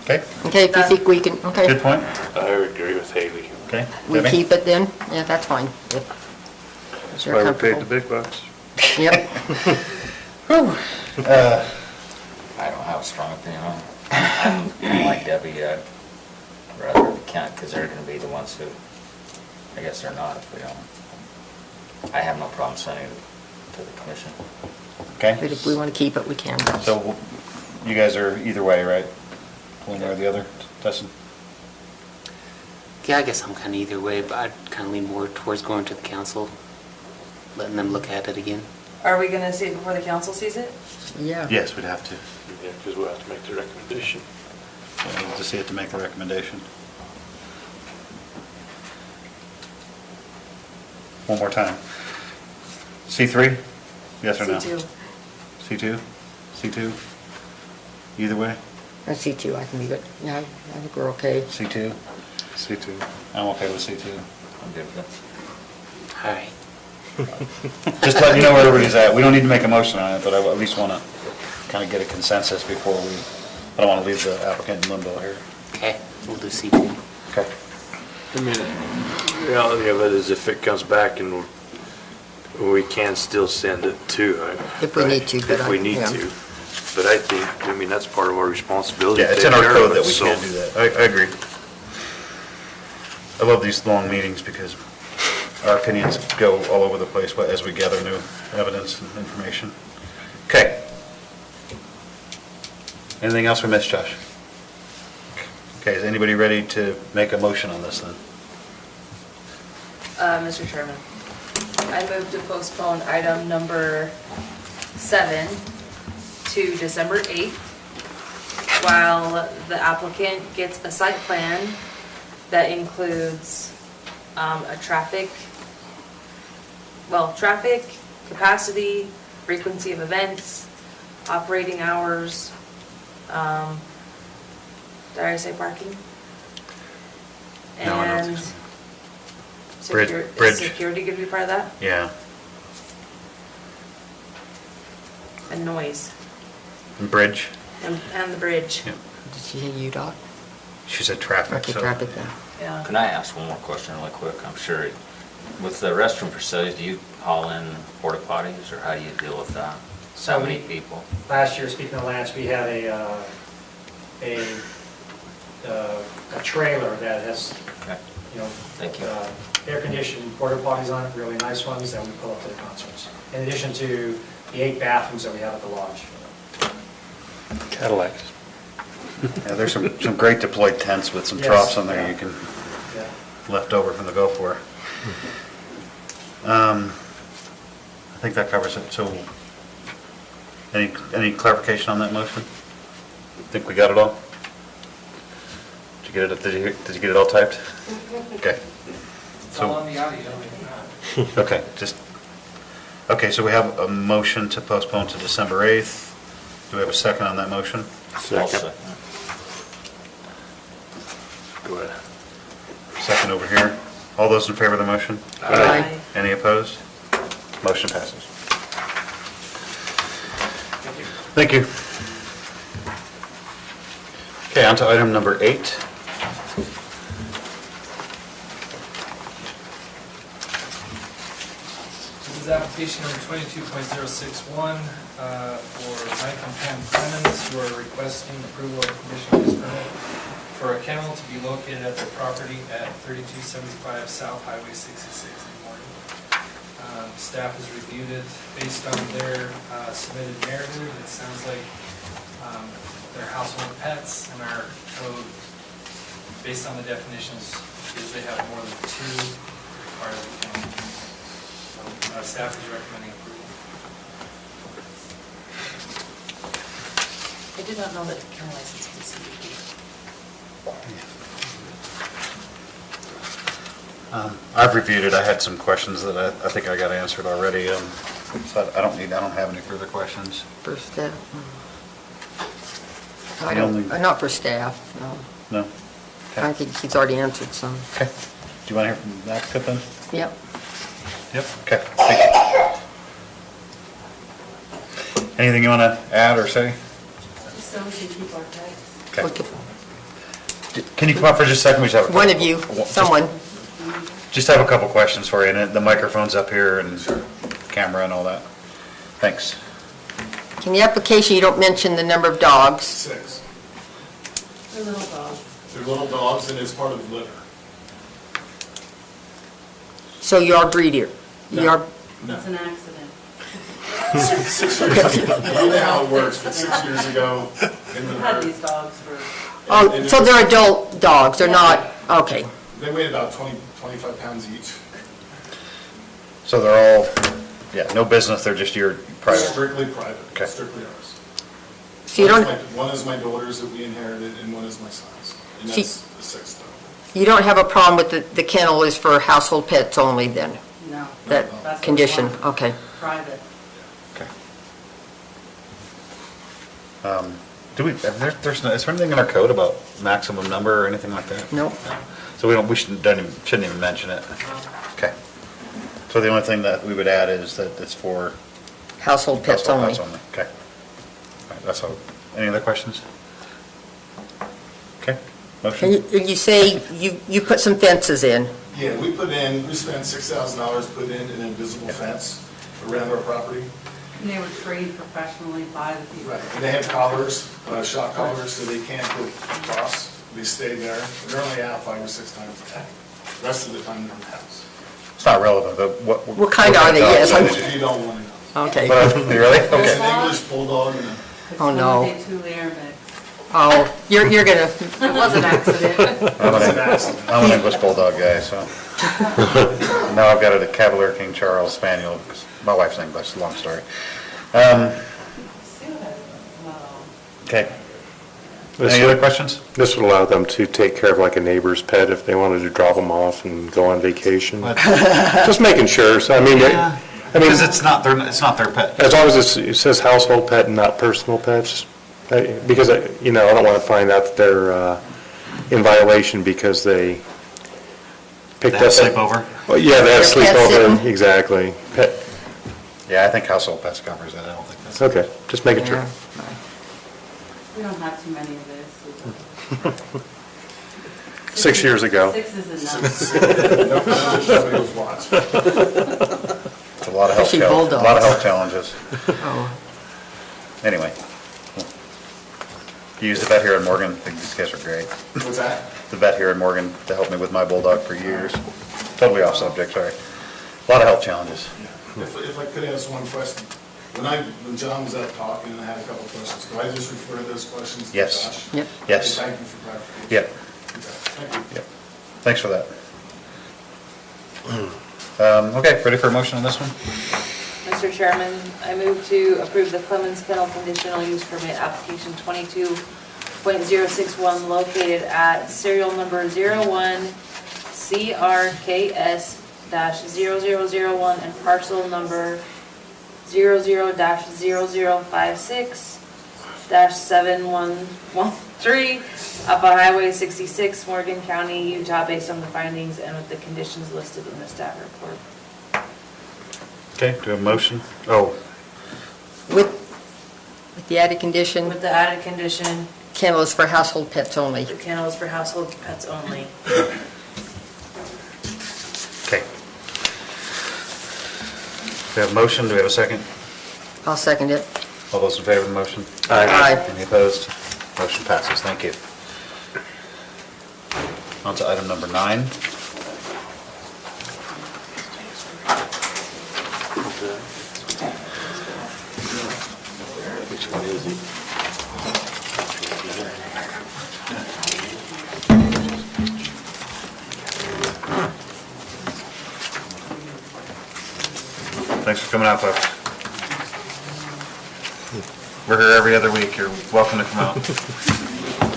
Okay, Okay, if you think we can, okay. good point. I would agree with Haley. Okay. We Debbie? keep it then? Yeah, that's fine. If That's you're why we paid the comfortable. big bucks. Yep. I don't have a strong opinion on it. I'm like Debbie, I'd rather we can't, because they're gonna be the ones who, I guess they're not if we don't. I have no problem sending it to the commission. Okay, But if we want to keep it, we can. so you guys are either way, right? One way or the other, Dustin? Yeah, I guess I'm kind of either way, but I'd kind of lean more towards going to the council, letting them look at it again. Are we gonna see it before the council sees it? Yeah. Yes, we'd have to. Yeah, because we'll have to make the recommendation. We'll have to see it to make the recommendation. one more time. C3? Yes or no? C2. C2? C2? Either way? I see two, I can leave it. Yeah, I think we're okay. C2? C2. I'm okay with C2. I'm good with that. Hi. Just letting you know where everybody's at. We don't need to make a motion on it, but I at least want to kind of get a consensus before I don't want to leave the applicant in limbo here. Okay, we'll do C2. Okay. I mean, the reality of it is if it comes back and we can still send it to. If we need to, but If we need yeah. to. But I think, that's part of our responsibility. Yeah, to it's take in our care code of that it, we so- can't do that. I agree. I love these long meetings because our opinions go all over the place as we gather new evidence and information. Okay. Anything else we missed, Josh? Okay, is anybody ready to make a motion on this then? Mr. Chairman, I move to postpone item number 7 to December 8th while the applicant gets a site plan that includes traffic, capacity, frequency of events, operating hours, did I say parking? No, I don't And think so. Bridge. is security going to be part of that? Yeah. And noise, And bridge? and the bridge. Yeah. Did she say UDOT? She said traffic, Okay, so. traffic then. Yeah. Can I ask one more question really quick? I'm sure, with the restroom facilities, do you haul in porta potties, or how do you deal with that? So many people? Last year, speaking of Lance, we had a trailer that has, Okay. Thank you. air-conditioned porta potties on it, really nice ones that we pull up to the concerts. In addition to the 8 bathrooms that we have at the lodge. Cadillacs. Yeah, there's some great deployed tents with some Yes, troughs on there yeah. you can, Yeah. left over from the Gulf War. I think that covers it, so, any clarification on that motion? Think we got it all? Did you get it all typed? Okay. It's all on the audio. Okay, okay, so we have a motion to postpone to December 8th. Do we have a second on that motion? Second. Go ahead. Second over here. All those in favor of the motion? Aye. Any opposed? Motion passes. Thank you. Okay, on to item number 8. This is application number 22.061 for Mike and Pam Clemens, who are requesting approval of conditional use permit for a kennel to be located at their property at 3275 South Highway 66 in Morton. Staff has reviewed it based on their submitted narrative. It sounds like they're household pets, and our code, based on the definitions, is they have more than 2 part of the kennel. Staff is recommending approval. I did not know that kennel license was CBD. I've reviewed it. I had some questions that I think I got answered already. So I don't have any further questions. For staff? The only- Not for staff, no. No? I think he's already answered some. Okay. Do you want to hear from the applicant then? Yep. Yep. Okay, thank you. Anything you want to add or say? So we can keep our pets. Okay. Can you come up for just a second? We just have a couple- One of you, someone. Just have a couple questions for you, and the microphone's up here and camera and all that. Thanks. In the application, you don't mention the number of dogs. 6. They're little dogs. They're little dogs, and it's part of the litter. So you are breeder? You are, It's an accident. 6 years ago, I don't know how it works, but 6 years ago, in the We've had these dogs for, oh, so they're adult dogs, they're not, okay. They weigh about 25 pounds each. So they're all, no business, they're just your private? Strictly private, Okay. strictly ours. So you don't, One is my daughter's that we inherited, and one is my son's, and See- that's the 6th dog. you don't have a problem with the kennel is for household pets only then? no, No. that That's condition? one. Okay. Private. Do we, there's, is there anything in our code about maximum number or anything like that? Nope. So we shouldn't even mention it? Okay. So the only thing that we would add is that it's for Household pets only. Okay. All right, that's all. Any other questions? Okay, motion? And you say you put some fences in? Yeah, we spent $6,000 to put in an invisible fence around our property. And they were trained professionally by the people. Right, and they have collars, shock collars, so they can't go across. They stay there. And they're only out 5 or 6 times a day. The rest of the time they're in the house. It's not relevant, but What kind are they? Yes. If you don't want to know. Okay. Really? It's Okay. an English bulldog and a... Oh, no. It's one of the 2 air mix. Oh, you're gonna, It was an accident. I'm an English Bulldog guy, so. Now I've got a Cavalier King Charles Spaniel, 'cause my wife's English, long story. Okay. Any other questions? This would allow them to take care of like a neighbor's pet if they wanted to drop them off and go on vacation. Just making sure, so I mean, Because it's not their pet. as long as it says household pet and not personal pets, because, I don't want to find out that they're in violation because they picked They have us up. sleepover? Well, yeah, they have They're pet sleepover, sitting? exactly. Pet, Yeah, I think household pets covers it, I don't think that's. okay, just making sure. Yeah. We don't have too many of this. 6 years ago. 6 is enough. Nobody was watching. It's a lot of health Especially challenges. A lot of bulldogs. health challenges. oh, Anyway. You use the vet here in Morgan, I think these guys are great. What's that? The vet here in Morgan to help me with my bulldog for years. Totally off subject, sorry. A lot of health challenges. If I could ask one question. When John was up talking and I had a couple of questions, do I just refer those questions to Yes. Josh? Yep. Yes. Okay, thank you for clarification. Yep. Okay, thank you. Yep. Thanks for that. Okay, ready for a motion on this one? Mr. Chairman, I move to approve the Clemens Kennel conditional use permit application 22.061 located at serial number 01 CRKS-0001 and parcel number 00-0056-7113 up on Highway 66, Morgan County, Utah, based on the findings and with the conditions listed in the staff report. Okay, do a motion? Oh, with the added condition, With the added condition, kennels for household pets only. the kennel is for household pets only. okay. We have a motion, do we have a second? I'll second it. All those in favor of the motion? Aye. Any opposed? Motion passes, thank you. On to item number 9. Which one is it? Thanks for coming out, folks. We're here every other week, you're welcome to come out.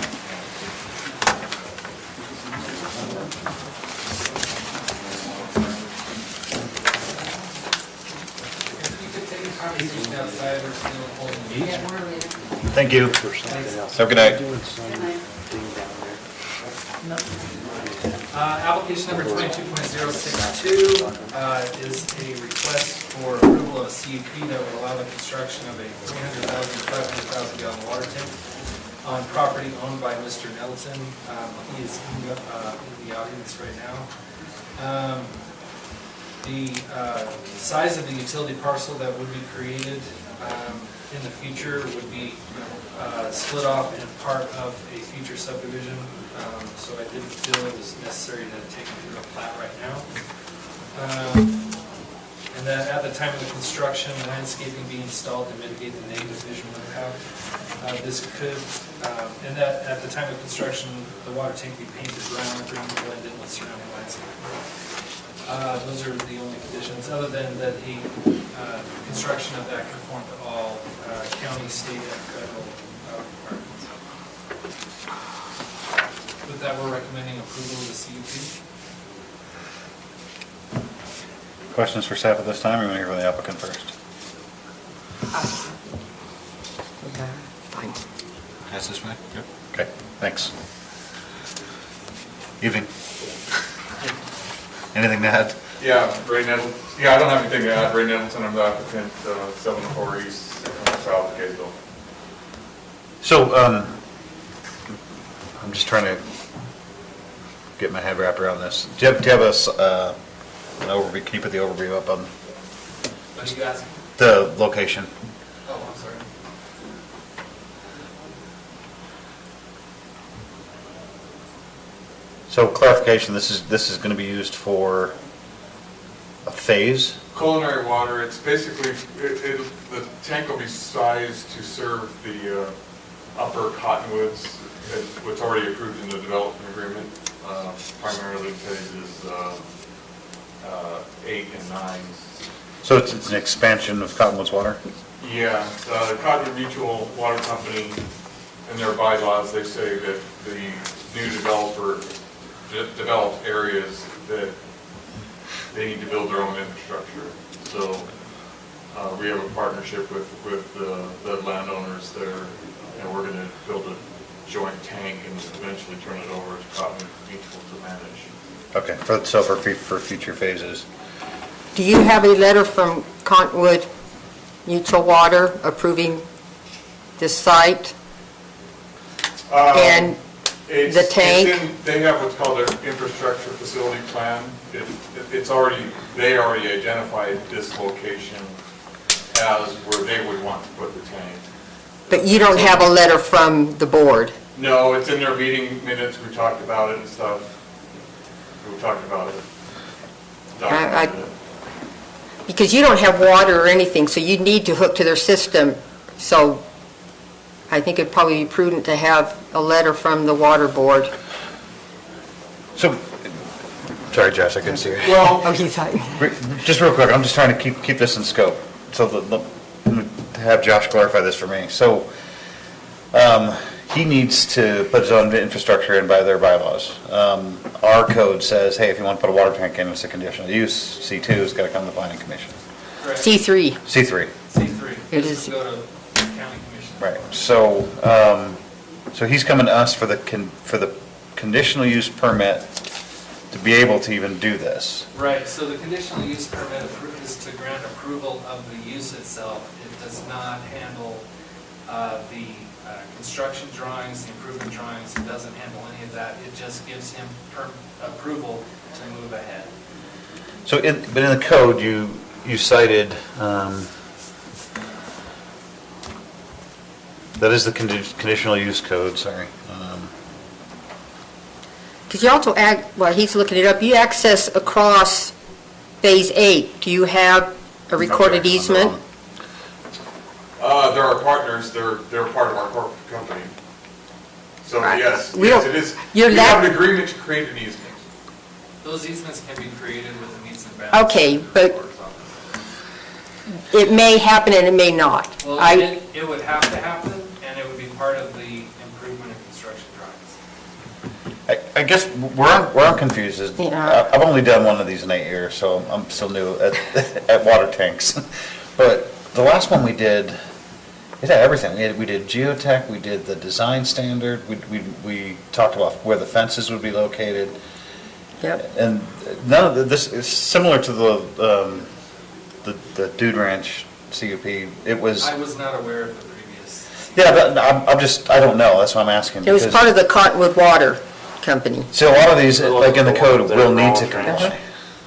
Conversation outside, we're still holding. Thank you. Have a good night. Application number 22.062 is a request for approval of a CUP that would allow the construction of a 300,000 to 500,000 gallon water tank on property owned by Mr. Nelson. He is in the audience right now. The size of the utility parcel that would be created in the future would be split off and part of a future subdivision. So I didn't feel it was necessary to take it through a plat right now. And that at the time of the construction, landscaping be installed to mitigate the negative visual impact. This could, and that at the time of construction, the water tank be painted brown, green, blend in with surrounding landscape. Those are the only conditions, other than that the construction of that conform to all county, state, and federal requirements. With that, we're recommending approval of the CUP. questions for staff at this time, or you want to hear from the applicant first? Fine. That's this way? Yep. Okay, thanks. Evening. Anything to add? Yeah, Ray Nettleton. Yeah, I don't have anything to add. Ray Nettleton, I'm the applicant, 704 East, South Kaysville. So, I'm just trying to get my head wrapped around this. Do you have an overview? Can you put the overview up on What are you asking? the location? Oh, I'm sorry. So clarification, this is going to be used for a phase? Culinary water, it's basically, the tank will be sized to serve the upper cottonwoods, what's already approved in the development agreement, primarily phases 8 and 9. So it's an expansion of Cottonwoods Water? Yeah, the Cottonwood Mutual Water Company, in their bylaws, they say that the new developer developed areas that they need to build their own infrastructure. So we have a partnership with the landowners there, and we're going to build a joint tank and eventually turn it over to Cottonwood Mutual to manage. Okay, for future phases. Do you have a letter from Cottonwood Mutual Water approving this site? And the tank? They have what's called their infrastructure facility plan. They already identified this location as where they would want to put the tank. But you don't have a letter from the board? No, it's in their meeting minutes, we talked about it and stuff. We talked about it. Documented it. Because you don't have water or anything, so you need to hook to their system. So I think it'd probably be prudent to have a letter from the water board. So, sorry Josh, I couldn't see you. Well, just real quick, I'm just trying to keep this in scope. So to have Josh clarify this for me. So he needs to put his own infrastructure in by their bylaws. Our code says, hey, if you want to put a water tank in, it's a conditional use. C2 has got to come to the planning commission. Correct. C3. C3. C3. It This is. will go to county commission. Right. So, so he's coming to us for the conditional use permit to be able to even do this. Right, so the conditional use permit is to grant approval of the use itself. It does not handle the construction drawings, the improvement drawings. It doesn't handle any of that. It just gives him approval to move ahead. So, but in the code, you cited that is the conditional use code. Sorry. Because you also he's looking it up, you access across Phase 8. Do you have a recorded easement? They're our partners, they're part of our corporate company. So yes, it is. We have an agreement to create an easement. Those easements can be created with the meets and bounds. Okay, but it may happen and it may not. Well, it would have to happen, and it would be part of the improvement and construction drawings. I guess where I'm confused is I've only done one of these in 8 years, so I'm still new at water tanks. But the last one we did, it had everything. We did geotech, we did the design standard, we talked about where the fences would be located. Yep. And none of this is similar to the Dude Ranch CUP. It was. I was not aware of the previous. Yeah, but I don't know. That's why I'm asking. It was part of the Cottonwood Water Company. So a lot of these, like in the code, will need to comply.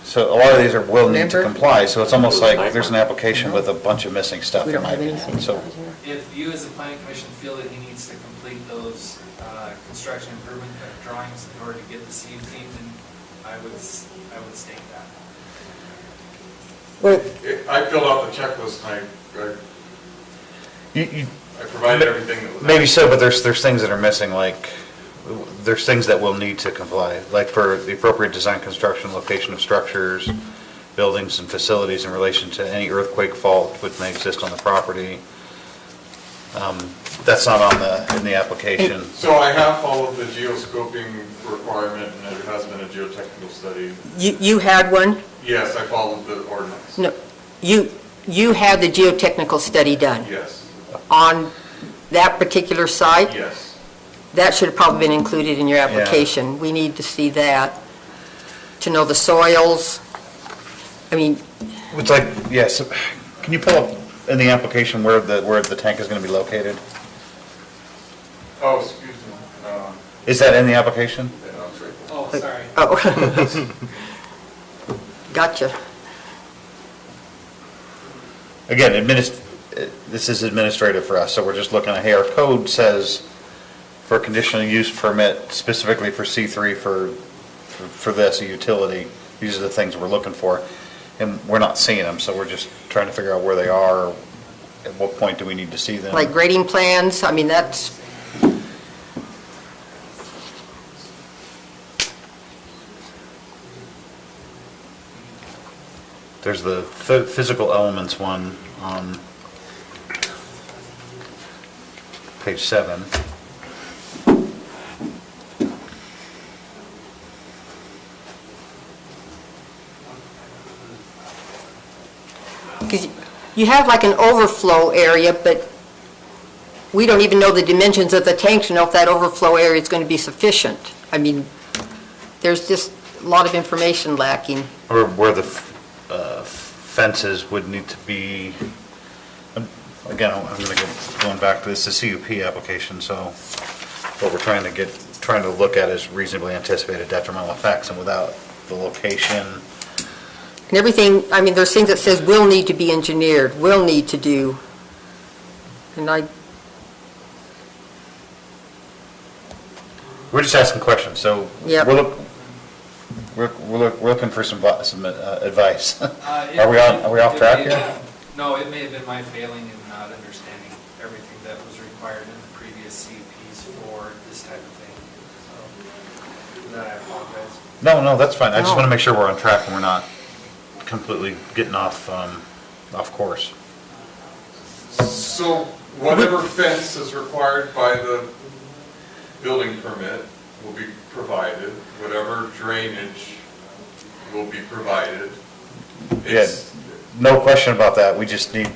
So a lot of these will need to comply. So it's almost like there's an application with a bunch of missing stuff. We don't have anything. So If you as a planning commission feel that he needs to complete those construction improvement drawings in order to get the CUP, then I would state that. I filled out the checklist, I provided everything that was. maybe so, but there's things that are missing. Like there's things that will need to comply, like for the appropriate design, construction, location of structures, buildings, and facilities in relation to any earthquake fault which may exist on the property. That's not on in the application. So I have followed the geoscoping requirement, and there has been a geotechnical study. You had one? Yes, I followed the ordinance. No, you had the geotechnical study done? Yes, On that particular site? yes. That should have probably been included in your application. We need to see that, to know the soils. I mean, It's like, yes, can you pull up in the application where the tank is going to be located? Oh, excuse me. Is that in the application? Yeah, that's right. Oh, sorry. oh. Gotcha. Again, this is administrative for us, so we're just looking at, hey, our code says for a conditional use permit specifically for C3 for this, a utility, these are the things we're looking for. And we're not seeing them, so we're just trying to figure out where they are, at what point do we need to see them. Like grading plans, I mean, that's, There's the physical elements one on page 7. because you have like an overflow area, but we don't even know the dimensions of the tank to know if that overflow area is going to be sufficient. I mean, there's just a lot of information lacking. Or where the fences would need to be, again, I'm going to go going back to this, the CUP application, so what we're trying to look at is reasonably anticipated detrimental effects, and without the location. And everything, I mean, there's things that says will need to be engineered, will need to do. And We're just asking questions, so Yep. we're looking for some advice. It Are we off it track may here? have been- No, it may have been my failing in not understanding everything that was required in the previous CUPs for this type of thing. So, for that I apologize. No, that's fine. I just No. want to make sure we're on track and we're not completely getting off course. So whatever fence is required by the building permit will be provided, whatever drainage will be provided. Yeah, no question about that. We just need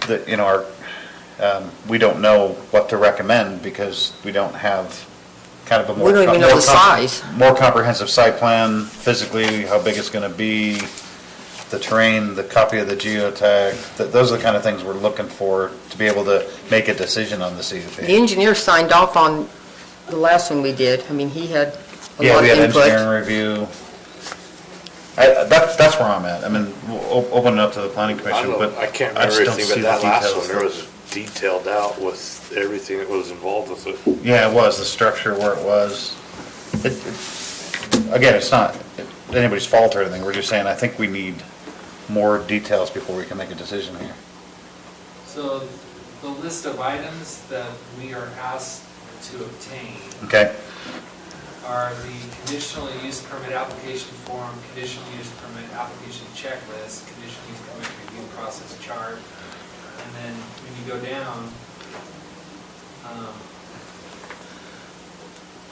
we don't know what to recommend because we don't have kind of a more. We don't even know the size. More comprehensive site plan, physically, how big it's going to be, the terrain, the copy of the geotag. Those are the kind of things we're looking for to be able to make a decision on the CUP. the engineer signed off on the last one we did. I mean, he had a Yeah, lot we of had input. engineering review. That's where I'm at. I mean, we'll open it up to the planning commission, but I can't I remember just don't everything, see but the that last details. one, there was detailed out with everything that was involved with it. Yeah, it was, the structure where it was. Again, it's not anybody's fault or anything, we're just saying, I think we need more details before we can make a decision here. So the list of items that we are asked to obtain Okay? are the conditional use permit application form, conditional use permit application checklist, conditional use permit review process chart, and then when you go down,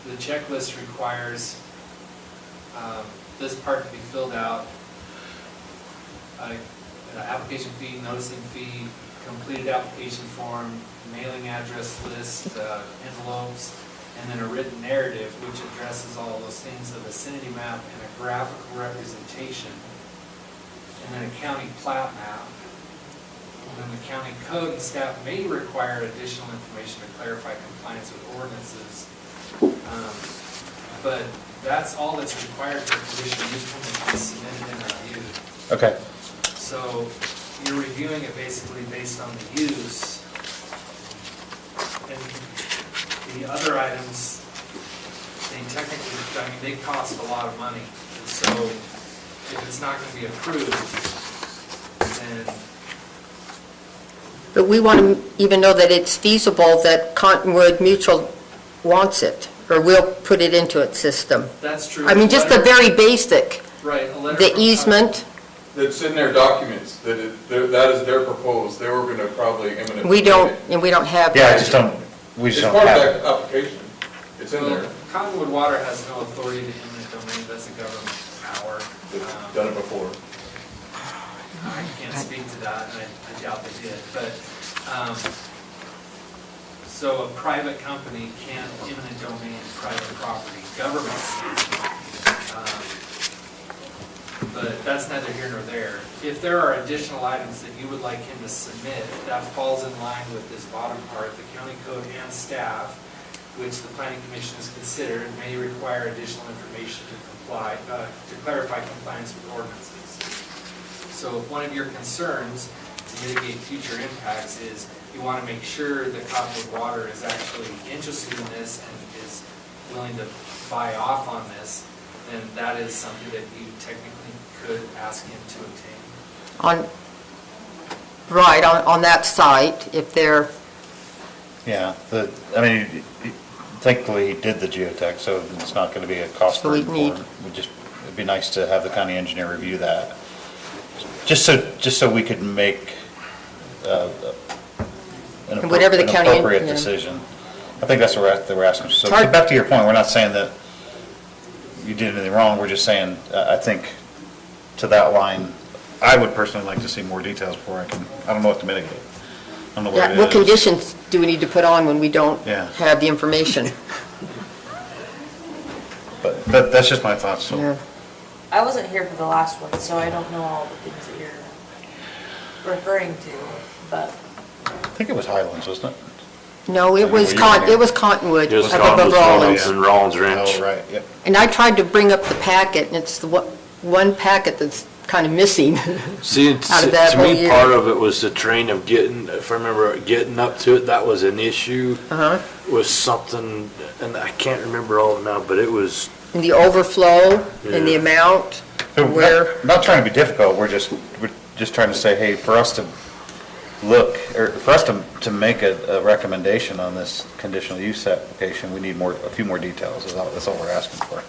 the checklist requires this part to be filled out, application fee, noticing fee, completed application form, mailing address list, envelopes, and then a written narrative which addresses all of those things, a vicinity map and a graphical representation, and then a county plat map. And then the county code and staff may require additional information to clarify compliance with ordinances. But that's all that's required for a conditional use permit to be submitted and reviewed. Okay. So you're reviewing it basically based on the use. And the other items, they technically, I mean, they cost a lot of money. And so if it's not going to be approved, then But we want to even know that it's feasible that Cottonwood Mutual wants it, or will put it into its system. that's true. I mean, just the very basic, Right, a letter the from easement, that's in their documents, that that is their proposed, they were gonna probably eminent. We don't have that. Yeah, I just don't, we just It's don't part of have. that application, it's in there, Cottonwood Water has no authority to eminent domain, that's a government power. they've done it before. I can't speak to that, and I doubt they did, but, so a private company can't eminent domain private property, government can. But that's neither here nor there. If there are additional items that you would like him to submit, that falls in line with this bottom part, the county code and staff, which the planning commission has considered, may require additional information to comply, to clarify compliance with ordinances. So if one of your concerns to mitigate future impacts is you want to make sure that Cottonwood Water is actually interested in this and is willing to buy off on this, then that is something that you technically could ask him to obtain. On that site, if they're, Yeah, I mean, thankfully he did the geotech, so it's not going to be a cost So we burden need- for him. It'd be nice to have the county engineer review that, just so we could make an Whatever the county en- appropriate yeah. decision. I think that's what we're asking. So It's hard- back to your point, we're not saying that you did anything wrong, we're just saying, I think to that line, I would personally like to see more details before I don't know what to mitigate. I don't know what it what is. conditions do we need to put on when we don't Yeah. have the information? But that's just my thoughts, so. Yeah. I wasn't here for the last one, so I don't know all the things that you're referring to, but I think it was Highlands, wasn't it? No, it was Cottonwood. It was up above Cottonwood, Rollins. and Rollins Ranch. Oh, right, yep. And I tried to bring up the packet, and it's the one packet that's kind of missing. See, Out of that to whole me, year. part of it was the train of getting, if I remember, getting up to it, that was an issue. Uh-huh. Was something, and I can't remember all of it now, but it was, And the overflow and the Yeah. amount, So where, not trying to be difficult, we're just trying to say, hey, for us to look, or for us to make a recommendation on this conditional use application, we need a few more details, that's all we're asking for.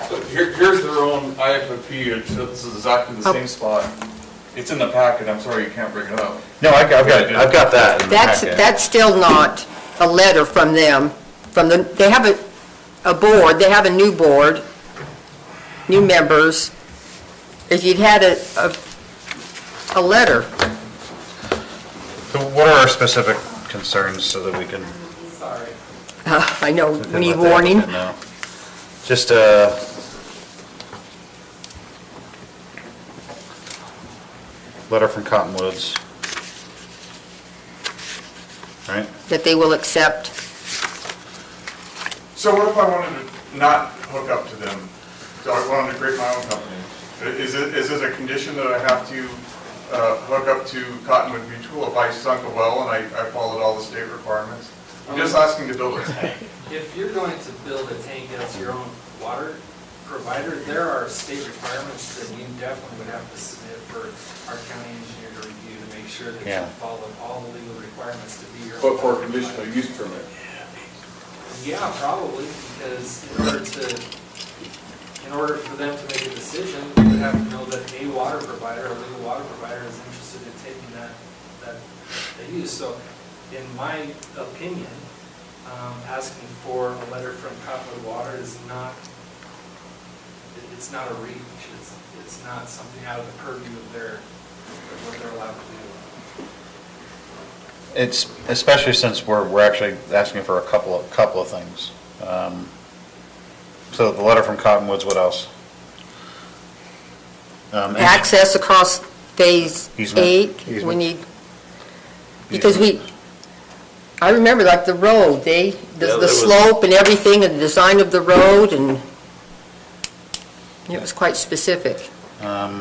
So here's their own IFFP, it's exactly the same spot. It's in the packet, I'm sorry you can't bring it up. No, I've got that in the packet. that's still not a letter from them, they have a board, they have a new board, new members. If you'd had a letter, So what are our specific concerns so that we can? Sorry. I know, we need let the warning. applicant know? Just letter from Cottonwoods. Right? That they will accept. So what if I wanted to not hook up to them? So I wanted to create my own company. Is this a condition that I have to hook up to Cottonwood Mutual if I sunk a well and I followed all the state requirements? I'm just asking to build a tank. If you're going to build a tank as your own water provider, there are state requirements that you definitely would have to submit for our county engineer to review to make sure that you Yeah. follow all the legal requirements to be your own. But for a water conditional provider. use permit. Yeah, probably, because in order for them to make a decision, you would have to know that a water provider, a legal water provider is interested in taking that use. So in my opinion, asking for a letter from Cottonwood Water is not, it's not a reach. It's not something out of the purview of what they're allowed to do. It's, especially since we're actually asking for a couple of things. So the letter from Cottonwoods, what else? Access across Phase Easement. 8, we Easement. need, because I remember like the road, the that was- slope and everything, and the design of the road, and it was quite specific. yeah,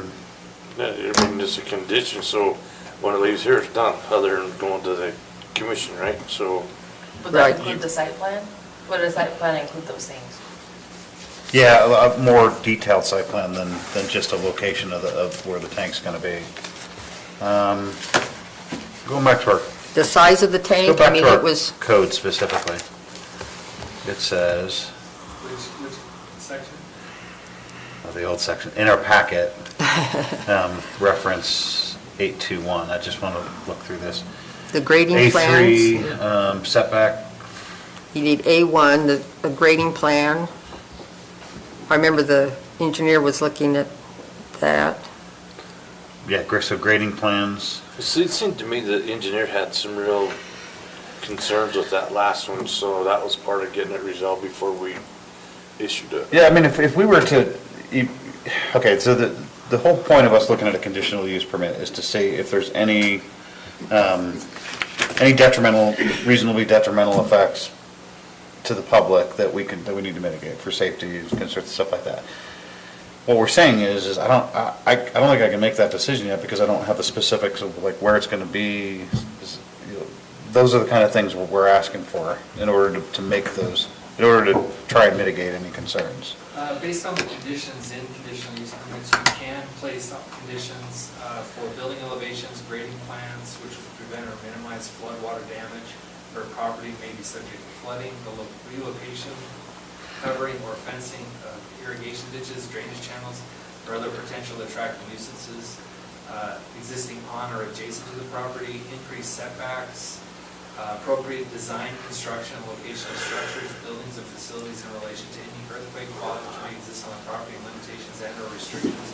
I mean, it's a condition, so when it leaves here, it's done, other than going to the commission, right? So, would Right. that include the site plan? Would a site plan include those things? Yeah, a more detailed site plan than just a location of where the tank's going to be. Going back to our, The size of the go tank, I back mean, to it our was, code specifically. It says, Which section? of the old section, in our packet, reference 821. I just want to look through this. The grading plans. A3 setback. You need A1, the grading plan. I remember the engineer was looking at that. Yeah, so grading plans. It seemed to me that the engineer had some real concerns with that last one, so that was part of getting it resolved before we issued it. Yeah, I mean, if we were to, okay, so the whole point of us looking at a conditional use permit is to see if there's any detrimental, reasonably detrimental effects to the public that we need to mitigate for safety concerns, stuff like that. What we're saying is I don't think I can make that decision yet because I don't have the specifics of like where it's going to be. Those are the kind of things we're asking for in order to make those, in order to try and mitigate any concerns. Based on the conditions in conditional use permits, you can place conditions for building elevations, grading plans, which would prevent or minimize floodwater damage, or property may be subject to flooding, the relocation, covering, or fencing of irrigation ditches, drainage channels, or other potential attractive nuisances existing on or adjacent to the property, increased setbacks, appropriate design, construction, and location of structures, buildings, and facilities in relation to any earthquake fault which may exist on the property, limitations and/or restrictions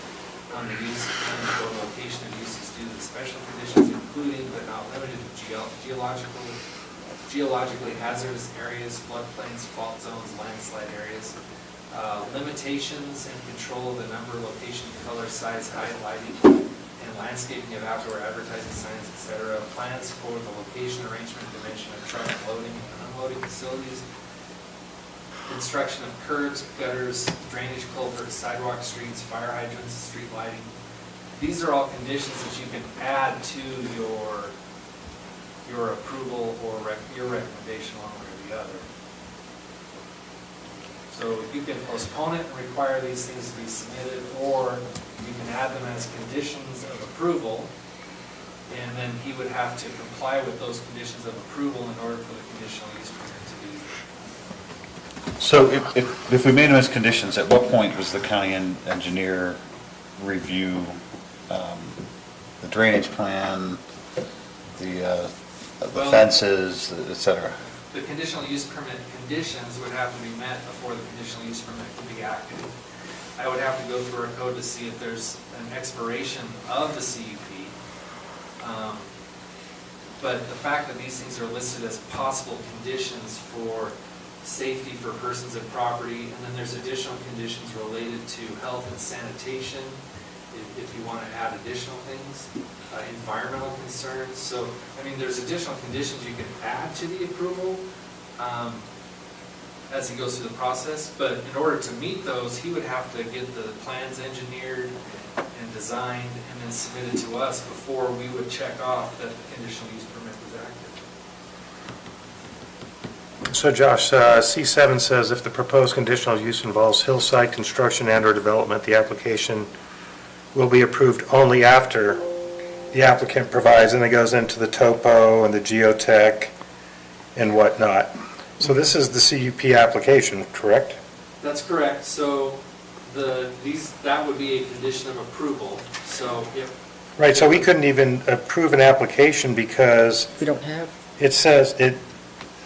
on the use and/or location of uses due to special conditions, including but not limited to geologically hazardous areas, floodplains, fault zones, landslide areas, limitations and control of the number, location, color, size, height, lighting, and landscaping of outdoor advertising signs, etc. Plans for the location, arrangement, and dimension of truck loading and unloading facilities. Construction of curbs, gutters, drainage culverts, sidewalk, streets, fire hydrants, street lighting. These are all conditions that you can add to your approval or your recommendation one way or the other. So you can postpone it and require these things to be submitted, or you can add them as conditions of approval, and then he would have to comply with those conditions of approval in order for the conditional use permit to be. So if we made them as conditions, at what point does the county engineer review the drainage plan, the fences, et cetera? The conditional use permit conditions would have to be met before the conditional use permit can be active. I would have to go through our code to see if there's an expiration of the CUP. But the fact that these things are listed as possible conditions for safety for persons and property, and then there's additional conditions related to health and sanitation, if you want to add additional things, environmental concerns. So, I mean, there's additional conditions you can add to the approval as he goes through the process, but in order to meet those, he would have to get the plans engineered and designed and then submitted to us before we would check off that the conditional use permit was active. So Josh, C7 says if the proposed conditional use involves hillside construction and/or development, the application will be approved only after the applicant provides, and it goes into the topo and the geotech and whatnot. So this is the CUP application, correct? That's correct. So that would be a condition of approval. So if Right, so we couldn't even approve an application because We don't have. it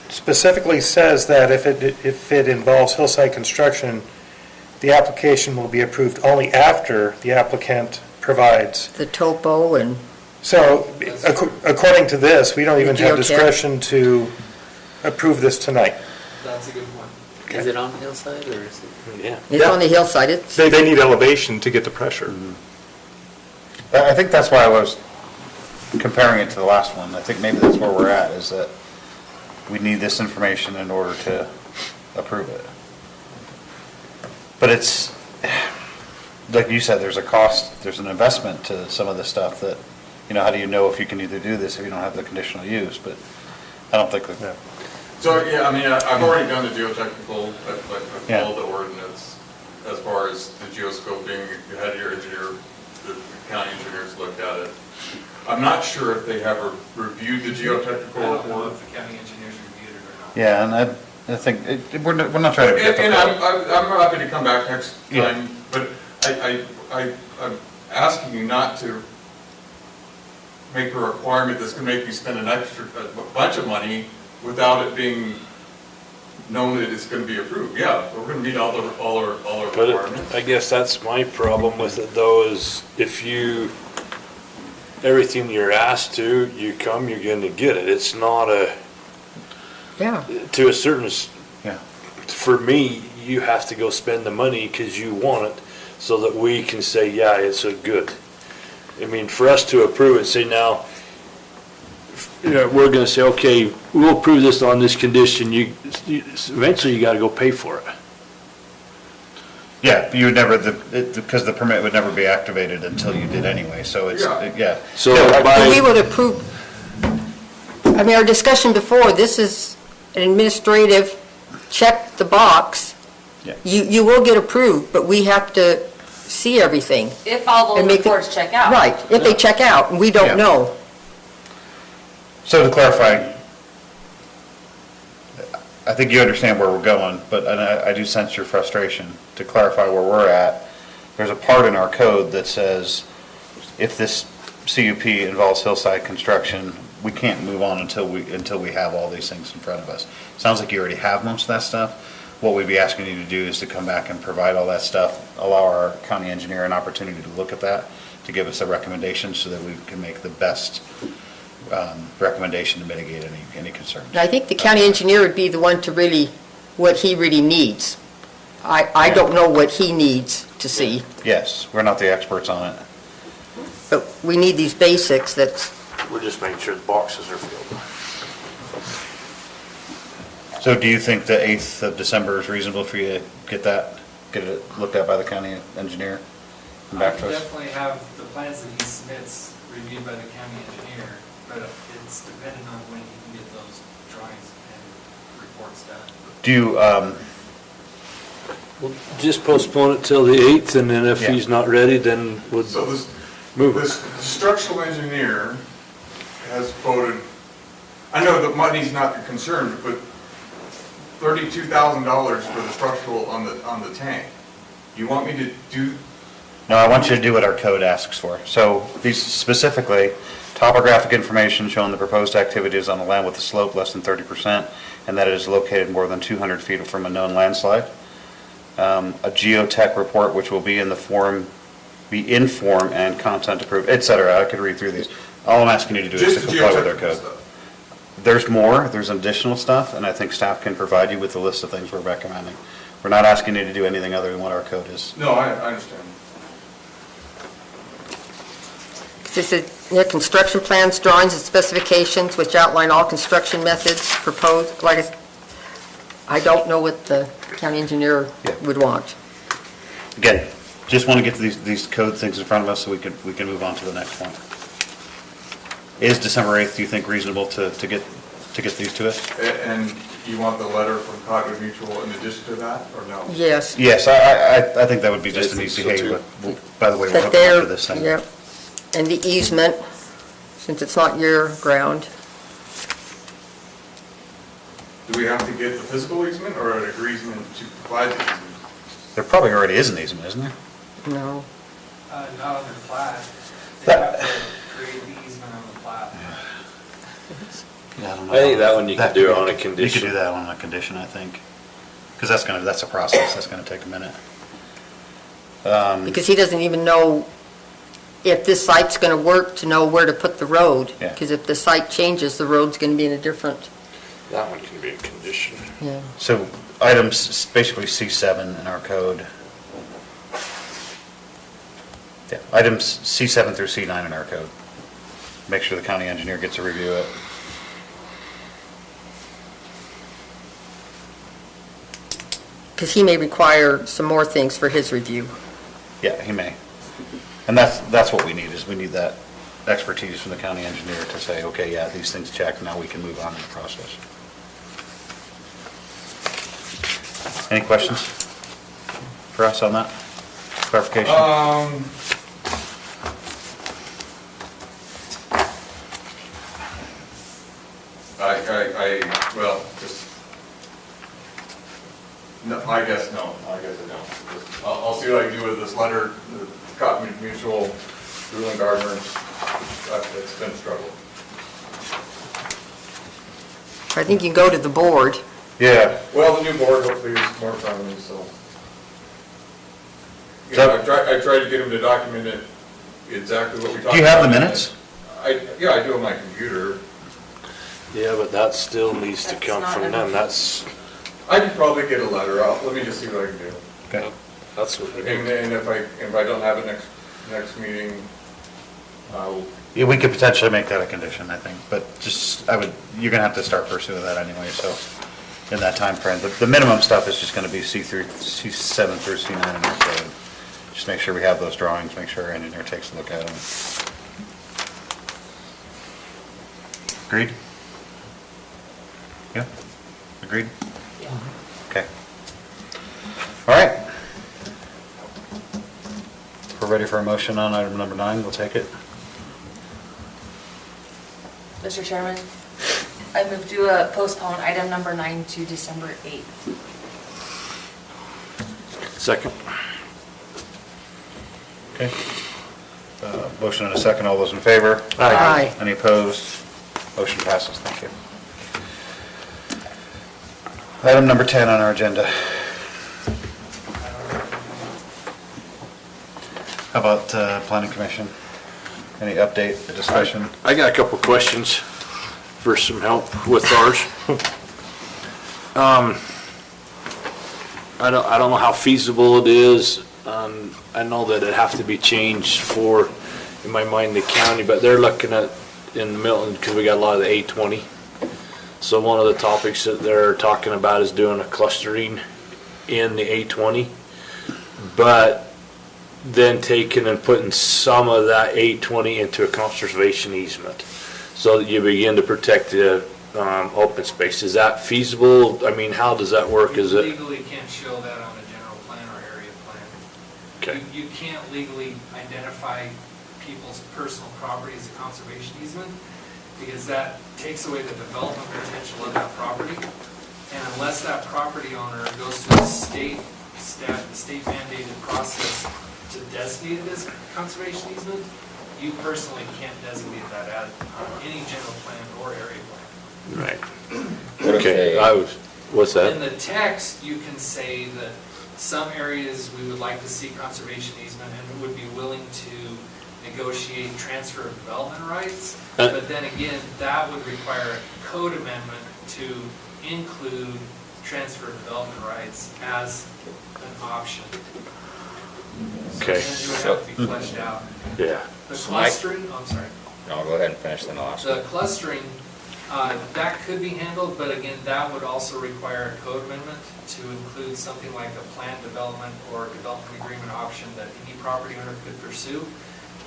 specifically says that if it involves hillside construction, the application will be approved only after the applicant provides. The topo and. So, according to this, we don't even have Geotech. discretion to approve this tonight. that's a good point. Is it on hillside or is it? Yeah. It's on the hillside. It's. They need elevation to get the pressure. I think that's why I was comparing it to the last one. I think maybe that's where we're at, is that we need this information in order to approve it. But it's, like you said, there's a cost, there's an investment to some of this stuff that, how do you know if you can either do this if you don't have the conditional use? But I don't think that. So, yeah, I mean, I've already done the geotechnical, I've Yeah. followed the ordinance as far as the geoscoping. You had your engineer, the county engineers looked at it. I'm not sure if they have reviewed the geotechnical I don't know report. if the county engineers reviewed it or not. Yeah, and I think we're not trying to be And difficult. I'm happy to come back next Yeah. time, but I'm asking you not to make a requirement that's gonna make you spend a bunch of money without it being known that it's gonna be approved. Yeah, we're gonna meet all our But requirements. I guess that's my problem with it though, is if everything you're asked to, you come, you're gonna get it. It's not to a certain, for me, you have to go spend the money because you want it so that we can say, yeah, it's a good. I mean, for us to approve it, say now, we're gonna say, okay, we'll approve this on this condition, eventually you gotta go pay for it. Yeah, you would never, because the permit would never be activated until you did anyway, so it's, yeah. So We would approve, I mean, our discussion before, this is an administrative, check the box. Yeah. You will get approved, but we have to see everything. If all And those make it- reports check out. Right, if they check out, and we Yeah. don't know. So to clarify, I think you understand where we're going, but and I do sense your frustration. To clarify where we're at, there's a part in our code that says if this CUP involves hillside construction, we can't move on until we have all these things in front of us. Sounds like you already have most of that stuff. What we'd be asking you to do is to come back and provide all that stuff, allow our county engineer an opportunity to look at that, to give us a recommendation so that we can make the best recommendation to mitigate any concerns. And I think the county engineer would be the one to really, what he really needs. I don't know what he needs to see, Yes, we're not the experts on it. but we need these basics that's, We're just making sure the boxes are filled. So do you think the 8th of December is reasonable for you to get it looked at by the county engineer and I back can to us? definitely have the plans that he submits reviewed by the county engineer, but it's dependent on when he can get those drawings and reports done. Do you, Well, just postpone it till the 8th, and then if Yeah. he's not ready, then we'll So move it. this structural engineer has quoted, I know that money's not the concern, but $32,000 for the structural on the tank. You want me to do, no, I want you to do what our code asks for. So these specifically, topographic information showing the proposed activities on the land with a slope less than 30% and that it is located more than 200 feet from a known landslide. A geotech report which will be in form and content approved, et cetera. I could read through these. All I'm asking you to do is to just the comply with our geotechnical code. stuff? There's more, there's additional stuff, and I think staff can provide you with the list of things we're recommending. We're not asking you to do anything other than what our code is. No, I understand. this is, construction plans, drawings, and specifications which outline all construction methods proposed. Like I don't know what the county engineer would want. Again, just want to get these code things in front of us so we can move on to the next one. Is December 8th, do you think, reasonable to get these to us? And you want the letter from Cottonwood Mutual in addition to that, or no? Yes. Yes, I think that would be just an I easy, think hey, so, but by the way, we're That hooking they're, up to this thing. yeah, and the easement, since it's not your ground. Do we have to get the physical easement or an agreement to provide the easement? There probably already is an easement, isn't there? No. Not on their plat. They have to create the easement on the plat. Yeah, I don't know. I think that one you could do on a You condition. could do that on a condition, I think. Because that's a process, that's gonna take a minute. Because he doesn't even know if this site's going to work to know where to put the road. Yeah. Because if the site changes, the road's going to be in a different, That one can be a condition. yeah. So items, basically C7 in our code. Yeah, items C7 through C9 in our code. Make sure the county engineer gets to review it. Because he may require some more things for his review. Yeah, he may. And that's what we need, is we need that expertise from the county engineer to say, okay, yeah, these things check, now we can move on in the process. Any questions for us on that? Clarification? Well, just No, I guess no, I guess I don't. I'll see what I can do with this letter, the Cottonwood Mutual, Ruland Gardner, it's been a struggle. I think you can go to the board. Yeah. Well, the new board hopefully is more friendly, so. You know, I tried to get them to document it exactly what we talked about. Do you have the minutes? Yeah, I do on my computer. Yeah, but that still needs to come from them, that's. I could probably get a letter out, let me just see what I can do. Okay. That's what we And do. then if I don't have it next meeting, I'll. Yeah, we could potentially make that a condition, I think, but just, you're gonna have to start pursuing that anyway, so, in that time frame. But the minimum stuff is just gonna be C7 through C9 in our code. Just make sure we have those drawings, make sure our engineer takes a look at them. Agreed? Yeah? Agreed? Yeah. Okay. All right. If we're ready for a motion on item number 9, we'll take it. Mr. Chairman, I move to postpone item number 9 to December 8th. Second. Okay. Motion and a second. All those in favor? Aye. Any opposed? Motion passes. Thank you. Item number 10 on our agenda. How about Planning Commission? Any update, or discussion? I got a couple of questions for some help with ours. I don't know how feasible it is. I know that it have to be changed for, in my mind, the county, but they're looking at in Milton, because we got a lot of the A20. So one of the topics that they're talking about is doing a clustering in the A20, but then taking and putting some of that A20 into a conservation easement, so that you begin to protect the open space. Is that feasible? I mean, how does that work? Is it? Legally can't show that on a general plan or area plan. Okay. You can't legally identify people's personal property as a conservation easement, because that takes away the development potential of that property. And unless that property owner goes through the state mandated process to designate it as conservation easement, you personally can't designate that as any general plan or area plan. Right. Okay, what's that? In the text, you can say that some areas we would like to see conservation easement and would be willing to negotiate transfer of development rights. But then again, that would require a code amendment to include transfer of development rights as an option. Okay. So then you would have to be fleshed out. Yeah. The clustering, I'm sorry. No, go ahead and finish the last one. The clustering, that could be handled, but again, that would also require a code amendment to include something like a planned development or development agreement option that any property owner could pursue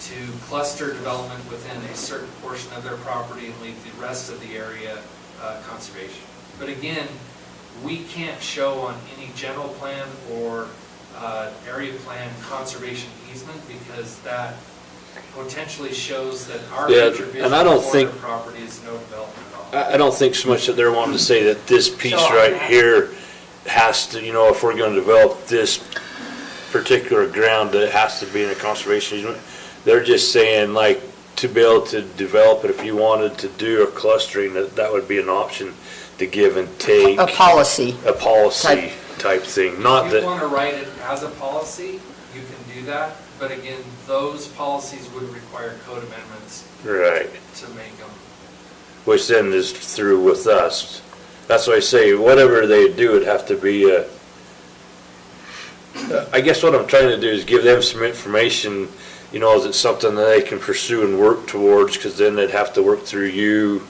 to cluster development within a certain portion of their property and leave the rest of the area conservation. But again, we can't show on any general plan or area plan conservation easement, because that potentially shows that our future vision and I don't for think the property is no development at all. I don't think so much that they're wanting to say that this piece right here has to, if we're going to develop this particular ground, that it has to be in a conservation easement. They're just saying, like, to be able to develop it, if you wanted to do a clustering, that would be an option to give and take. A policy. A policy type thing, not If that. you want to write it as a policy, you can do that, but again, those policies would require code amendments Right. to make them. Which then is through with us. That's why I say, whatever they do, it'd have to be a, I guess what I'm trying to do is give them some information, is it something that they can pursue and work towards, because then they'd have to work through you,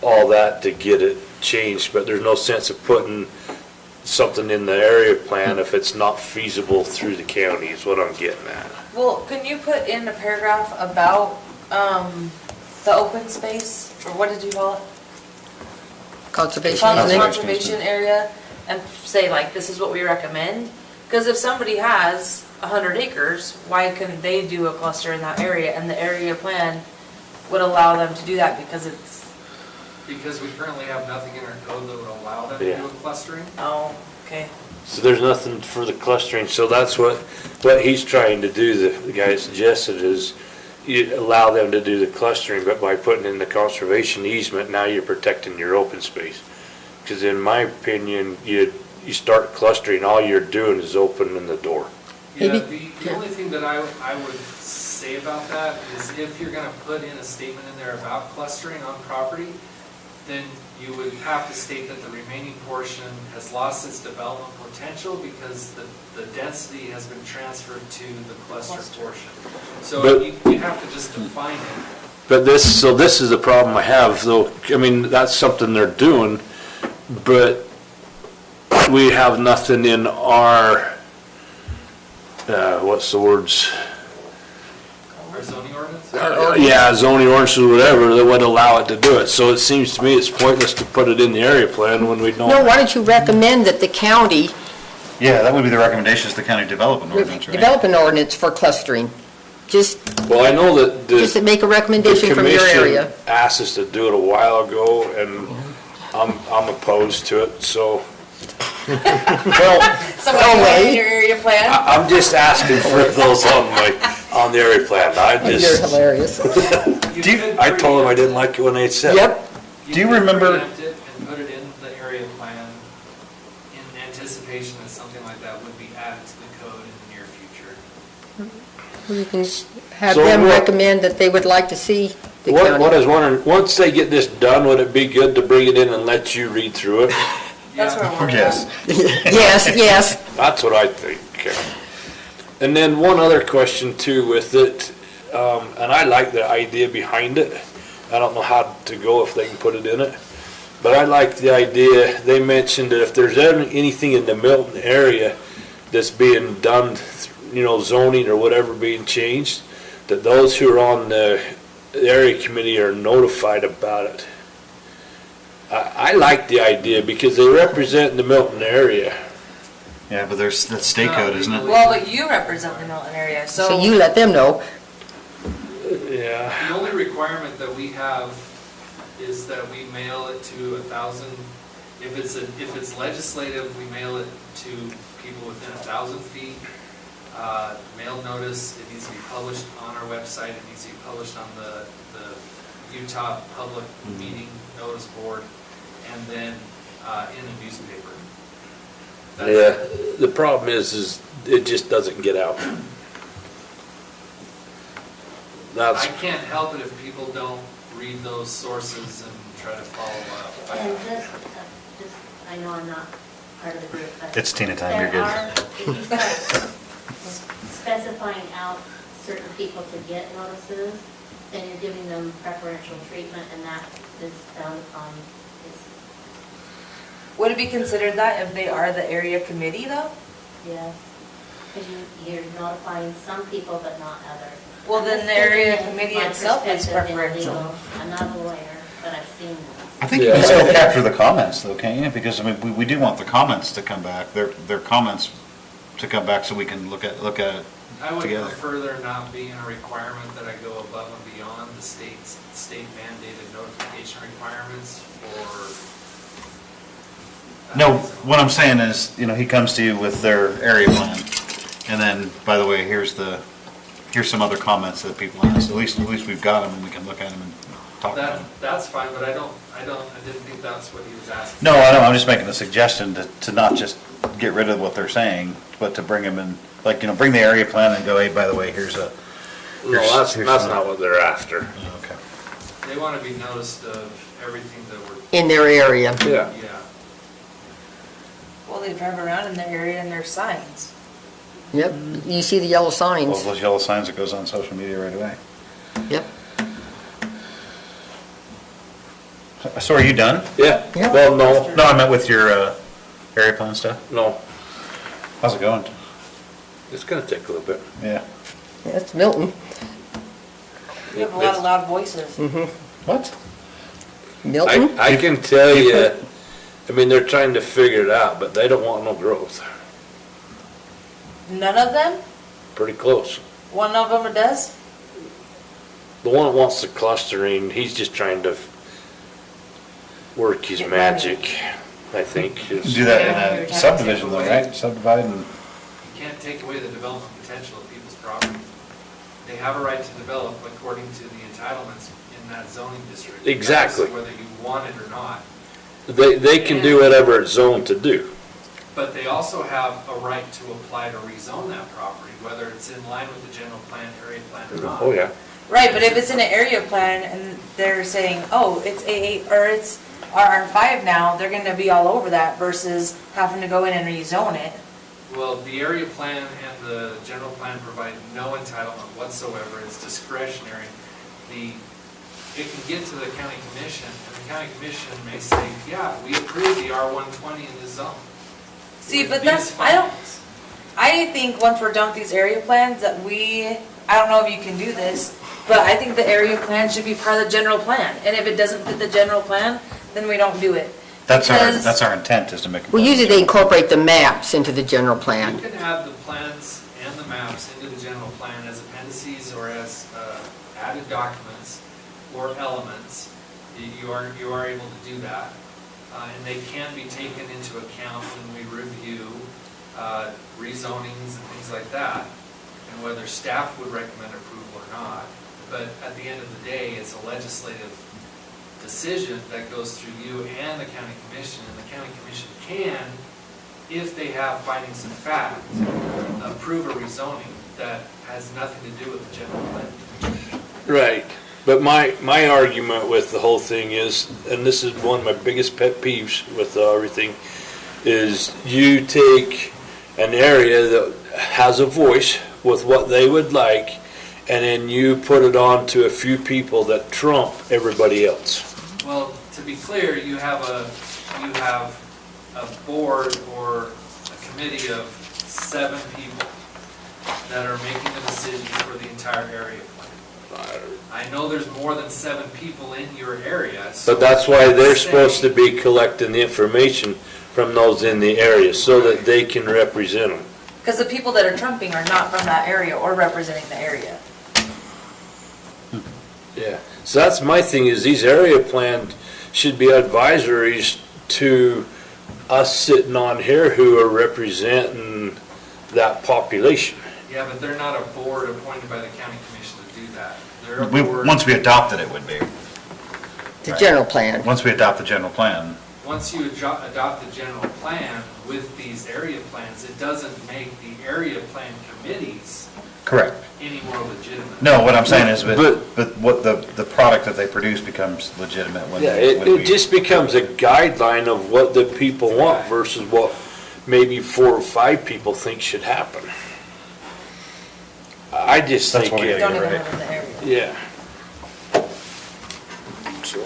all that to get it changed, but there's no sense of putting something in the area plan if it's not feasible through the county, is what I'm getting at. Well, can you put in a paragraph about the open space, or what did you call it? Conservation easement. Conservation area, and say like, this is what we recommend? Because if somebody has 100 acres, why couldn't they do a cluster in that area, and the area plan would allow them to do that, because it's... Because we currently have nothing in our code that would allow them to do a clustering. Oh, okay. So there's nothing for the clustering, so that's what he's trying to do, the guy suggested is you allow them to do the clustering, but by putting in the conservation easement, now you're protecting your open space. Because in my opinion, you start clustering, all you're doing is opening the door. Yeah, the only thing that I would say about that is if you're gonna put in a statement in there about clustering on property, then you would have to state that the remaining portion has lost its development potential because the density has been transferred to the cluster portion. So But- you have to just define it. But this is the problem I have, though, I mean, that's something they're doing, but we have nothing in our, what's the words? Our zoning ordinance? Yeah, zoning ordinance or whatever, that would allow it to do it. So it seems to me it's pointless to put it in the area plan when we don't. No, why don't you recommend that the county Yeah, that would be the recommendations, the county development ordinance, right? develop an ordinance for clustering? Just, Well, I know that just to make a recommendation from your area. The commission asked us to do it a while ago, and I'm opposed to it, so. Somebody want in your area plan? I'm just asking for those on the area plan. You're hilarious. I told them I didn't like it when they said it. Yep. Do you remember? Preempt it and put it in the area plan in anticipation that something like that would be added to the code in the near future. You can have So them what- recommend that they would like to see the What I county. was wondering, once they get this done, would it be good to bring it in and let you read through it? That's what I want. Yes. Yes, yes. That's what I think. And then one other question too with it, and I like the idea behind it. I don't know how to go if they can put it in it, but I like the idea, they mentioned that if there's anything in the Milton area that's being done, zoning or whatever being changed, that those who are on the area committee are notified about it. I like the idea because they represent the Milton area. Yeah, but that's state code, isn't it? Well, but you represent the Milton area, so. So you let them know. Yeah. The only requirement that we have is that we mail it to 1,000, if it's legislative, we mail it to people within 1,000 feet. Mail notice, it needs to be published on our website, it needs to be published on the Utah Public Meeting Notice Board, and then in a newspaper. Yeah, the problem is it just doesn't get out. That's, I can't help it if people don't read those sources and try to follow up. And just, I know I'm not part of the group, but. It's Tina time, you're good. If you start specifying out certain people to get notices, then you're giving them preferential treatment, and that is found upon. Would it be considered that if they are the area committee though? Yes, because you're notifying some people but not others. Well, then the area committee itself is preferential. I'm not a lawyer, but I've seen this. I think you can still capture the comments though, can't you? Because, I mean, we do want the comments to come back, their comments to come back so we can look at it I would together. prefer there not being a requirement that I go above and beyond the state mandated notification requirements for. No, what I'm saying is, he comes to you with their area plan, and then, by the way, here's some other comments that people ask. At least we've got them and we can look at them and talk about them. That's fine, but I didn't think that's what he was asking. No, I know, I'm just making a suggestion to not just get rid of what they're saying, but to bring them in, bring the area plan and go, hey, by the way, here's that's some- not what they're after. Okay. They want to be noticed of everything that we're. In their area. Yeah. Yeah. Well, they drive around in their area and their signs. Yep, you see the yellow Well, signs. those yellow signs that goes on social media right away. Yep. So are you done? Yeah. Yeah. Well, no, No, I meant with your area plan stuff. no. How's it going? It's gonna take a little bit. Yeah. That's Milton. You have a lot of loud voices. What? Milton? I can tell you, I mean, they're trying to figure it out, but they don't want no growth. None of them? Pretty close. One of them does? The one that wants the clustering, he's just trying to work his Get magic. I think. You can do that in a subdivision though, right? Subdivide and. You can't take away the development potential of people's property. They have a right to develop according to the entitlements in that zoning district. Exactly. Whether you want it or not. They can do whatever it's zoned to do. But they also have a right to apply to rezone that property, whether it's in line with the general plan, area plan or not. Oh, yeah. Right, but if it's in an area plan and they're saying, oh, it's AA, or it's RR5 now, they're gonna be all over that versus having to go in and rezone it. Well, the area plan and the general plan provide no entitlement whatsoever. It's discretionary. It can get to the county commission, and the county commission may say, yeah, we approve the R120 in this zone. See, With but these I think once we're done with these area plans that I don't know if you can do this, but I think the area plan should be part of the general plan. And if it doesn't fit the general plan, then we don't do it. That's Because- our intent, is to make. Well, usually they incorporate the maps into the general plan. You can add the plans and the maps into the general plan as appendices or as added documents or elements. You are able to do that. And they can be taken into account when we review rezonings and things like that, and whether staff would recommend approval or not. But at the end of the day, it's a legislative decision that goes through you and the county commission, and the county commission can, if they have findings of fact, approve a rezoning that has nothing to do with the general plan. Right. But my argument with the whole thing is, and this is one of my biggest pet peeves with everything, is you take an area that has a voice with what they would like, and then you put it on to a few people that trump everybody else. Well, to be clear, you have a board or a committee of 7 people that are making the decisions for the entire area plan. I know there's more than 7 people in your area. So But that's why they're supposed to be collecting the information from those in the area so that they can represent them. Because the people that are trumping are not from that area or representing the area. Yeah. So that's my thing, is these area plans should be advisories to us sitting on here who are representing that population. Yeah, but they're not a board appointed by the county commission to do that. They're a board. Once we adopt it, it would be. The general plan. Once we adopt the general plan. Once you adopt the general plan with these area plans, it doesn't make the area plan committees Correct. any more legitimate. No, what I'm saying is, but what the product that they produce becomes legitimate when. Yeah, when it we- just becomes a guideline of what the people want versus what maybe 4 or 5 people think should happen. I just That's think. what we Don't gotta even get right. live in the area. Yeah. So,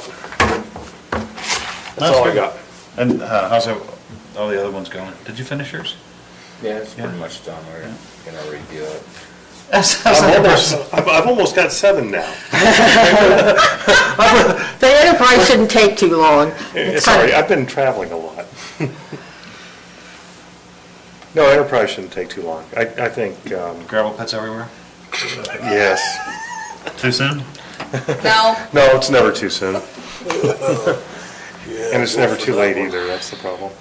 That's all I good. got. And how's all the other ones going? Did you finish yours? Yeah, it's pretty much done. We're gonna review it. I've almost got 7 now. The enterprise shouldn't take too long. Sorry, I've been traveling a lot. No, enterprise shouldn't take too long. I think, Gravel pits everywhere? yes. Too soon? No. No, it's never too soon. And it's never too late either, that's the problem.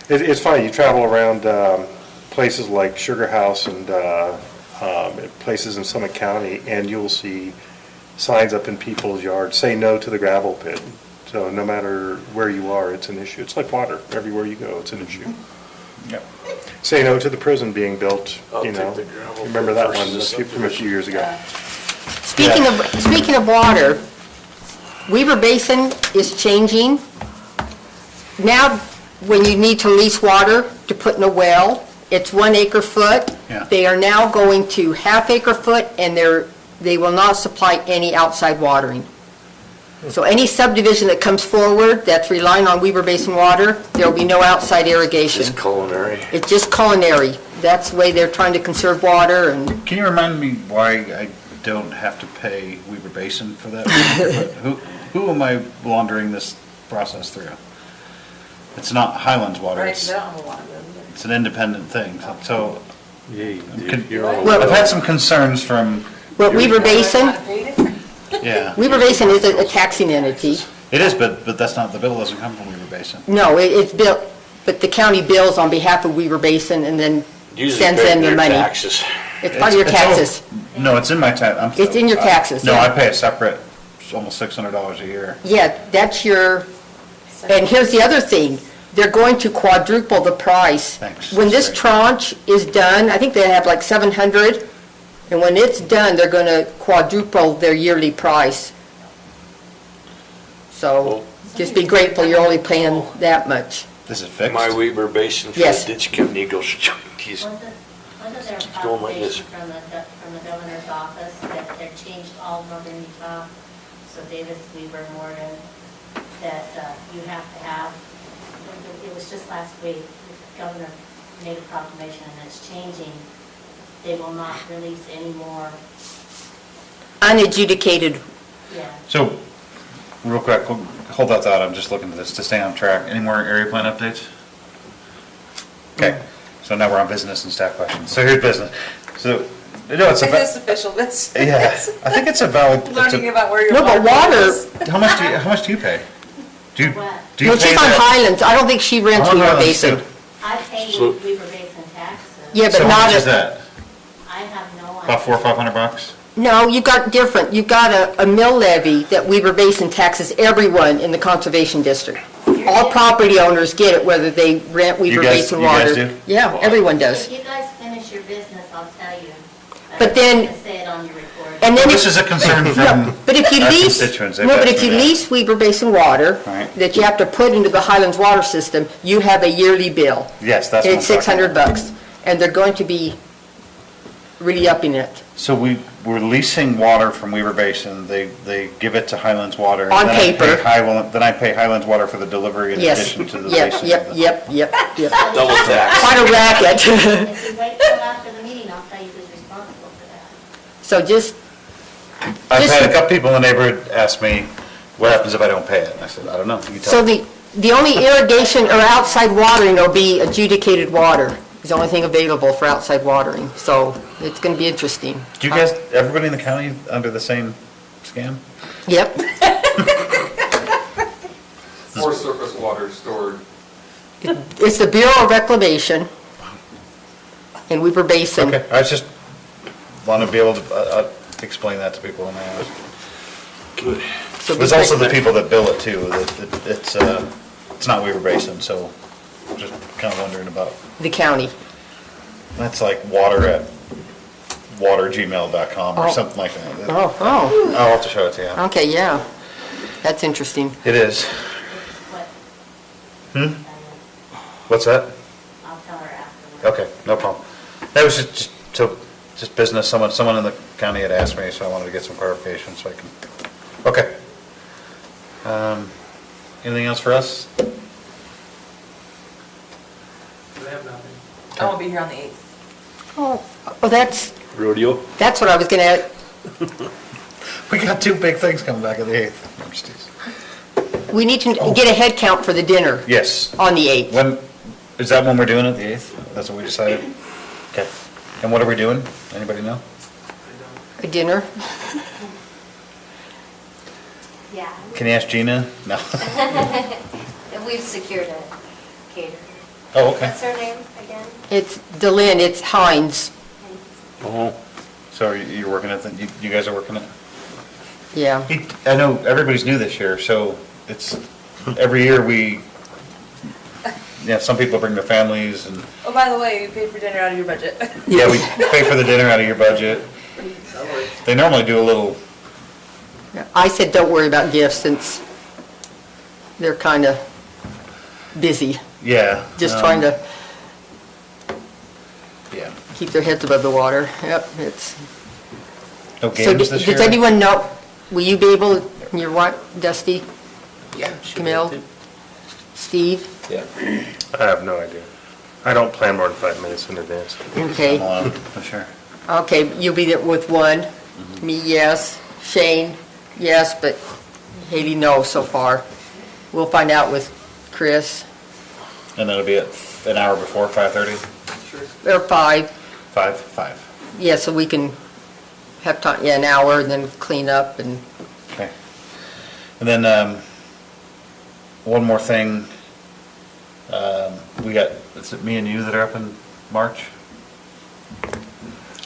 It's funny, you travel around places like Sugar House and places in Summit County, and you'll see signs up in people's yards, say no to the gravel pit. So no matter where you are, it's an issue. It's like water, everywhere you go, it's an issue. Yep. Say no to the prison being built, you know. take the gravel Remember that pit one versus from a few years ago. Speaking of water, Weaver Basin is changing. Now, when you need to lease water to put in a well, it's 1 acre foot. Yeah. They are now going to half acre foot, and they will not supply any outside watering. So any subdivision that comes forward that's relying on Weaver Basin water, there will be no outside irrigation. It's culinary. It's just culinary. That's the way they're trying to conserve water, and Can you remind me why I don't have to pay Weaver Basin for that? Who am I laundering this process through? It's not Highlands water. Right, It's, they don't have a lot of them. it's an independent thing. So You're all Well, I've had some concerns from, Weaver Basin, yeah. Weaver Basin is a taxing entity. It is, but that's not, the bill doesn't come from Weaver Basin. No, it's built, but the county bills on behalf of Weaver Basin and then Usually sends pay them the their money. taxes. It's part of your It's all- taxes. No, it's in my tax. It's in your taxes, No, yeah. I pay a separate, almost $600 a year. Yeah, that's your, and here's the other thing, they're going to quadruple the price. Thanks. When this That's great. tranche is done, I think they have like 700, and when it's done, they're going to quadruple their yearly price. So just be grateful you're only paying that much. This is fixed? My Weaver Basin for Yes. the ditch company goes, he's Wasn't there a going like this. proclamation from the governor's office that they've changed all of northern Utah, so Davis, Weaver, Morgan, that you have to have, it was just last week, the governor made a proclamation and it's changing. They will not release any more, Unadjudicated, yeah. So, real quick, hold that thought, I'm just looking at this to stay on track. Any more area plan updates? Okay, so now we're on business and staff questions. So here's business. So, no, it's a. This official business. Yeah, I think it's a valid. it's a- Learning about where your No, but water- is. How much do you pay? Do you What? do you no, pay she's on that? Highlands, I don't think she rents I'm on Weaver Highlands, Basin. too. I pay So- Weaver Basin taxes. Yeah, but So how not much is a- that? I have no idea. About $400 or $500? No, you've got different, you've got a mill levy that Weaver Basin taxes everyone in the conservation district. All property owners get it, whether they rent Weaver Basin you water. guys do? Yeah, everyone does. If you guys finish your business, I'll tell you. But then- I'm gonna say it on your recording. And then This if- is a concern No, from but if you our lease, constituents. They've no, but asked if me you that. lease Weaver Basin water, Right. that you have to put into the Highlands water system, you have a yearly bill. Yes, that's And what it's I'm talking about. $600, and they're going to be really upping it. So we're leasing water from Weaver Basin, they give it to Highlands Water. and On then I pay paper. Then I pay Highlands Water for the delivery in Yes, addition to the yep, leasing. yep, of the- yep. double tax. Quite a racket. If you wait till after the meeting, I'll tell you who's responsible for that. So just, I've Just- had a couple people in the neighborhood ask me, what happens if I don't pay it? And I said, I don't know, you so tell me. the only irrigation or outside watering will be adjudicated water. It's the only thing available for outside watering, so it's going to be interesting. Do you guys, everybody in the county under the same scam? Yep. More surface water stored. It's the Bureau of Reclamation in Weaver Basin. Okay, I just want to be able to explain that to people when they ask. Good. So There's also the people that bill it too, that it's not Weaver Basin, so I'm just kind of wondering about, The county. that's like water@watergmail.com or Oh. something like that. Oh, I'll have to show it to you. okay, yeah. That's interesting. It is. What's that? I'll tell her afterwards. Okay, no problem. That was just business, someone in the county had asked me, so I wanted to get some clarification so I can, okay. Anything else for us? Do they have nothing? I won't be here on the 8th. Oh, that's Rodeo? what I was going to, We got two big things coming back on the 8th. No, just teasing. we need to get a head count for the dinner Yes. on the 8th. When, is that when we're doing it, the 8th? That's what we decided? Okay. And what are we doing? Anybody know? A dinner? Yeah. Can you ask Gina? No. We've secured a caterer. Oh, okay. What's her name again? It's DeLynn, it's Heinz. Oh. So you're working at, you guys are working it? Yeah. I know everybody's new this year, so it's, every year some people bring their families and, Oh, by the way, you paid for dinner out of your budget. yeah, we pay for the dinner out of your budget. They normally do a little, I said, don't worry about gifts since they're kind of busy, yeah. just trying to Yeah. keep their heads above the water. Yep, it's. No So games this year? does anyone know, will you be able, your what, Dusty? Yeah. Camille? Steve? Yeah. I have no idea. I don't plan more than 5 minutes in advance. Okay. For sure. Okay, you'll be there with one. Me, yes. Shane, yes, but Haley, no so far. We'll find out with Chris. And that'll be at an hour before 5:30? Or 5. 5? Yeah, so we can have time, yeah, an hour and then clean up and, Okay. And then, one more thing. We got, is it me and you that are up in March?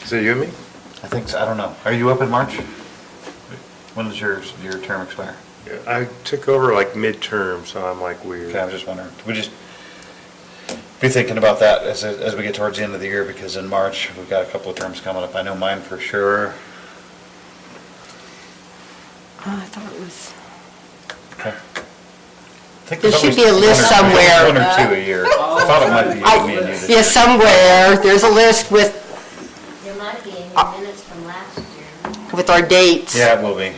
Is it you and me? I think so, I don't know. Are you up in March? When does your term expire? I took over like midterm, so I'm like weird. Okay, I was just wondering. We just be thinking about that as we get towards the end of the year, because in March, we've got a couple of terms coming up. I know mine for sure. I thought it was. Okay. I think There there's should always be a list one or- somewhere. One or two a year. I thought it might be me and you. that- Yeah, somewhere, there's a list with There might be in your minutes from last year. with our dates. Yeah, it will be.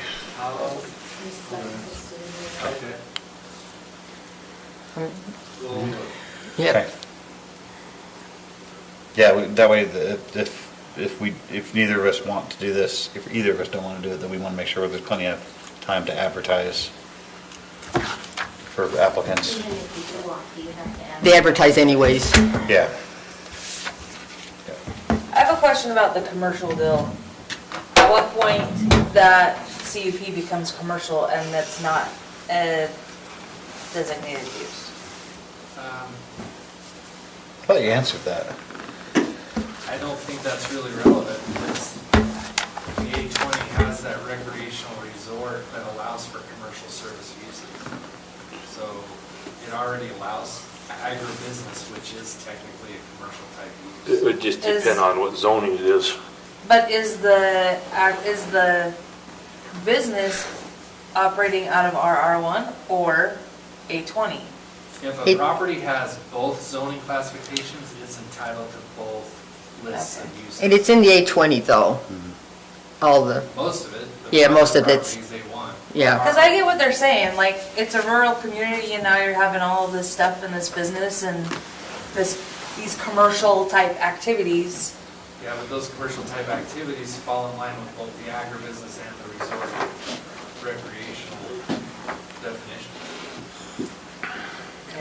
Yep. Okay. Yeah, that way, if neither of us want to do this, if either of us don't want to do it, then we want to make sure there's plenty of time to advertise for applicants. Even if you do want to, you have to add. They advertise anyways. Yeah. I have a question about the commercial deal. At what point that CUP becomes commercial and that's not a designated use? I thought you answered that. I don't think that's really relevant, because the A20 has that recreational resort that allows for commercial service uses. So it already allows agribusiness, which is technically a commercial type use. It would just depend on what zoning it is. But is the business operating out of RR1 or A20? If a property has both zoning classifications, it's entitled to both lists of uses. And it's in the A20 though. All the, Most of it. yeah, most of it's, Properties they want. yeah. Because I get what they're saying, like, it's a rural community and now you're having all of this stuff in this business and these commercial type activities. Yeah, but those commercial type activities fall in line with both the agribusiness and the resort recreational definition.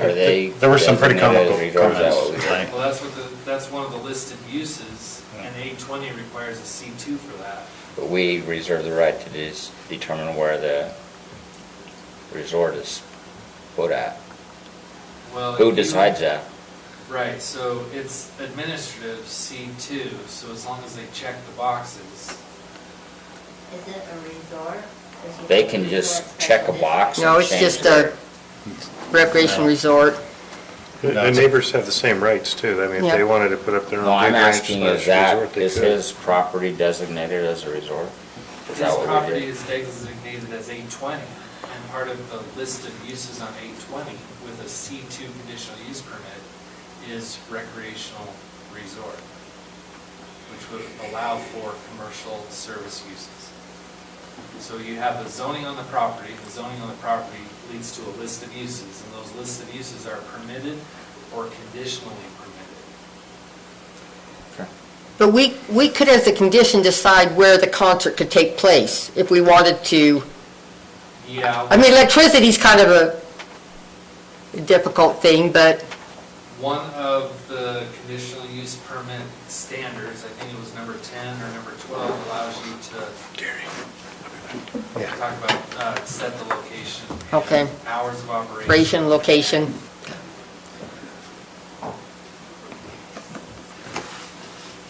Are they? There were some pretty designated comical as resorts? Is that what comments we did? tonight. Well, that's one of the listed uses, and A20 requires a C2 for that. But we reserve the right to determine where the resort is put at. Well, Who if you- decides that? Right, so it's administrative C2, so as long as they check the boxes. Is it a resort? Does you They have can resort just check a special box No, and it's change just their... a recreation resort. The neighbors have the same rights too. I mean, if Yeah. they wanted to put up their No, own I'm big ranch asking, slash is that, resort, they is could. his property designated as a resort? Is His that what we property did? is designated as A20, and part of the list of uses on A20 with a C2 conditional use permit is recreational resort, which would allow for commercial service uses. So you have the zoning on the property leads to a list of uses, and those lists of uses are permitted or conditionally permitted. But we could, as a condition, decide where the concert could take place if we wanted to. Yeah. I mean, electricity's kind of a difficult thing, but One of the conditional use permit standards, I think it was number 10 or number 12, allows you to talk about, set the location. and Okay. Hours of operation. operation, location.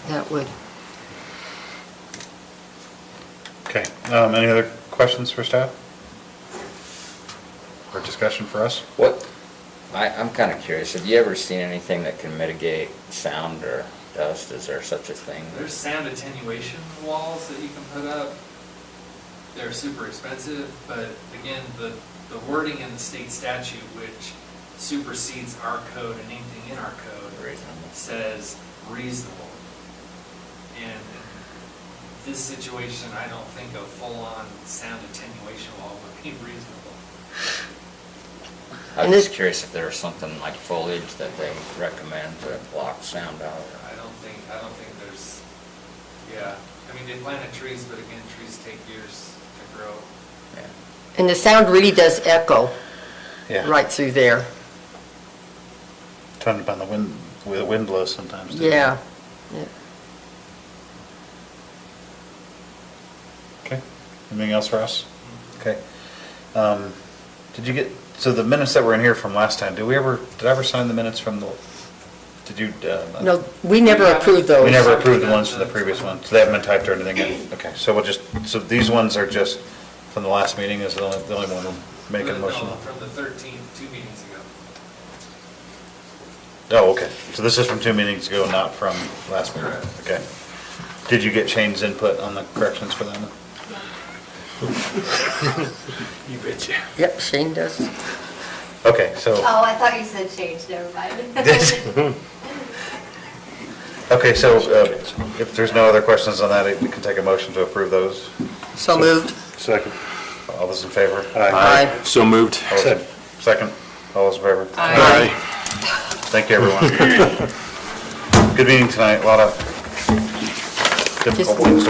That would. Okay, any other questions for staff? Or discussion for us? I'm kind of curious, have you ever seen anything that can mitigate sound or dust? Is there such a thing? There's sound attenuation walls that you can put up. They're super expensive, but again, the wording in the state statute, which supersedes our code and anything in our code, says reasonable. And in this situation, I don't think a full-on sound attenuation wall would be reasonable. I was just curious if there was something like foliage that they recommend to block sound out. I don't think there's, yeah, I mean, they planted trees, but again, trees take years to grow. And the sound really does echo Yeah. right through there. Depending upon the wind, where the wind blows sometimes. too. Yeah. Yeah. Okay, anything else for us? Okay. Did you get So the minutes that were in here from last time, did I ever sign the minutes from the, did you? No, we never approved those. We never approved the ones from the previous one, so they haven't been typed or anything in? Okay, so we'll just, so these ones are just from the last meeting, is the only one we're making a motion? No, from the 13th, 2 meetings ago. Oh, okay, so this is from 2 meetings ago, not from last meeting? Correct. Okay. Did you get Shane's input on the corrections for them? You betcha. Yep, Shane does. Okay, so. Oh, I thought you said change, never mind. Okay, so if there's no other questions on that, we can take a motion to approve those. So moved. Second. All those in favor? Aye. So moved. All those- Second. All those in favor? Aye. Thank you, everyone. Good meeting tonight, a lot of difficult ones to